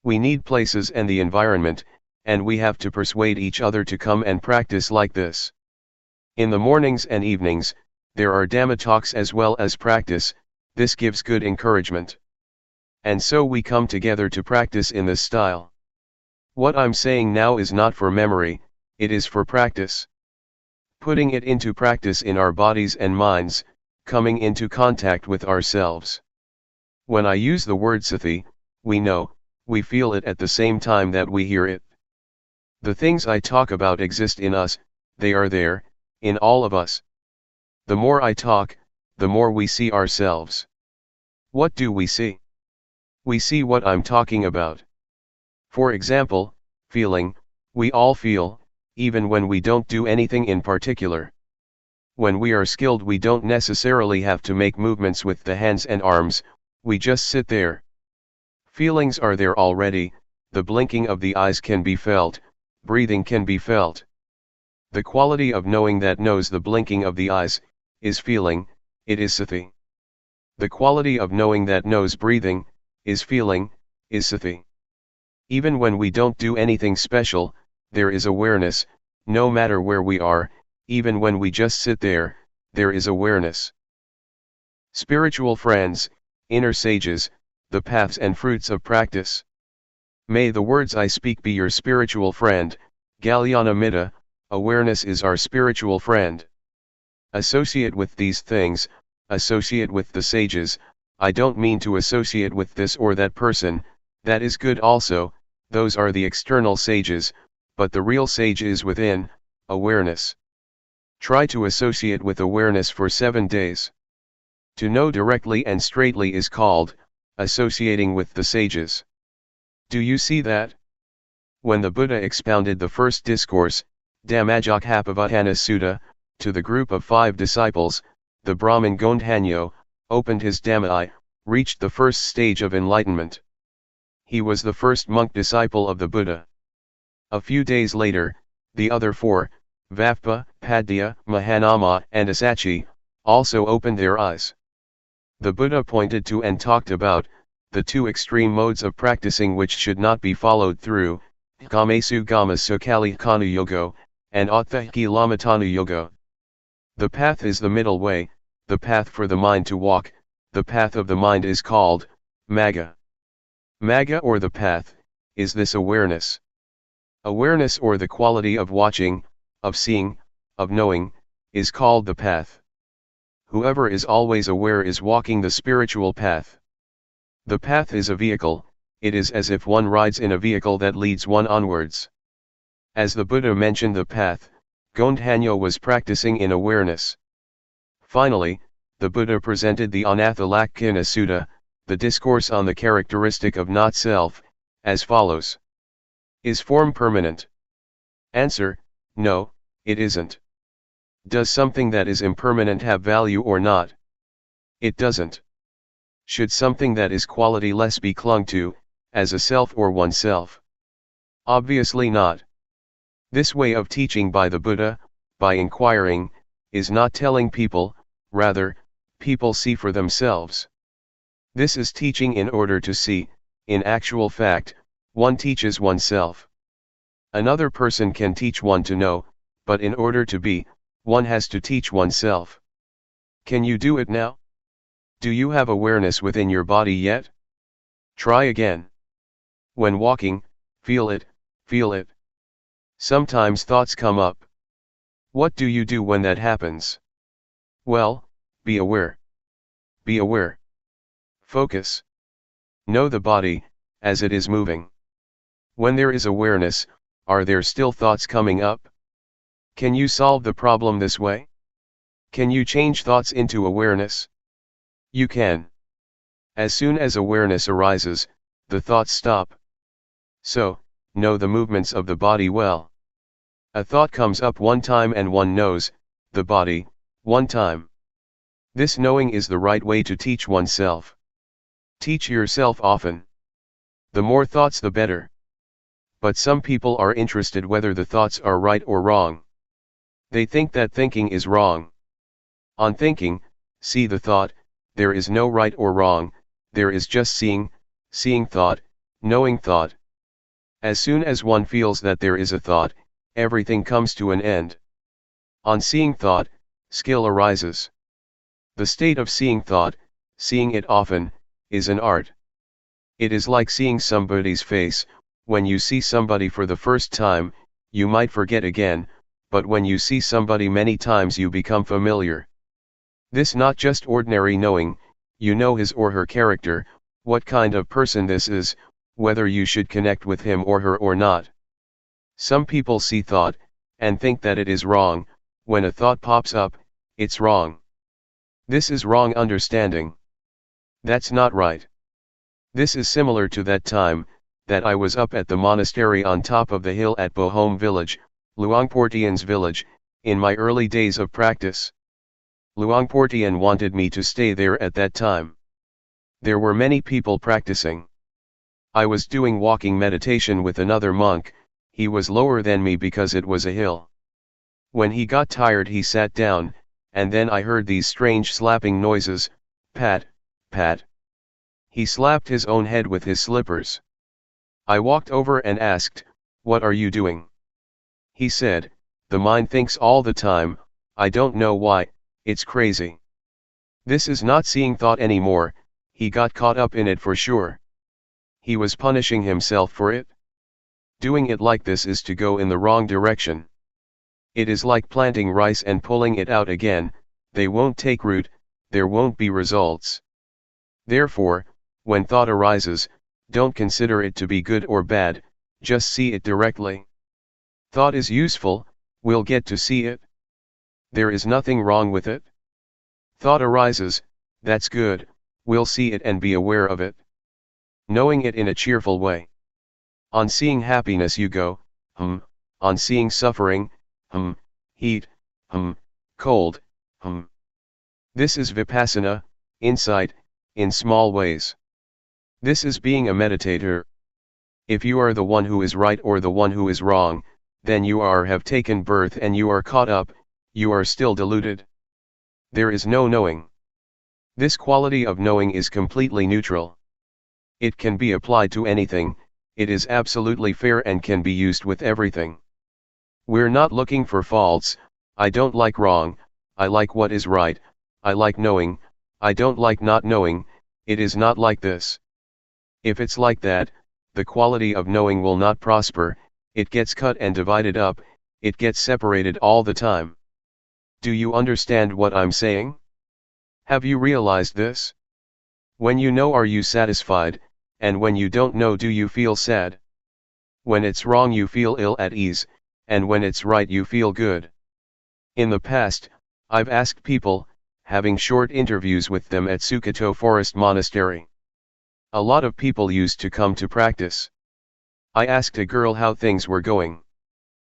We need places and the environment, and we have to persuade each other to come and practice like this. In the mornings and evenings, there are Dhamma talks as well as practice, this gives good encouragement. And so we come together to practice in this style. What I'm saying now is not for memory, it is for practice. Putting it into practice in our bodies and minds, coming into contact with ourselves. When I use the word sati, we know, we feel it at the same time that we hear it. The things I talk about exist in us, they are there, in all of us. The more I talk, the more we see ourselves. What do we see? We see what I'm talking about. For example, feeling, we all feel, even when we don't do anything in particular. When we are skilled we don't necessarily have to make movements with the hands and arms, we just sit there. Feelings are there already, the blinking of the eyes can be felt, breathing can be felt. The quality of knowing that knows the blinking of the eyes, is feeling, it is sati. The quality of knowing that knows breathing, is feeling, is sati. Even when we don't do anything special, there is awareness, no matter where we are, even when we just sit there, there is awareness. Spiritual friends, inner sages, the paths and fruits of practice. May the words I speak be your spiritual friend, Galyana Mitta, awareness is our spiritual friend. Associate with these things, associate with the sages, I don't mean to associate with this or that person, that is good also, those are the external sages, but the real sage is within, awareness. Try to associate with awareness for 7 days. To know directly and straightly is called, associating with the sages. Do you see that? When the Buddha expounded the first discourse, Dhammajjokhappavatthana Sutta, to the group of 5 disciples, the Brahmin Gondhanyo, opened his Dhamma eye, reached the first stage of enlightenment. He was the first monk disciple of the Buddha. A few days later, the other 4, Vappa, Padya, Mahanama and Asachi, also opened their eyes. The Buddha pointed to and talked about, the 2 extreme modes of practicing which should not be followed through, Gamesu Gama Sukali Kanu Yogo, and Athahiki Lamatanu Yogo. The path is the middle way, the path for the mind to walk, the path of the mind is called, Magga. Magga or the path, is this awareness. Awareness or the quality of watching, of seeing, of knowing, is called the path. Whoever is always aware is walking the spiritual path. The path is a vehicle, it is as if one rides in a vehicle that leads one onwards. As the Buddha mentioned the path, Gondhanyo was practicing in awareness. Finally, the Buddha presented the Anathalakkhana Sutta, the discourse on the characteristic of not-self, as follows. Is form permanent? Answer, no, it isn't. Does something that is impermanent have value or not? It doesn't. Should something that is qualityless be clung to, as a self or oneself? Obviously not. This way of teaching by the Buddha, by inquiring, is not telling people, rather, people see for themselves. This is teaching in order to see. In actual fact, one teaches oneself. Another person can teach one to know, but in order to be, one has to teach oneself. Can you do it now? Do you have awareness within your body yet? Try again. When walking, feel it, feel it. Sometimes thoughts come up. What do you do when that happens? Well, be aware. Be aware. Focus. Know the body, as it is moving. When there is awareness, are there still thoughts coming up? Can you solve the problem this way? Can you change thoughts into awareness? You can. As soon as awareness arises, the thoughts stop. So, know the movements of the body well. A thought comes up one time and one knows the body one time. This knowing is the right way to teach oneself. Teach yourself often. The more thoughts the better. But some people are interested whether the thoughts are right or wrong. They think that thinking is wrong. On thinking, see the thought, there is no right or wrong, there is just seeing, seeing thought, knowing thought. As soon as one feels that there is a thought, everything comes to an end. On seeing thought, skill arises. The state of seeing thought, seeing it often, is an art. It is like seeing somebody's face. When you see somebody for the first time, you might forget again, but when you see somebody many times you become familiar. This not just ordinary knowing, you know his or her character, what kind of person this is, whether you should connect with him or her or not. Some people see thought, and think that it is wrong. When a thought pops up, it's wrong. This is wrong understanding. That's not right. This is similar to that time, that I was up at the monastery on top of the hill at Bohom village, Luangpor Teean's village, in my early days of practice. Luangpor Teean wanted me to stay there at that time. There were many people practicing. I was doing walking meditation with another monk. He was lower than me because it was a hill. When he got tired he sat down, and then I heard these strange slapping noises, pat, pat. He slapped his own head with his slippers. I walked over and asked, "What are you doing?" He said, "The mind thinks all the time, I don't know why, it's crazy." This is not seeing thought anymore, he got caught up in it for sure. He was punishing himself for it. Doing it like this is to go in the wrong direction. It is like planting rice and pulling it out again, they won't take root, there won't be results. Therefore, when thought arises, don't consider it to be good or bad, just see it directly. Thought is useful, we'll get to see it. There is nothing wrong with it. Thought arises, that's good, we'll see it and be aware of it. Knowing it in a cheerful way. On seeing happiness you go, on seeing suffering, heat, cold, This is Vipassana, insight, in small ways. This is being a meditator. If you are the one who is right or the one who is wrong, then you have taken birth and you are caught up, you are still deluded. There is no knowing. This quality of knowing is completely neutral. It can be applied to anything, it is absolutely fair and can be used with everything. We're not looking for faults. I don't like wrong, I like what is right, I like knowing, I don't like not knowing, it is not like this. If it's like that, the quality of knowing will not prosper, it gets cut and divided up, it gets separated all the time. Do you understand what I'm saying? Have you realized this? When you know, are you satisfied, and when you don't know, do you feel sad? When it's wrong you feel ill at ease, and when it's right you feel good. In the past, I've asked people, having short interviews with them at Sukato Forest Monastery. A lot of people used to come to practice. I asked a girl how things were going.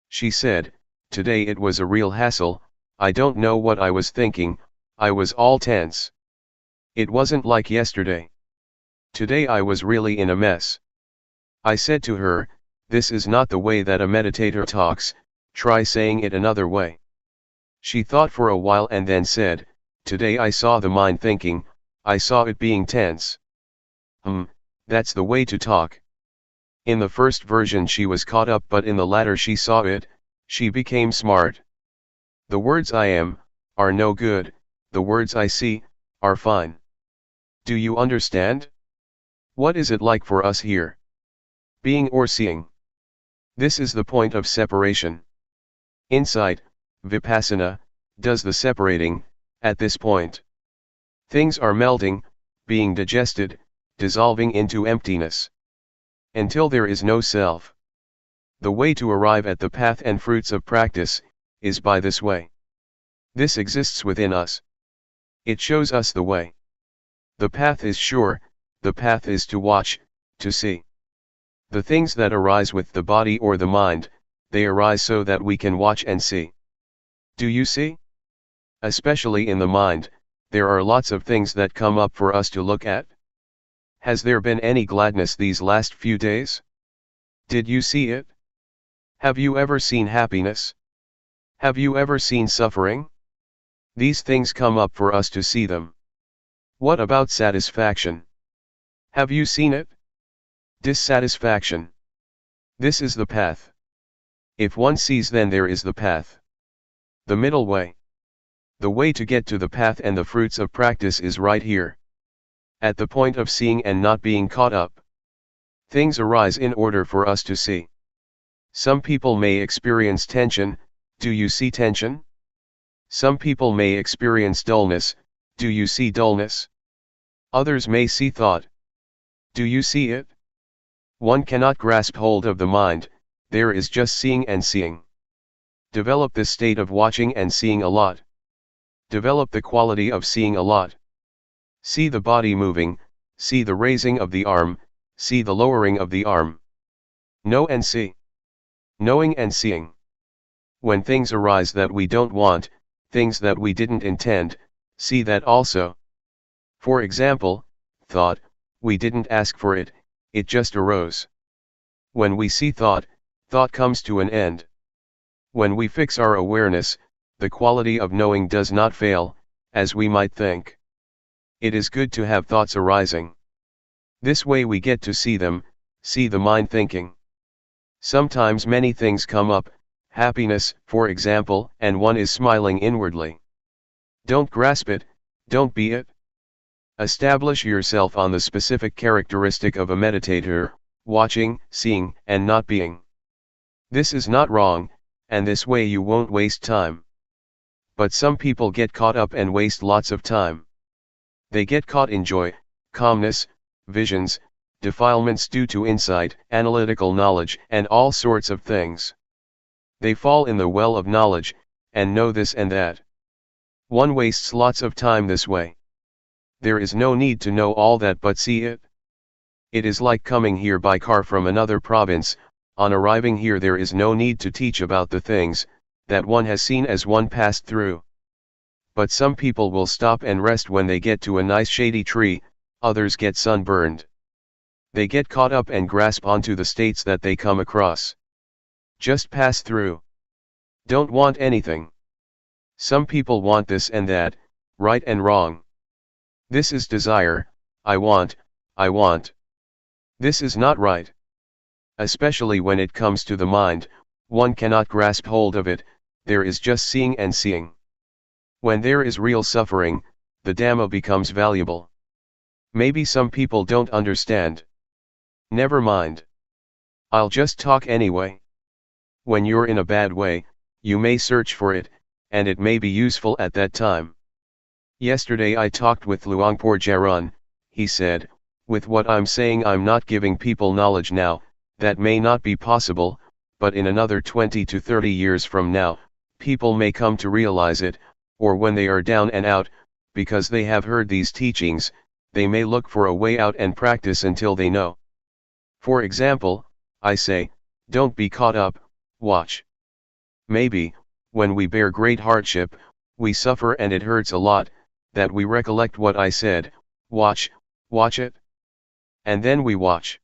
She said, "Today it was a real hassle, I don't know what I was thinking, I was all tense. It wasn't like yesterday. Today I was really in a mess." I said to her, "This is not the way that a meditator talks, try saying it another way." She thought for a while and then said, "Today I saw the mind thinking, I saw it being tense." That's the way to talk. In the first version she was caught up, but in the latter she saw it, she became smart. The words I am, are no good, the words I see, are fine. Do you understand? What is it like for us here? Being or seeing? This is the point of separation. Insight, Vipassana, does the separating, at this point. Things are melting, being digested, dissolving into emptiness. Until there is no self. The way to arrive at the path and fruits of practice, is by this way. This exists within us. It shows us the way. The path is sure, the path is to watch, to see. The things that arise with the body or the mind, they arise so that we can watch and see. Do you see? Especially in the mind, there are lots of things that come up for us to look at. Has there been any gladness these last few days? Did you see it? Have you ever seen happiness? Have you ever seen suffering? These things come up for us to see them. What about satisfaction? Have you seen it? Dissatisfaction. This is the path. If one sees, then there is the path. The middle way. The way to get to the path and the fruits of practice is right here. At the point of seeing and not being caught up. Things arise in order for us to see. Some people may experience tension, do you see tension? Some people may experience dullness, do you see dullness? Others may see thought. Do you see it? One cannot grasp hold of the mind, there is just seeing and seeing. Develop this state of watching and seeing a lot. Develop the quality of seeing a lot. See the body moving, see the raising of the arm, see the lowering of the arm. Know and see. Knowing and seeing. When things arise that we don't want, things that we didn't intend, see that also. For example, thought, we didn't ask for it, it just arose. When we see thought, thought comes to an end. When we fix our awareness, the quality of knowing does not fail, as we might think. It is good to have thoughts arising. This way we get to see them, see the mind thinking. Sometimes many things come up, happiness, for example, and one is smiling inwardly. Don't grasp it, don't be it. Establish yourself on the specific characteristic of a meditator, watching, seeing, and not being. This is not wrong, and this way you won't waste time. But some people get caught up and waste lots of time. They get caught in joy, calmness, visions, defilements due to insight, analytical knowledge, and all sorts of things. They fall in the well of knowledge, and know this and that. One wastes lots of time this way. There is no need to know all that but see it. It is like coming here by car from another province, on arriving here there is no need to teach about the things, that one has seen as one passed through. But some people will stop and rest when they get to a nice shady tree, others get sunburned. They get caught up and grasp onto the states that they come across. Just pass through. Don't want anything. Some people want this and that, right and wrong. This is desire, I want. This is not right. Especially when it comes to the mind, one cannot grasp hold of it, there is just seeing and seeing. When there is real suffering, the Dhamma becomes valuable. Maybe some people don't understand. Never mind. I'll just talk anyway. When you're in a bad way, you may search for it, and it may be useful at that time. Yesterday I talked with Luangpor Teean. He said, with what I'm saying I'm not giving people knowledge now, that may not be possible, but in another 20 to 30 years from now, people may come to realize it, or when they are down and out, because they have heard these teachings, they may look for a way out and practice until they know. For example, I say, don't be caught up, watch. Maybe, when we bear great hardship, we suffer and it hurts a lot, that we recollect what I said, watch it. And then we watch.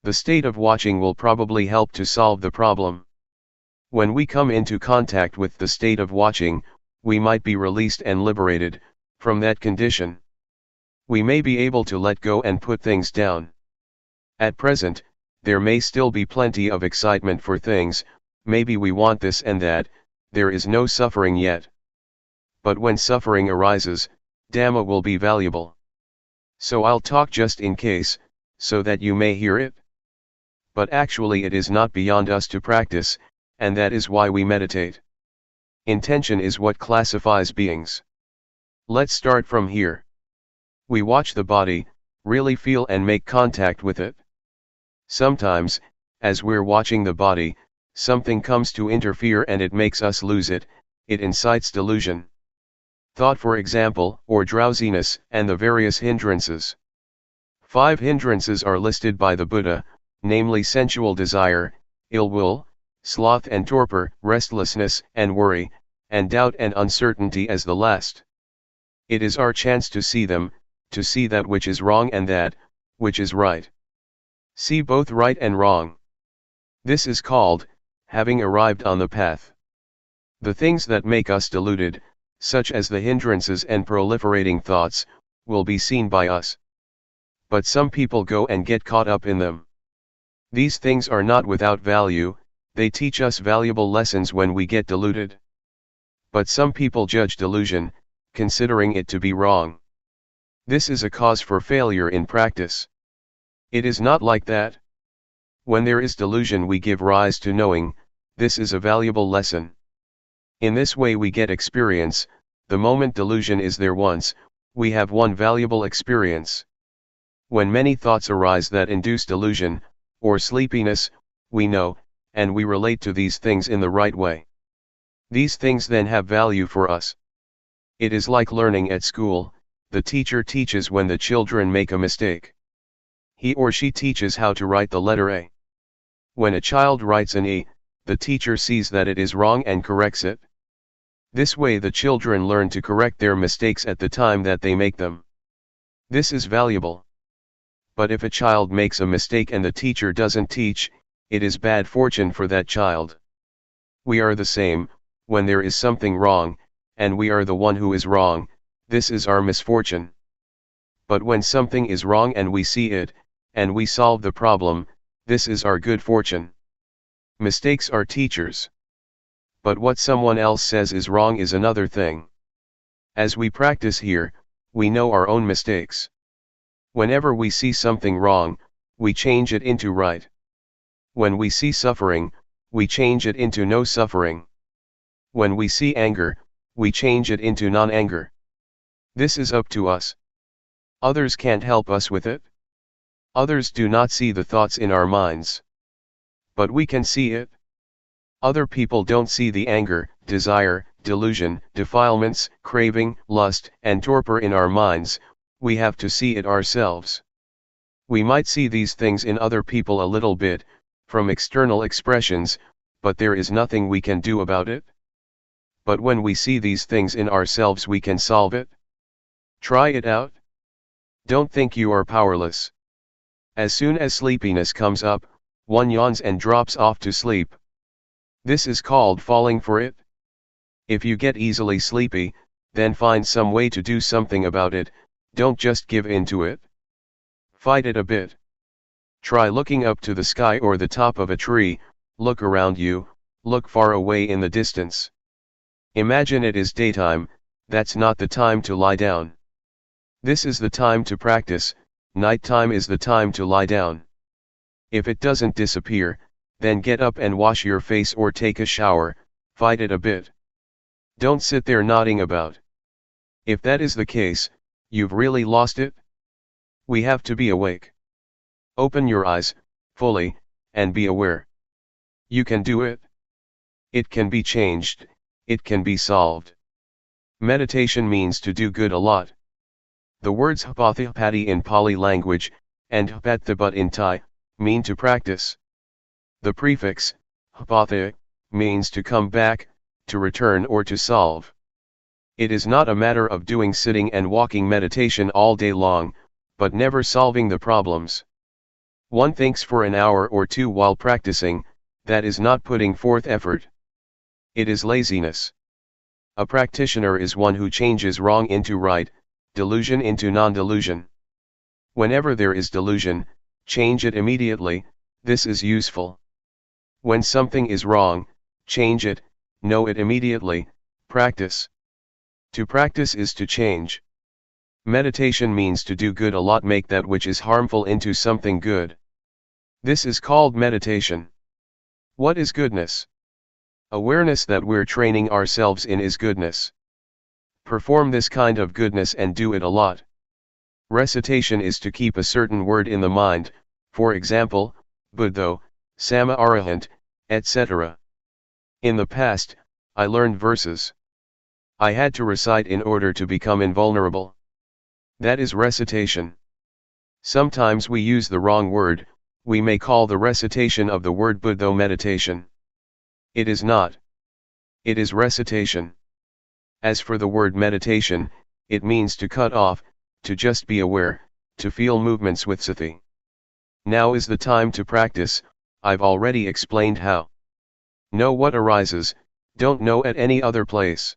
The state of watching will probably help to solve the problem. When we come into contact with the state of watching, we might be released and liberated from that condition. We may be able to let go and put things down. At present, there may still be plenty of excitement for things, maybe we want this and that, there is no suffering yet. But when suffering arises, Dhamma will be valuable. So I'll talk just in case, so that you may hear it. But actually it is not beyond us to practice, and that is why we meditate. Intention is what classifies beings. Let's start from here. We watch the body, really feel and make contact with it. Sometimes, as we're watching the body, something comes to interfere and it makes us lose it, it incites delusion. Thought, for example, or drowsiness, and the various hindrances. 5 hindrances are listed by the Buddha, namely sensual desire, ill will, sloth and torpor, restlessness and worry, and doubt and uncertainty as the last. It is our chance to see them, to see that which is wrong and that which is right. See both right and wrong. This is called having arrived on the path. The things that make us deluded, such as the hindrances and proliferating thoughts, will be seen by us. But some people go and get caught up in them. These things are not without value, they teach us valuable lessons when we get deluded. But some people judge delusion, considering it to be wrong. This is a cause for failure in practice. It is not like that. When there is delusion we give rise to knowing, this is a valuable lesson. In this way we get experience, the moment delusion is there once, we have one valuable experience. When many thoughts arise that induce delusion, or sleepiness, we know, and we relate to these things in the right way. These things then have value for us. It is like learning at school, the teacher teaches when the children make a mistake. He or she teaches how to write the letter A. When a child writes an E, the teacher sees that it is wrong and corrects it. This way the children learn to correct their mistakes at the time that they make them. This is valuable. But if a child makes a mistake and the teacher doesn't teach, it is bad fortune for that child. We are the same, when there is something wrong, and we are the one who is wrong, this is our misfortune. But when something is wrong and we see it, and we solve the problem, this is our good fortune. Mistakes are teachers. But what someone else says is wrong is another thing. As we practice here, we know our own mistakes. Whenever we see something wrong, we change it into right. When we see suffering, we change it into no suffering. When we see anger, we change it into non-anger. This is up to us. Others can't help us with it. Others do not see the thoughts in our minds. But we can see it. Other people don't see the anger, desire, delusion, defilements, craving, lust, and torpor in our minds, we have to see it ourselves. We might see these things in other people a little bit, from external expressions, but there is nothing we can do about it. But when we see these things in ourselves we can solve it. Try it out. Don't think you are powerless. As soon as sleepiness comes up, one yawns and drops off to sleep. This is called falling for it. If you get easily sleepy, then find some way to do something about it, don't just give in to it. Fight it a bit. Try looking up to the sky or the top of a tree, look around you, look far away in the distance. Imagine it is daytime, that's not the time to lie down. This is the time to practice, nighttime is the time to lie down. If it doesn't disappear, then get up and wash your face or take a shower, fight it a bit. Don't sit there nodding about. If that is the case, you've really lost it. We have to be awake. Open your eyes, fully, and be aware. You can do it. It can be changed, it can be solved. Meditation means to do good a lot. The words hapathipati in Pali language, and hapathipat in Thai, mean to practice. The prefix, hapatha, means to come back, to return or to solve. It is not a matter of doing sitting and walking meditation all day long, but never solving the problems. One thinks for an hour or two while practicing, that is not putting forth effort. It is laziness. A practitioner is one who changes wrong into right, delusion into non-delusion. Whenever there is delusion, change it immediately, this is useful. When something is wrong, change it, know it immediately, practice. To practice is to change. Meditation means to do good a lot, make that which is harmful into something good. This is called meditation. What is goodness? Awareness that we're training ourselves in is goodness. Perform this kind of goodness and do it a lot. Recitation is to keep a certain word in the mind, for example, Buddho, Sama Arahant, etc. In the past, I learned verses. I had to recite in order to become invulnerable. That is recitation. Sometimes we use the wrong word, we may call the recitation of the word Buddho meditation. It is not. It is recitation. As for the word meditation, it means to cut off, to just be aware, to feel movements with sati. Now is the time to practice, I've already explained how. Know what arises, don't know at any other place.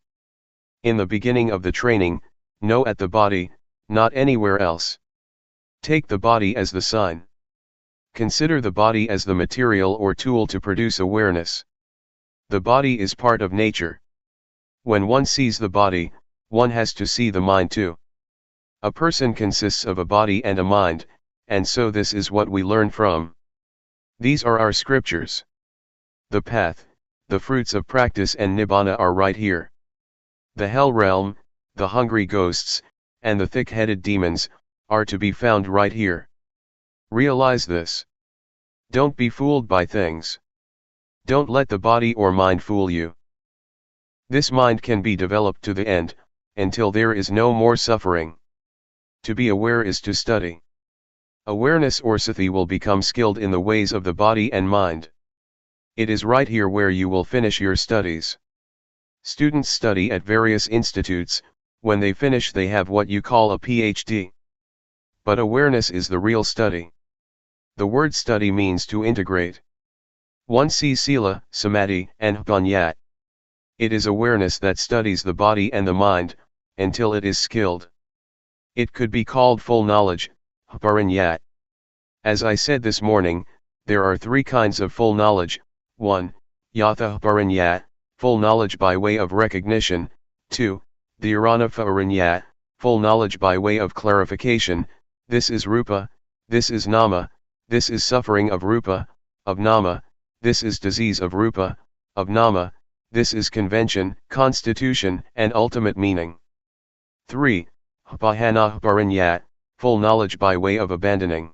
In the beginning of the training, know at the body, not anywhere else. Take the body as the sign. Consider the body as the material or tool to produce awareness. The body is part of nature. When one sees the body, one has to see the mind too. A person consists of a body and a mind, and so this is what we learn from. These are our scriptures. The path, the fruits of practice and nibbana are right here. The hell realm, the hungry ghosts, and the thick-headed demons, are to be found right here. Realize this. Don't be fooled by things. Don't let the body or mind fool you. This mind can be developed to the end, until there is no more suffering. To be aware is to study. Awareness or sati will become skilled in the ways of the body and mind. It is right here where you will finish your studies. Students study at various institutes, when they finish they have what you call a PhD. But awareness is the real study. The word study means to integrate. One sees sila, samadhi, and panyat. It is awareness that studies the body and the mind, until it is skilled. It could be called full knowledge, parinyat. As I said this morning, there are three kinds of full knowledge. 1. Yatha parinyat, full knowledge by way of recognition. 2. Dhyana parinyat, full knowledge by way of clarification. This is rupa, this is nama, this is suffering of rupa, of nama, this is disease of rupa, of nama, this is convention, constitution, and ultimate meaning. 3. Pahana parinyat, full knowledge by way of abandoning.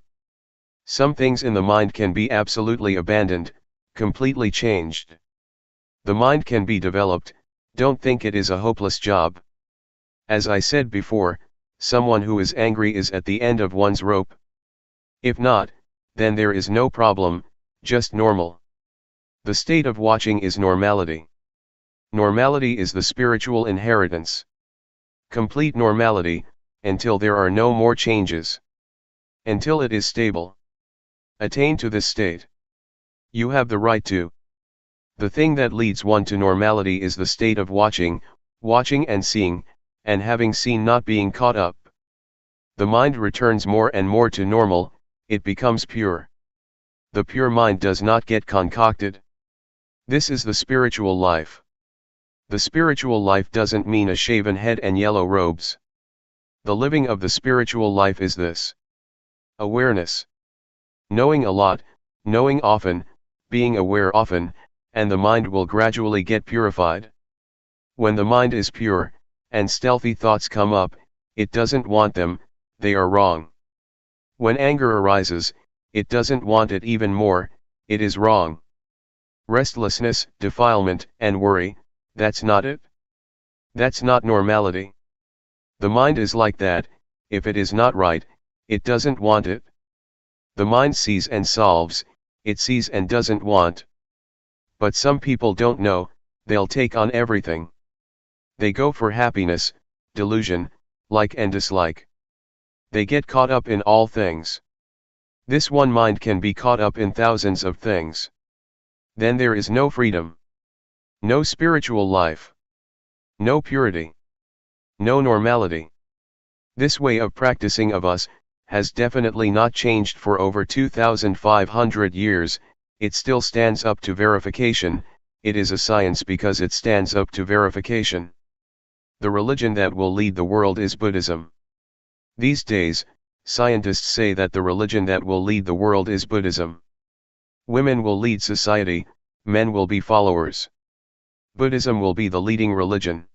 Some things in the mind can be absolutely abandoned, completely changed. The mind can be developed, don't think it is a hopeless job. As I said before, someone who is angry is at the end of one's rope. If not, then there is no problem, just normal. The state of watching is normality. Normality is the spiritual inheritance. Complete normality, until there are no more changes. Until it is stable. Attain to this state. You have the right to. The thing that leads one to normality is the state of watching, watching and seeing, and having seen not being caught up. The mind returns more and more to normal, it becomes pure. The pure mind does not get concocted. This is the spiritual life. The spiritual life doesn't mean a shaven head and yellow robes. The living of the spiritual life is this. Awareness. Knowing a lot, knowing often, being aware often, and the mind will gradually get purified. When the mind is pure, and stealthy thoughts come up, it doesn't want them, they are wrong. When anger arises, it doesn't want it even more, it is wrong. Restlessness, defilement, and worry, that's not it. That's not normality. The mind is like that, if it is not right, it doesn't want it. The mind sees and solves, it sees and doesn't want. But some people don't know, they'll take on everything. They go for happiness, delusion, like and dislike. They get caught up in all things. This one mind can be caught up in thousands of things. Then there is no freedom. No spiritual life. No purity. No normality. This way of practicing of us has definitely not changed for over 2,500 years, it still stands up to verification, it is a science because it stands up to verification. The religion that will lead the world is Buddhism. These days, scientists say that the religion that will lead the world is Buddhism. Women will lead society, men will be followers. Buddhism will be the leading religion.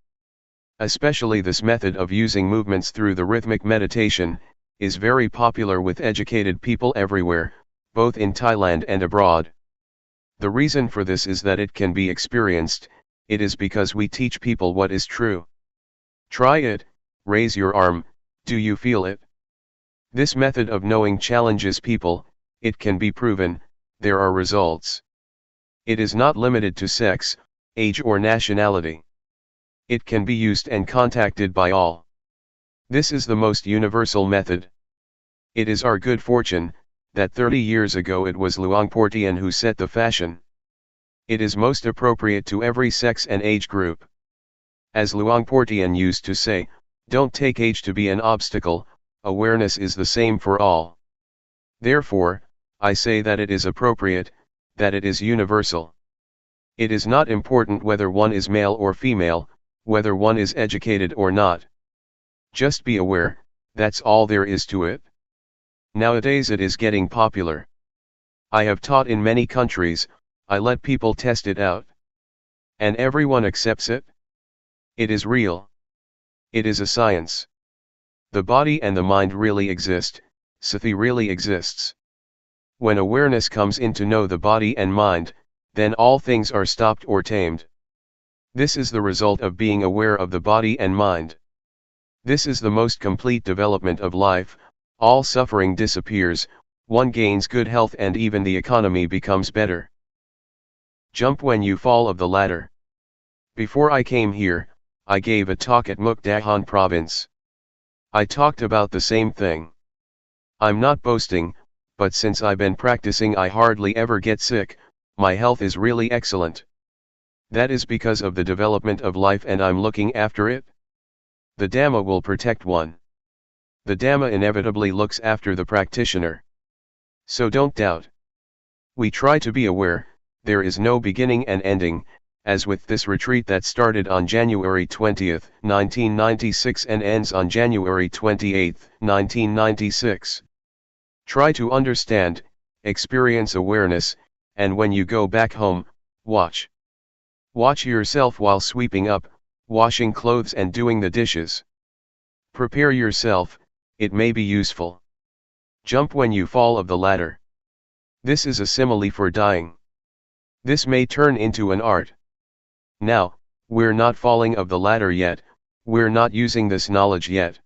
Especially this method of using movements through the rhythmic meditation, is very popular with educated people everywhere, both in Thailand and abroad. The reason for this is that it can be experienced, it is because we teach people what is true. Try it, raise your arm, do you feel it? This method of knowing challenges people, it can be proven, there are results. It is not limited to sex, age or nationality. It can be used and contacted by all. This is the most universal method. It is our good fortune, that 30 years ago it was Luangpor Teean who set the fashion. It is most appropriate to every sex and age group. As Luangpor Teean used to say, don't take age to be an obstacle, awareness is the same for all. Therefore, I say that it is appropriate, that it is universal. It is not important whether one is male or female, whether one is educated or not. Just be aware, that's all there is to it. Nowadays it is getting popular. I have taught in many countries, I let people test it out. And everyone accepts it. It is real. It is a science. The body and the mind really exist, sati really exists. When awareness comes in to know the body and mind, then all things are stopped or tamed. This is the result of being aware of the body and mind. This is the most complete development of life, all suffering disappears, one gains good health and even the economy becomes better. Jump when you fall of the ladder. Before I came here, I gave a talk at Mukdahan province. I talked about the same thing. I'm not boasting, but since I've been practicing I hardly ever get sick, my health is really excellent. That is because of the development of life and I'm looking after it. The Dhamma will protect one. The Dhamma inevitably looks after the practitioner. So don't doubt. We try to be aware, there is no beginning and ending, as with this retreat that started on January 20, 1996 and ends on January 28, 1996. Try to understand, experience awareness, and when you go back home, watch. Watch yourself while sweeping up, washing clothes and doing the dishes. Prepare yourself, it may be useful. Jump when you fall of the ladder. This is a simile for dying. This may turn into an art. Now, we're not falling of the ladder yet, we're not using this knowledge yet.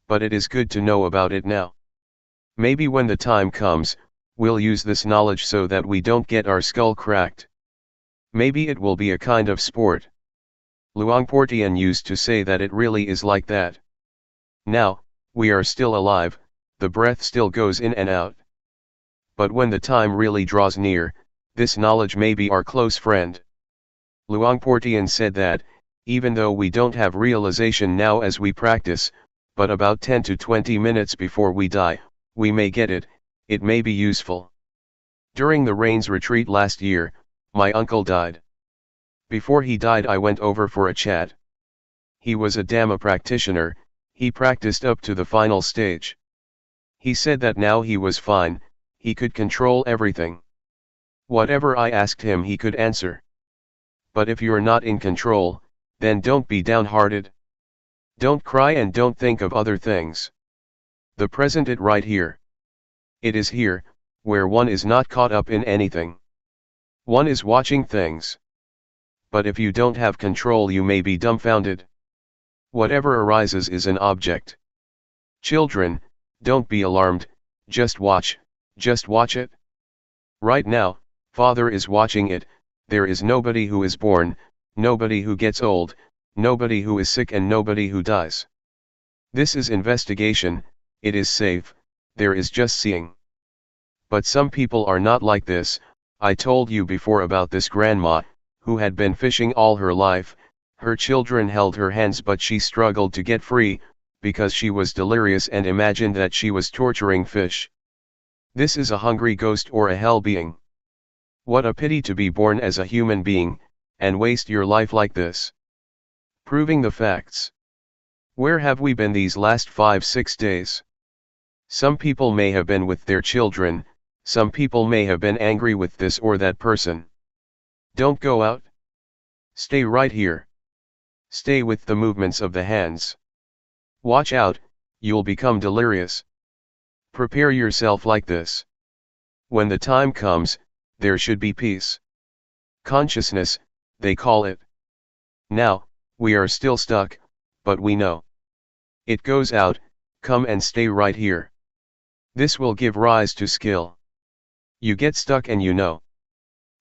But it is good to know about it now. Maybe when the time comes, we'll use this knowledge so that we don't get our skull cracked. Maybe it will be a kind of sport. Luangpor Teean used to say that it really is like that. Now, we are still alive, the breath still goes in and out. But when the time really draws near, this knowledge may be our close friend. Luangpor Teean said that, even though we don't have realization now as we practice, but about 10 to 20 minutes before we die, we may get it, it may be useful. During the Rains retreat last year, my uncle died. Before he died I went over for a chat. He was a Dhamma practitioner, he practiced up to the final stage. He said that now he was fine, he could control everything. Whatever I asked him he could answer. But if you're not in control, then don't be downhearted. Don't cry and don't think of other things. The present it right here. It is here, where one is not caught up in anything. One is watching things. But if you don't have control you may be dumbfounded. Whatever arises is an object. Children, don't be alarmed, just watch it. Right now, Father is watching it. There is nobody who is born, nobody who gets old, nobody who is sick, and nobody who dies. This is investigation, it is safe, there is just seeing. But some people are not like this. I told you before about this grandma, who had been fishing all her life. Her children held her hands, but she struggled to get free, because she was delirious and imagined that she was torturing fish. This is a hungry ghost or a hell being. What a pity to be born as a human being, and waste your life like this. Proving the facts. Where have we been these last 5-6 days? Some people may have been with their children, some people may have been angry with this or that person. Don't go out. Stay right here. Stay with the movements of the hands. Watch out, you'll become delirious. Prepare yourself like this. When the time comes, there should be peace. Consciousness, they call it. Now, we are still stuck, but we know. It goes out, come and stay right here. This will give rise to skill. You get stuck and you know.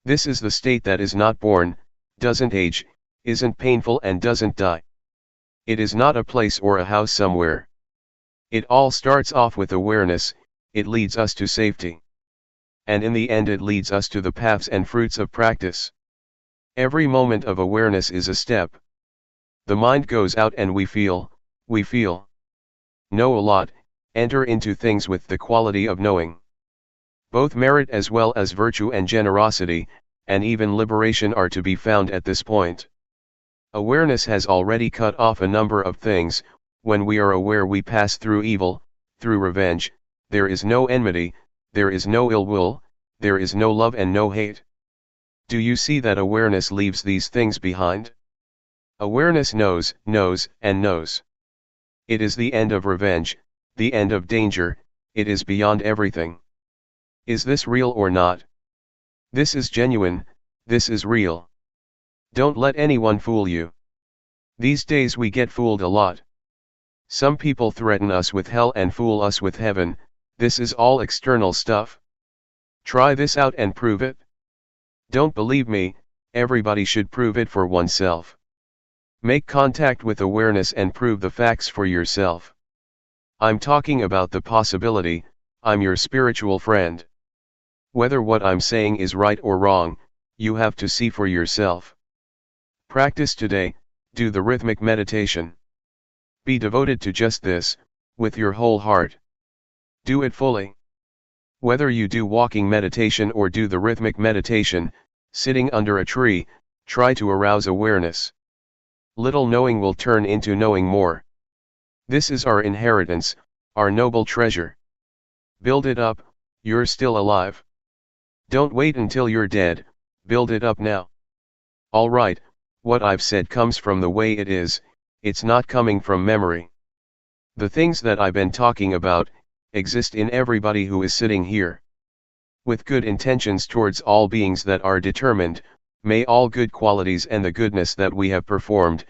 This is the state that is not born, doesn't age, isn't painful, and doesn't die. It is not a place or a house somewhere. It all starts off with awareness, it leads us to safety. And in the end it leads us to the paths and fruits of practice. Every moment of awareness is a step. The mind goes out and we feel. Know a lot, enter into things with the quality of knowing. Both merit as well as virtue and generosity, and even liberation are to be found at this point. Awareness has already cut off a number of things. When we are aware we pass through evil, through revenge, there is no enmity, there is no ill will, there is no love and no hate. Do you see that awareness leaves these things behind? Awareness knows, and knows. It is the end of revenge, the end of danger, it is beyond everything. Is this real or not? This is genuine, this is real. Don't let anyone fool you. These days we get fooled a lot. Some people threaten us with hell and fool us with heaven. This is all external stuff. Try this out and prove it. Don't believe me, everybody should prove it for oneself. Make contact with awareness and prove the facts for yourself. I'm talking about the possibility, I'm your spiritual friend. Whether what I'm saying is right or wrong, you have to see for yourself. Practice today, do the rhythmic meditation. Be devoted to just this, with your whole heart. Do it fully. Whether you do walking meditation or do the rhythmic meditation, sitting under a tree, try to arouse awareness. Little knowing will turn into knowing more. This is our inheritance, our noble treasure. Build it up, you're still alive. Don't wait until you're dead, build it up now. Alright, what I've said comes from the way it is, it's not coming from memory. The things that I've been talking about, exist in everybody who is sitting here. With good intentions towards all beings that are determined, may all good qualities and the goodness that we have performed,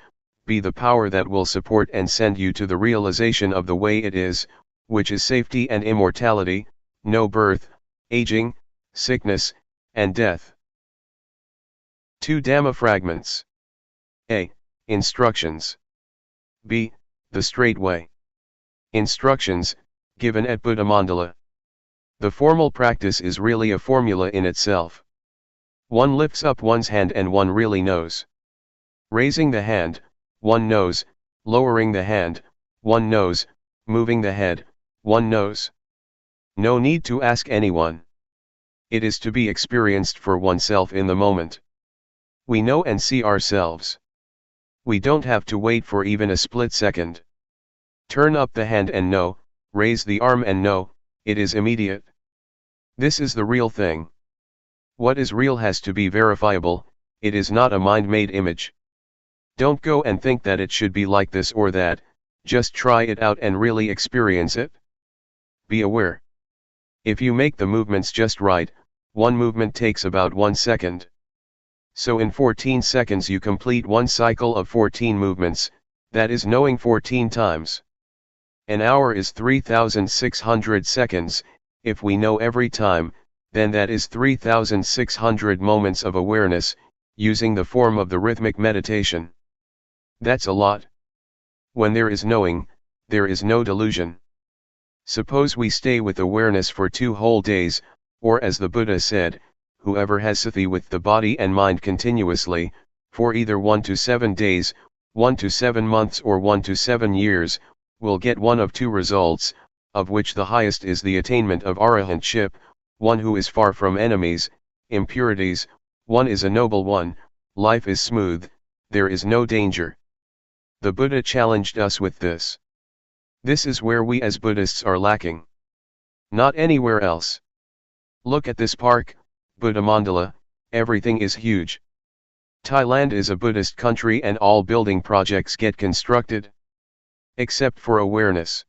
be the power that will support and send you to the realization of the way it is, which is safety and immortality, no birth, aging, sickness, and death. 2 Dhamma fragments. A. Instructions. B. The straight way. Instructions, given at Buddha Mandala. The formal practice is really a formula in itself. One lifts up one's hand and one really knows. Raising the hand, one knows, lowering the hand, one knows, moving the head, one knows. No need to ask anyone. It is to be experienced for oneself in the moment. We know and see ourselves. We don't have to wait for even a split second. Turn up the hand and know, raise the arm and know, it is immediate. This is the real thing. What is real has to be verifiable, it is not a mind-made image. Don't go and think that it should be like this or that, just try it out and really experience it. Be aware. If you make the movements just right, one movement takes about 1 second. So in 14 seconds you complete one cycle of 14 movements, that is knowing 14 times. An hour is 3,600 seconds, if we know every time, then that is 3,600 moments of awareness, using the form of the rhythmic meditation. That's a lot. When there is knowing, there is no delusion. Suppose we stay with awareness for 2 whole days, or as the Buddha said, whoever has sati with the body and mind continuously, for either 1 to 7 days, 1 to 7 months or 1 to 7 years, will get one of 2 results, of which the highest is the attainment of arahantship, one who is far from enemies, impurities, one is a noble one, life is smooth, there is no danger. The Buddha challenged us with this. This is where we as Buddhists are lacking. Not anywhere else. Look at this park, Buddha Mandala, everything is huge. Thailand is a Buddhist country and all building projects get constructed. Except for awareness.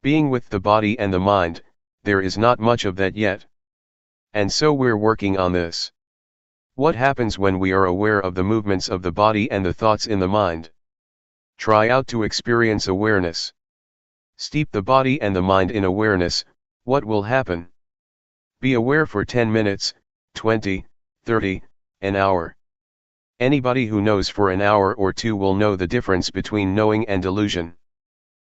Being with the body and the mind, there is not much of that yet. And so we're working on this. What happens when we are aware of the movements of the body and the thoughts in the mind? Try out to experience awareness. Steep the body and the mind in awareness, what will happen? Be aware for 10 minutes, 20, 30, an hour. Anybody who knows for an hour or 2 will know the difference between knowing and delusion.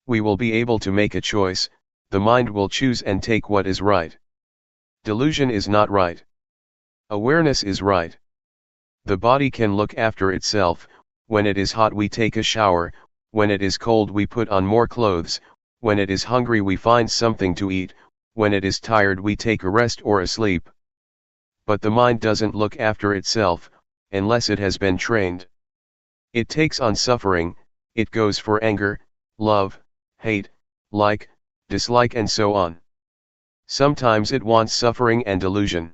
We will be able to make a choice, the mind will choose and take what is right. Delusion is not right. Awareness is right. The body can look after itself, when it is hot we take a shower, when it is cold we put on more clothes, when it is hungry we find something to eat, when it is tired we take a rest or a sleep. But the mind doesn't look after itself, unless it has been trained. It takes on suffering, it goes for anger, love, hate, like, dislike and so on. Sometimes it wants suffering and delusion.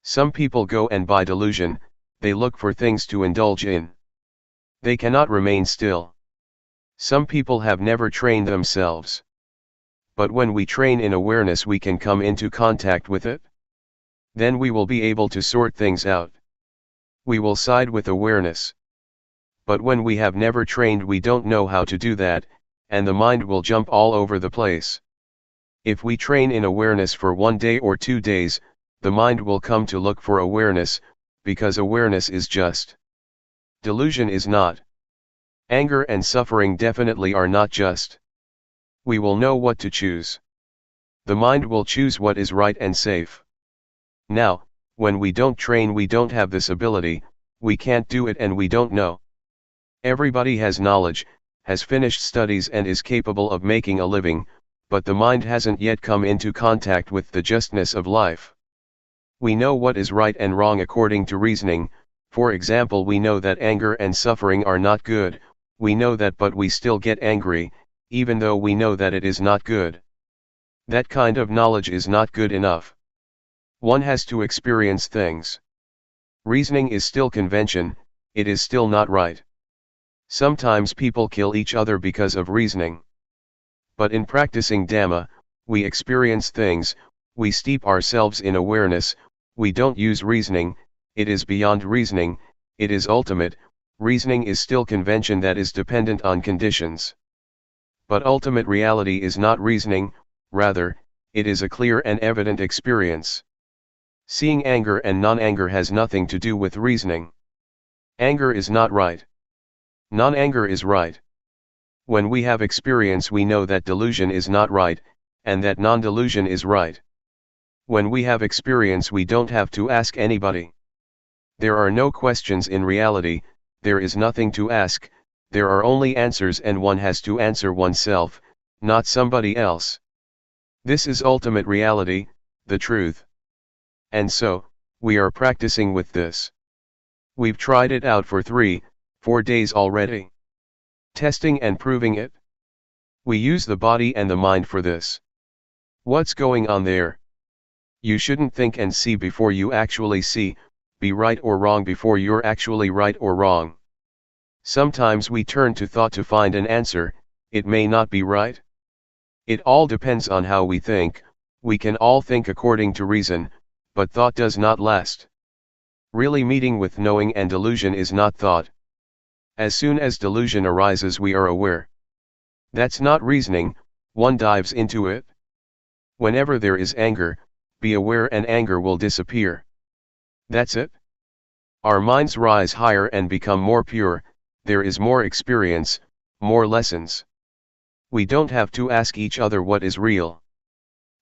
Some people go and buy delusion, they look for things to indulge in. They cannot remain still. Some people have never trained themselves. But when we train in awareness we can come into contact with it. Then we will be able to sort things out. We will side with awareness. But when we have never trained we don't know how to do that, and the mind will jump all over the place. If we train in awareness for 1 day or 2 days, the mind will come to look for awareness, because awareness is just. Delusion is not. Anger and suffering definitely are not just. We will know what to choose. The mind will choose what is right and safe. Now, when we don't train we don't have this ability, we can't do it and we don't know. Everybody has knowledge, has finished studies and is capable of making a living, but the mind hasn't yet come into contact with the justness of life. We know what is right and wrong according to reasoning, for example we know that anger and suffering are not good, we know that but we still get angry, even though we know that it is not good. That kind of knowledge is not good enough. One has to experience things. Reasoning is still convention, it is still not right. Sometimes people kill each other because of reasoning. But in practicing Dhamma, we experience things, we steep ourselves in awareness, we don't use reasoning, it is beyond reasoning, it is ultimate, reasoning is still convention that is dependent on conditions. But ultimate reality is not reasoning, rather, it is a clear and evident experience. Seeing anger and non-anger has nothing to do with reasoning. Anger is not right. Non-anger is right. When we have experience we know that delusion is not right, and that non-delusion is right. When we have experience we don't have to ask anybody. There are no questions in reality, there is nothing to ask, there are only answers and one has to answer oneself, not somebody else. This is ultimate reality, the truth. And so, we are practicing with this. We've tried it out for 3, 4 days already. Testing and proving it. We use the body and the mind for this. What's going on there? You shouldn't think and see before you actually see, be right or wrong before you're actually right or wrong. Sometimes we turn to thought to find an answer, it may not be right. It all depends on how we think, we can all think according to reason, but thought does not last. Really meeting with knowing and delusion is not thought. As soon as delusion arises we are aware. That's not reasoning, one dives into it. Whenever there is anger, be aware and anger will disappear. That's it. Our minds rise higher and become more pure, there is more experience, more lessons. We don't have to ask each other what is real.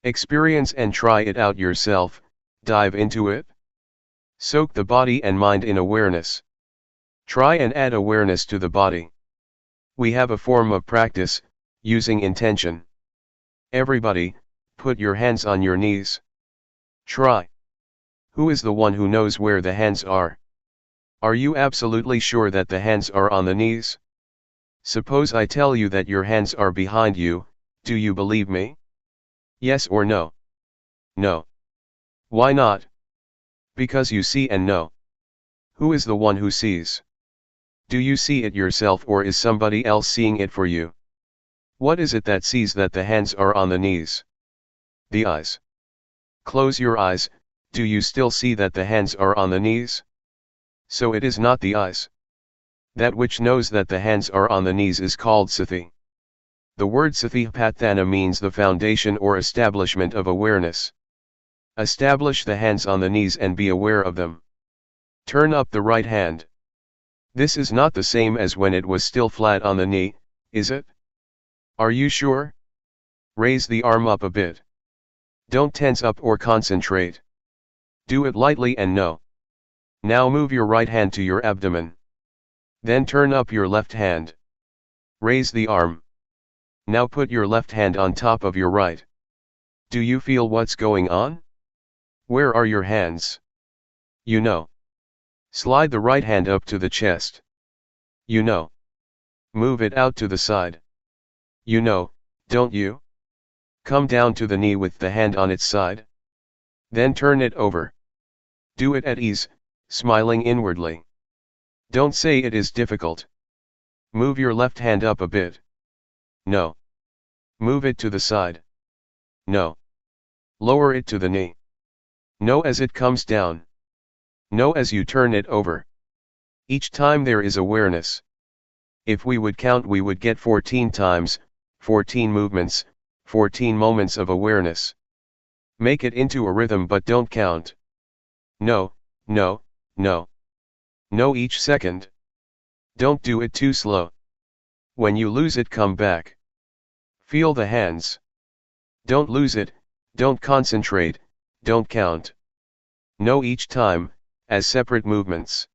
Experience and try it out yourself, dive into it. Soak the body and mind in awareness. Try and add awareness to the body. We have a form of practice, using intention. Everybody, put your hands on your knees. Try. Who is the one who knows where the hands are? Are you absolutely sure that the hands are on the knees? Suppose I tell you that your hands are behind you, do you believe me? Yes or no? No. Why not? Because you see and know. Who is the one who sees? Do you see it yourself or is somebody else seeing it for you? What is it that sees that the hands are on the knees? The eyes. Close your eyes, do you still see that the hands are on the knees? So it is not the eyes. That which knows that the hands are on the knees is called sati. The word satipatthana means the foundation or establishment of awareness. Establish the hands on the knees and be aware of them. Turn up the right hand. This is not the same as when it was still flat on the knee, is it? Are you sure? Raise the arm up a bit. Don't tense up or concentrate. Do it lightly and know. Now move your right hand to your abdomen. Then turn up your left hand. Raise the arm. Now put your left hand on top of your right. Do you feel what's going on? Where are your hands? You know. Slide the right hand up to the chest. You know. Move it out to the side. You know, don't you? Come down to the knee with the hand on its side. Then turn it over. Do it at ease, smiling inwardly. Don't say it is difficult. Move your left hand up a bit. No. Move it to the side. No. Lower it to the knee. No as it comes down. No as you turn it over. Each time there is awareness. If we would count, we would get 14 times, 14 movements, 14 moments of awareness. Make it into a rhythm but don't count. No, no, no. No each second. Don't do it too slow. When you lose it, come back. Feel the hands. Don't lose it, don't concentrate, don't count. Know each time, as separate movements.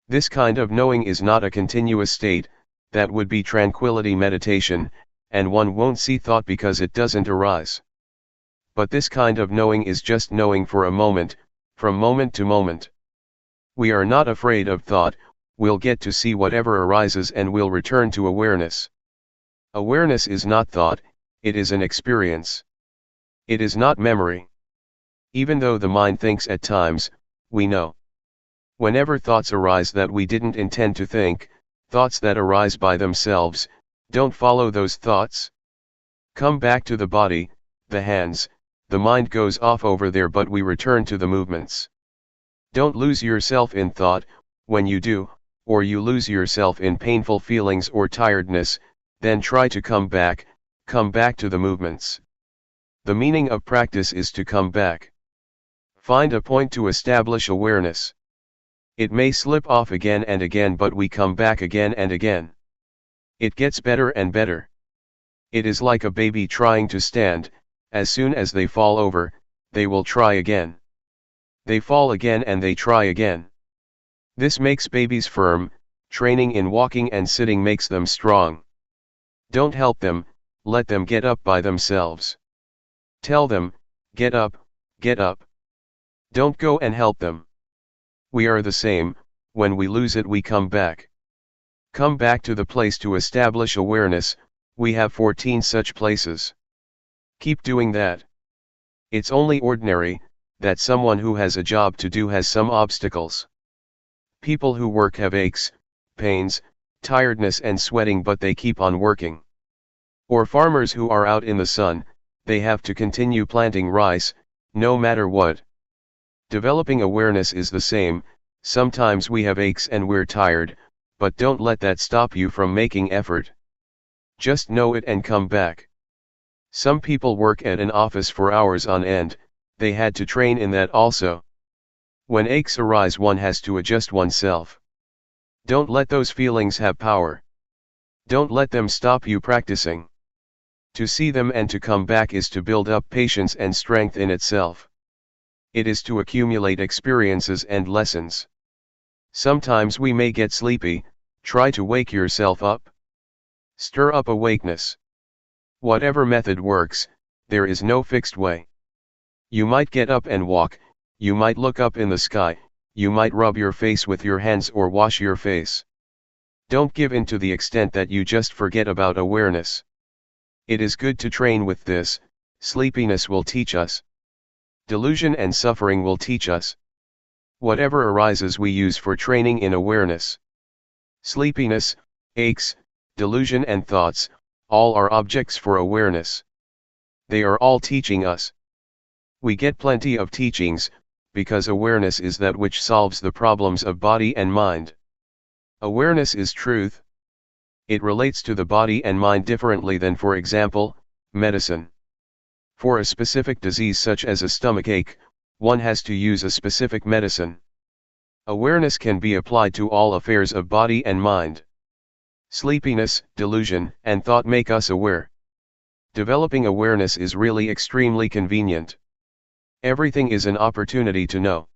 This kind of knowing is not a continuous state, that would be tranquility meditation, and one won't see thought because it doesn't arise. But this kind of knowing is just knowing for a moment, from moment to moment. We are not afraid of thought, we'll get to see whatever arises and we'll return to awareness. Awareness is not thought, it is an experience. It is not memory. Even though the mind thinks at times, we know. Whenever thoughts arise that we didn't intend to think, thoughts that arise by themselves, don't follow those thoughts. Come back to the body, the hands, the mind goes off over there but we return to the movements. Don't lose yourself in thought, when you do, or you lose yourself in painful feelings or tiredness, then try to come back to the movements. The meaning of practice is to come back. Find a point to establish awareness. It may slip off again and again but we come back again and again. It gets better and better. It is like a baby trying to stand, as soon as they fall over, they will try again. They fall again and they try again. This makes babies firm, training in walking and sitting makes them strong. Don't help them, let them get up by themselves. Tell them, get up, get up. Don't go and help them. We are the same, when we lose it we come back. Come back to the place to establish awareness, we have 14 such places. Keep doing that. It's only ordinary, that someone who has a job to do has some obstacles. People who work have aches, pains, tiredness and sweating but they keep on working. Or farmers who are out in the sun, they have to continue planting rice, no matter what. Developing awareness is the same, sometimes we have aches and we're tired, but don't let that stop you from making effort. Just know it and come back. Some people work at an office for hours on end, they had to train in that also. When aches arise, one has to adjust oneself. Don't let those feelings have power. Don't let them stop you practicing. To see them and to come back is to build up patience and strength in itself. It is to accumulate experiences and lessons. Sometimes we may get sleepy. Try to wake yourself up. Stir up awakeness. Whatever method works, there is no fixed way. You might get up and walk, you might look up in the sky, you might rub your face with your hands or wash your face. Don't give in to the extent that you just forget about awareness. It is good to train with this. Sleepiness will teach us. Delusion and suffering will teach us. Whatever arises we use for training in awareness. Sleepiness, aches, delusion and thoughts, all are objects for awareness. They are all teaching us. We get plenty of teachings, because awareness is that which solves the problems of body and mind. Awareness is truth. It relates to the body and mind differently than, for example, medicine. For a specific disease such as a stomachache, one has to use a specific medicine. Awareness can be applied to all affairs of body and mind. Sleepiness, delusion, and thought make us aware. Developing awareness is really extremely convenient. Everything is an opportunity to know.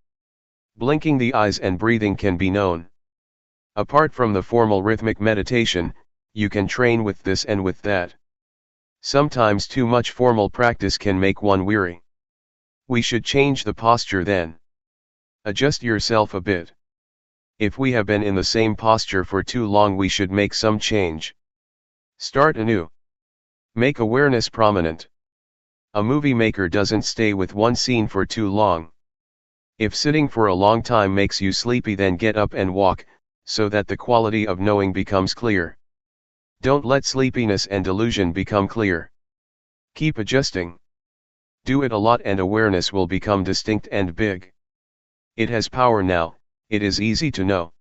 Blinking the eyes and breathing can be known. Apart from the formal rhythmic meditation, you can train with this and with that. Sometimes too much formal practice can make one weary. We should change the posture then. Adjust yourself a bit. If we have been in the same posture for too long, we should make some change. Start anew. Make awareness prominent. A movie maker doesn't stay with one scene for too long. If sitting for a long time makes you sleepy, then get up and walk, so that the quality of knowing becomes clear. Don't let sleepiness and delusion become clear. Keep adjusting. Do it a lot and awareness will become distinct and big. It has power now, it is easy to know.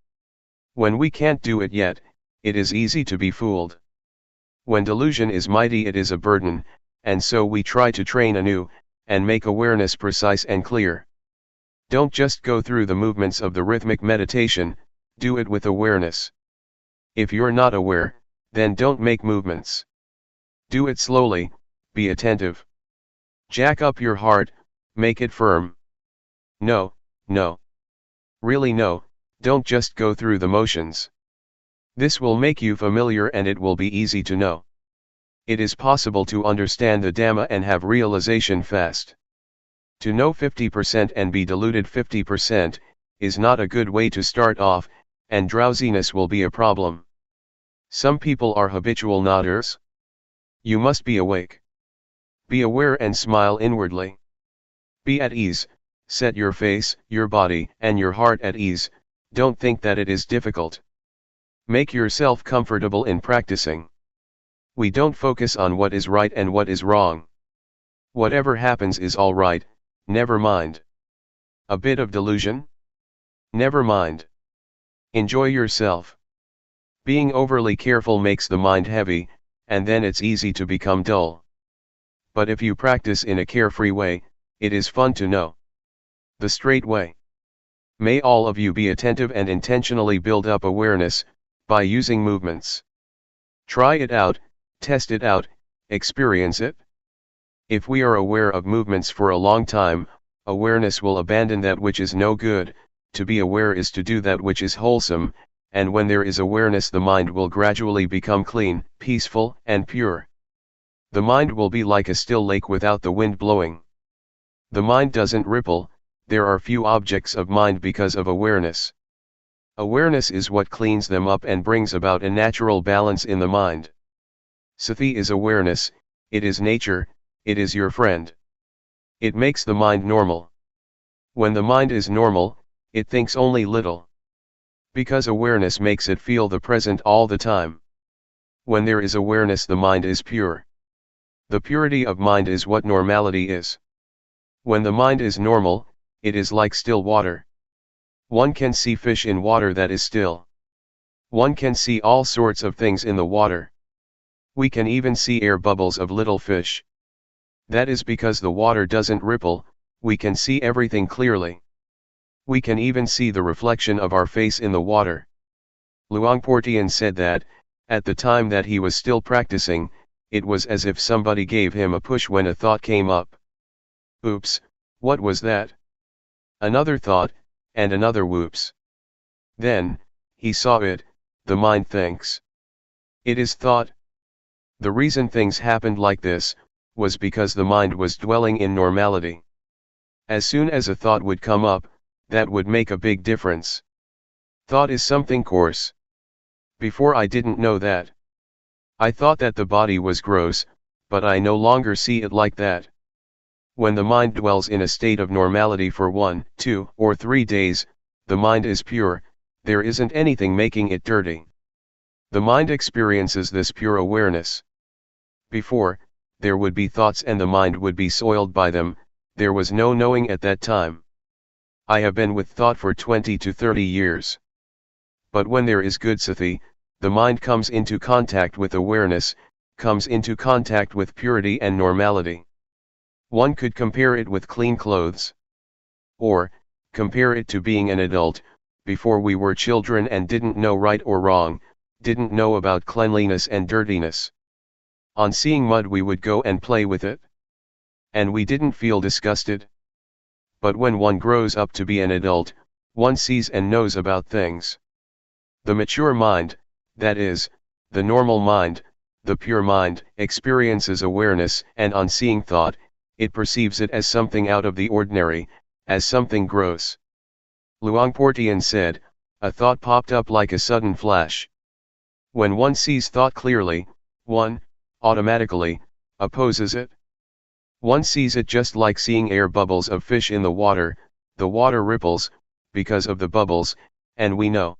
When we can't do it yet, it is easy to be fooled. When delusion is mighty, it is a burden, and so we try to train anew, and make awareness precise and clear. Don't just go through the movements of the rhythmic meditation, do it with awareness. If you're not aware, then don't make movements. Do it slowly, be attentive. Jack up your heart, make it firm. No, no. Really no, don't just go through the motions. This will make you familiar and it will be easy to know. It is possible to understand the Dhamma and have realization fast. To know 50% and be deluded 50%, is not a good way to start off, and drowsiness will be a problem. Some people are habitual nodders. You must be awake. Be aware and smile inwardly. Be at ease, set your face, your body, and your heart at ease, don't think that it is difficult. Make yourself comfortable in practicing. We don't focus on what is right and what is wrong. Whatever happens is all right, never mind. A bit of delusion? Never mind. Enjoy yourself. Being overly careful makes the mind heavy, and then it's easy to become dull. But if you practice in a carefree way, it is fun to know. The straight way. May all of you be attentive and intentionally build up awareness, by using movements. Try it out, test it out, experience it. If we are aware of movements for a long time, awareness will abandon that which is no good. To be aware is to do that which is wholesome, and when there is awareness, the mind will gradually become clean, peaceful, and pure. The mind will be like a still lake without the wind blowing. The mind doesn't ripple, there are few objects of mind because of awareness. Awareness is what cleans them up and brings about a natural balance in the mind. Sati is awareness, it is nature, it is your friend. It makes the mind normal. When the mind is normal, it thinks only little. Because awareness makes it feel the present all the time. When there is awareness, the mind is pure. The purity of mind is what normality is. When the mind is normal, it is like still water. One can see fish in water that is still. One can see all sorts of things in the water. We can even see air bubbles of little fish. That is because the water doesn't ripple, We can see everything clearly. We can even see the reflection of our face in the water. Luangpor Teean said that, at the time that he was still practicing, it was as if somebody gave him a push when a thought came up. Oops, what was that? Another thought, and another whoops. Then, he saw it, the mind thinks. It is thought. The reason things happened like this, was because the mind was dwelling in normality. As soon as a thought would come up, that would make a big difference. Thought is something coarse. Before I didn't know that. I thought that the body was gross, but I no longer see it like that. When the mind dwells in a state of normality for 1, 2, or 3 days, the mind is pure, there isn't anything making it dirty. The mind experiences this pure awareness. Before, there would be thoughts and the mind would be soiled by them, there was no knowing at that time. I have been with thought for 20 to 30 years. But when there is good sati, the mind comes into contact with awareness, comes into contact with purity and normality. One could compare it with clean clothes. Or, compare it to being an adult. Before we were children and didn't know right or wrong, didn't know about cleanliness and dirtiness. On seeing mud we would go and play with it. And we didn't feel disgusted. But when one grows up to be an adult, one sees and knows about things. The mature mind, that is, the normal mind, the pure mind, experiences awareness, and on seeing thought, it perceives it as something out of the ordinary, as something gross. Luangpor Teean said, a thought popped up like a sudden flash. When one sees thought clearly, one, automatically, opposes it. One sees it just like seeing air bubbles of fish in the water ripples, because of the bubbles, and we know.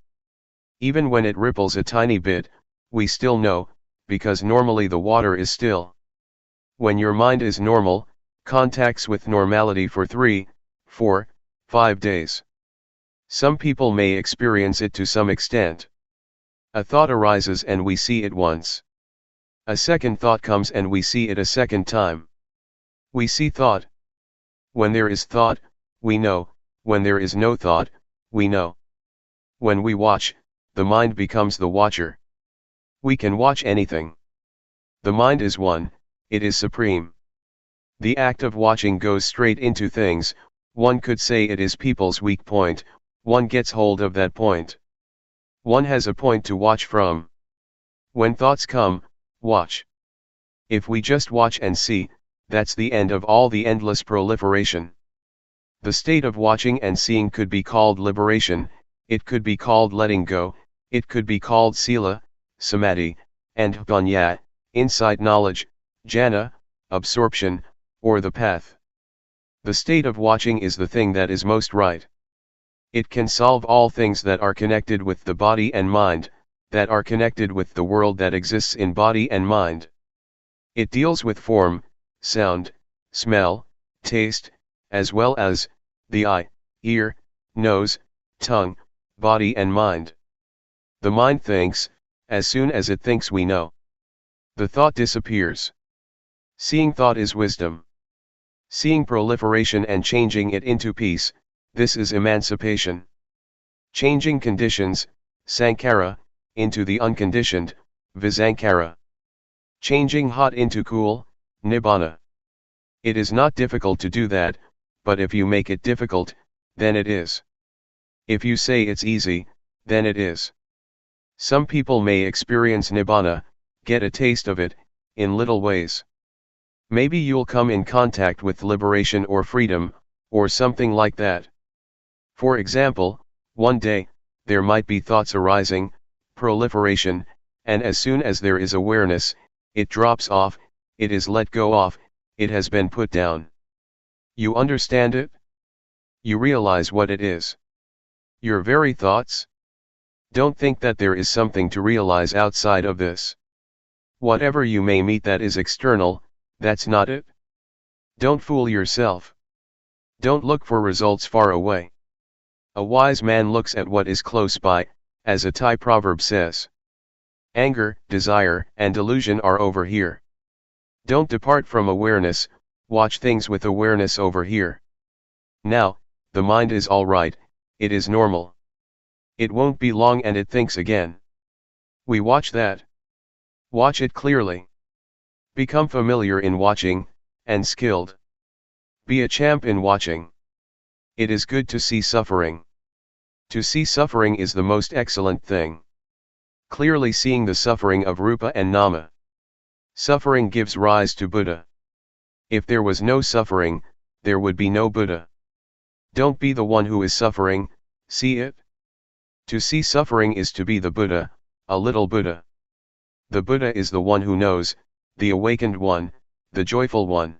Even when it ripples a tiny bit, we still know, because normally the water is still. When your mind is normal, contacts with normality for 3, 4, 5 days. Some people may experience it to some extent. A thought arises and we see it once. A second thought comes and we see it a second time. We see thought. When there is thought, we know. When there is no thought, we know. When we watch, the mind becomes the watcher. We can watch anything. The mind is one, it is supreme. The act of watching goes straight into things. One could say it is people's weak point. One gets hold of that point. One has a point to watch from. When thoughts come, watch. If we just watch and see, that's the end of all the endless proliferation. The state of watching and seeing could be called liberation, it could be called letting go, it could be called sila, samadhi, and panya, insight knowledge, jhana, absorption, or the path. The state of watching is the thing that is most right. It can solve all things that are connected with the body and mind, that are connected with the world that exists in body and mind. It deals with form, sound, smell, taste, as well as the eye, ear, nose, tongue, body and mind. The mind thinks, as soon as it thinks we know. The thought disappears. Seeing thought is wisdom. Seeing proliferation and changing it into peace, this is emancipation. Changing conditions, sankhara, into the unconditioned, visankhara. Changing hot into cool, nibbana. It is not difficult to do that, but if you make it difficult, then it is. If you say it's easy, then it is. Some people may experience nibbana, get a taste of it, in little ways. Maybe you'll come in contact with liberation or freedom, or something like that. For example, one day, there might be thoughts arising, proliferation, and as soon as there is awareness, it drops off, it is let go of, it has been put down. You understand it? You realize what it is. Your very thoughts? Don't think that there is something to realize outside of this. Whatever you may meet that is external, that's not it. Don't fool yourself. Don't look for results far away. A wise man looks at what is close by, as a Thai proverb says. Anger, desire, and delusion are over here. Don't depart from awareness, watch things with awareness over here. Now, the mind is alright, it is normal. It won't be long and it thinks again. We watch that. Watch it clearly. Become familiar in watching, and skilled. Be a champ in watching. It is good to see suffering. To see suffering is the most excellent thing. Clearly seeing the suffering of Rupa and Nama. Suffering gives rise to Buddha. If there was no suffering, there would be no Buddha. Don't be the one who is suffering, see it. To see suffering is to be the Buddha, a little Buddha. The Buddha is the one who knows, the awakened one, the joyful one.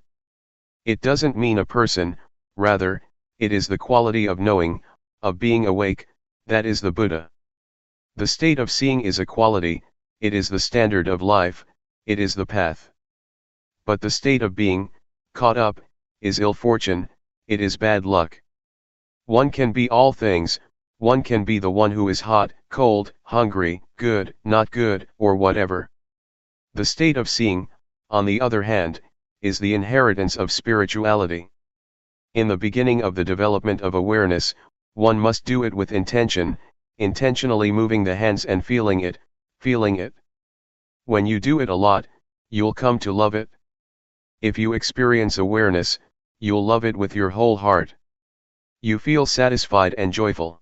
It doesn't mean a person, rather, it is the quality of knowing, of being awake, that is the Buddha. The state of seeing is a quality, it is the standard of life, it is the path. But the state of being, caught up, is ill fortune, it is bad luck. One can be all things, one can be the one who is hot, cold, hungry, good, not good, or whatever. The state of seeing, on the other hand, is the inheritance of spirituality. In the beginning of the development of awareness, one must do it with intention, intentionally moving the hands and feeling it, feeling it. When you do it a lot, you'll come to love it. If you experience awareness, you'll love it with your whole heart. You feel satisfied and joyful.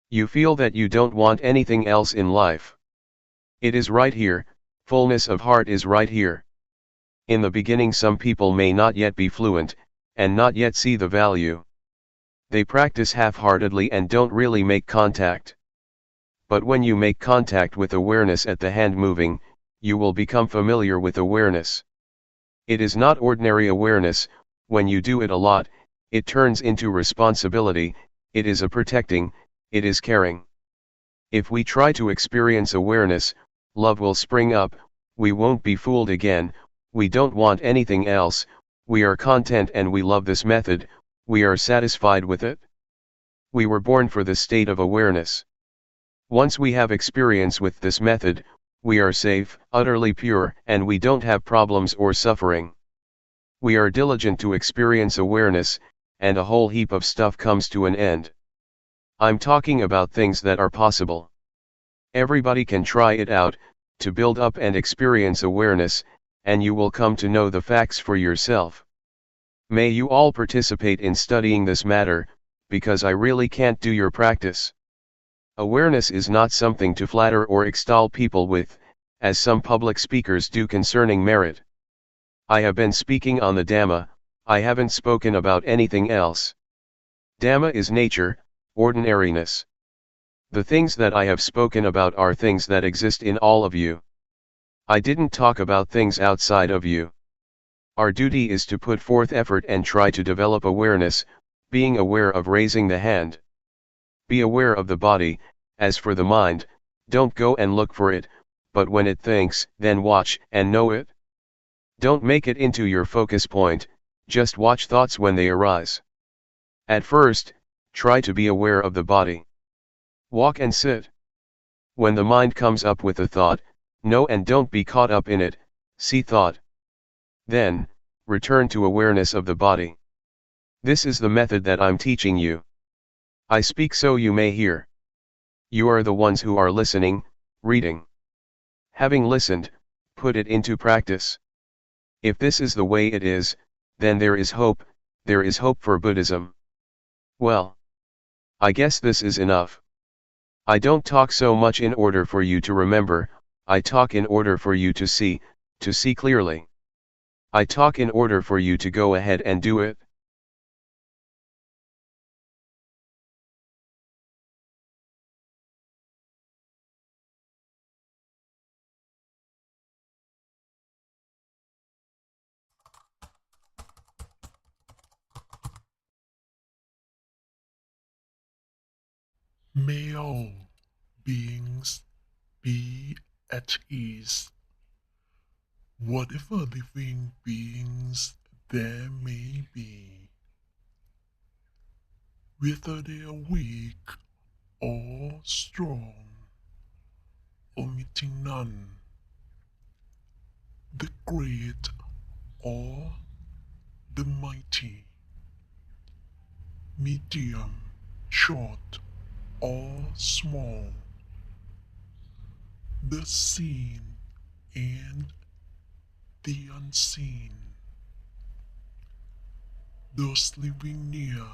You feel that you don't want anything else in life. It is right here, fullness of heart is right here. In the beginning some people may not yet be fluent, and not yet see the value. They practice half-heartedly and don't really make contact. But when you make contact with awareness at the hand moving, you will become familiar with awareness. It is not ordinary awareness, when you do it a lot, it turns into responsibility, it is a protecting, it is caring. If we try to experience awareness, love will spring up, we won't be fooled again, we don't want anything else, we are content and we love this method, we are satisfied with it. We were born for the state of awareness. Once we have experience with this method, we are safe, utterly pure, and we don't have problems or suffering. We are diligent to experience awareness, and a whole heap of stuff comes to an end. I'm talking about things that are possible. Everybody can try it out, to build up and experience awareness, and you will come to know the facts for yourself. May you all participate in studying this matter, because I really can't do your practice. Awareness is not something to flatter or extol people with, as some public speakers do concerning merit. I have been speaking on the Dhamma, I haven't spoken about anything else. Dhamma is nature, ordinariness. The things that I have spoken about are things that exist in all of you. I didn't talk about things outside of you. Our duty is to put forth effort and try to develop awareness, being aware of raising the hand. Be aware of the body, as for the mind, don't go and look for it, but when it thinks, then watch and know it. Don't make it into your focus point, just watch thoughts when they arise. At first, try to be aware of the body. Walk and sit. When the mind comes up with a thought, know and don't be caught up in it, see thought. Then, return to awareness of the body. This is the method that I'm teaching you. I speak so you may hear. You are the ones who are listening, reading. Having listened, put it into practice. If this is the way it is, then there is hope for Buddhism. Well, I guess this is enough. I don't talk so much in order for you to remember, I talk in order for you to see clearly. I talk in order for you to go ahead and do it. May all beings be at ease. Whatever living beings there may be, whether they are weak or strong, omitting none, the great or the mighty, medium, short, or small, the seen and the unseen, those living near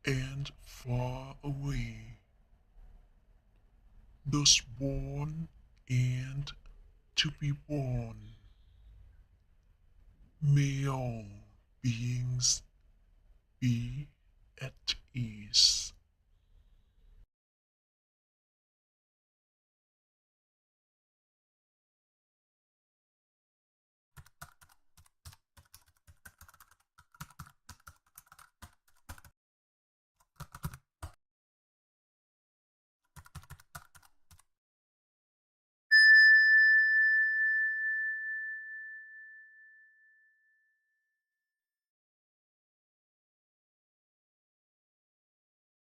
and far away, those born and to be born. May all beings be at ease.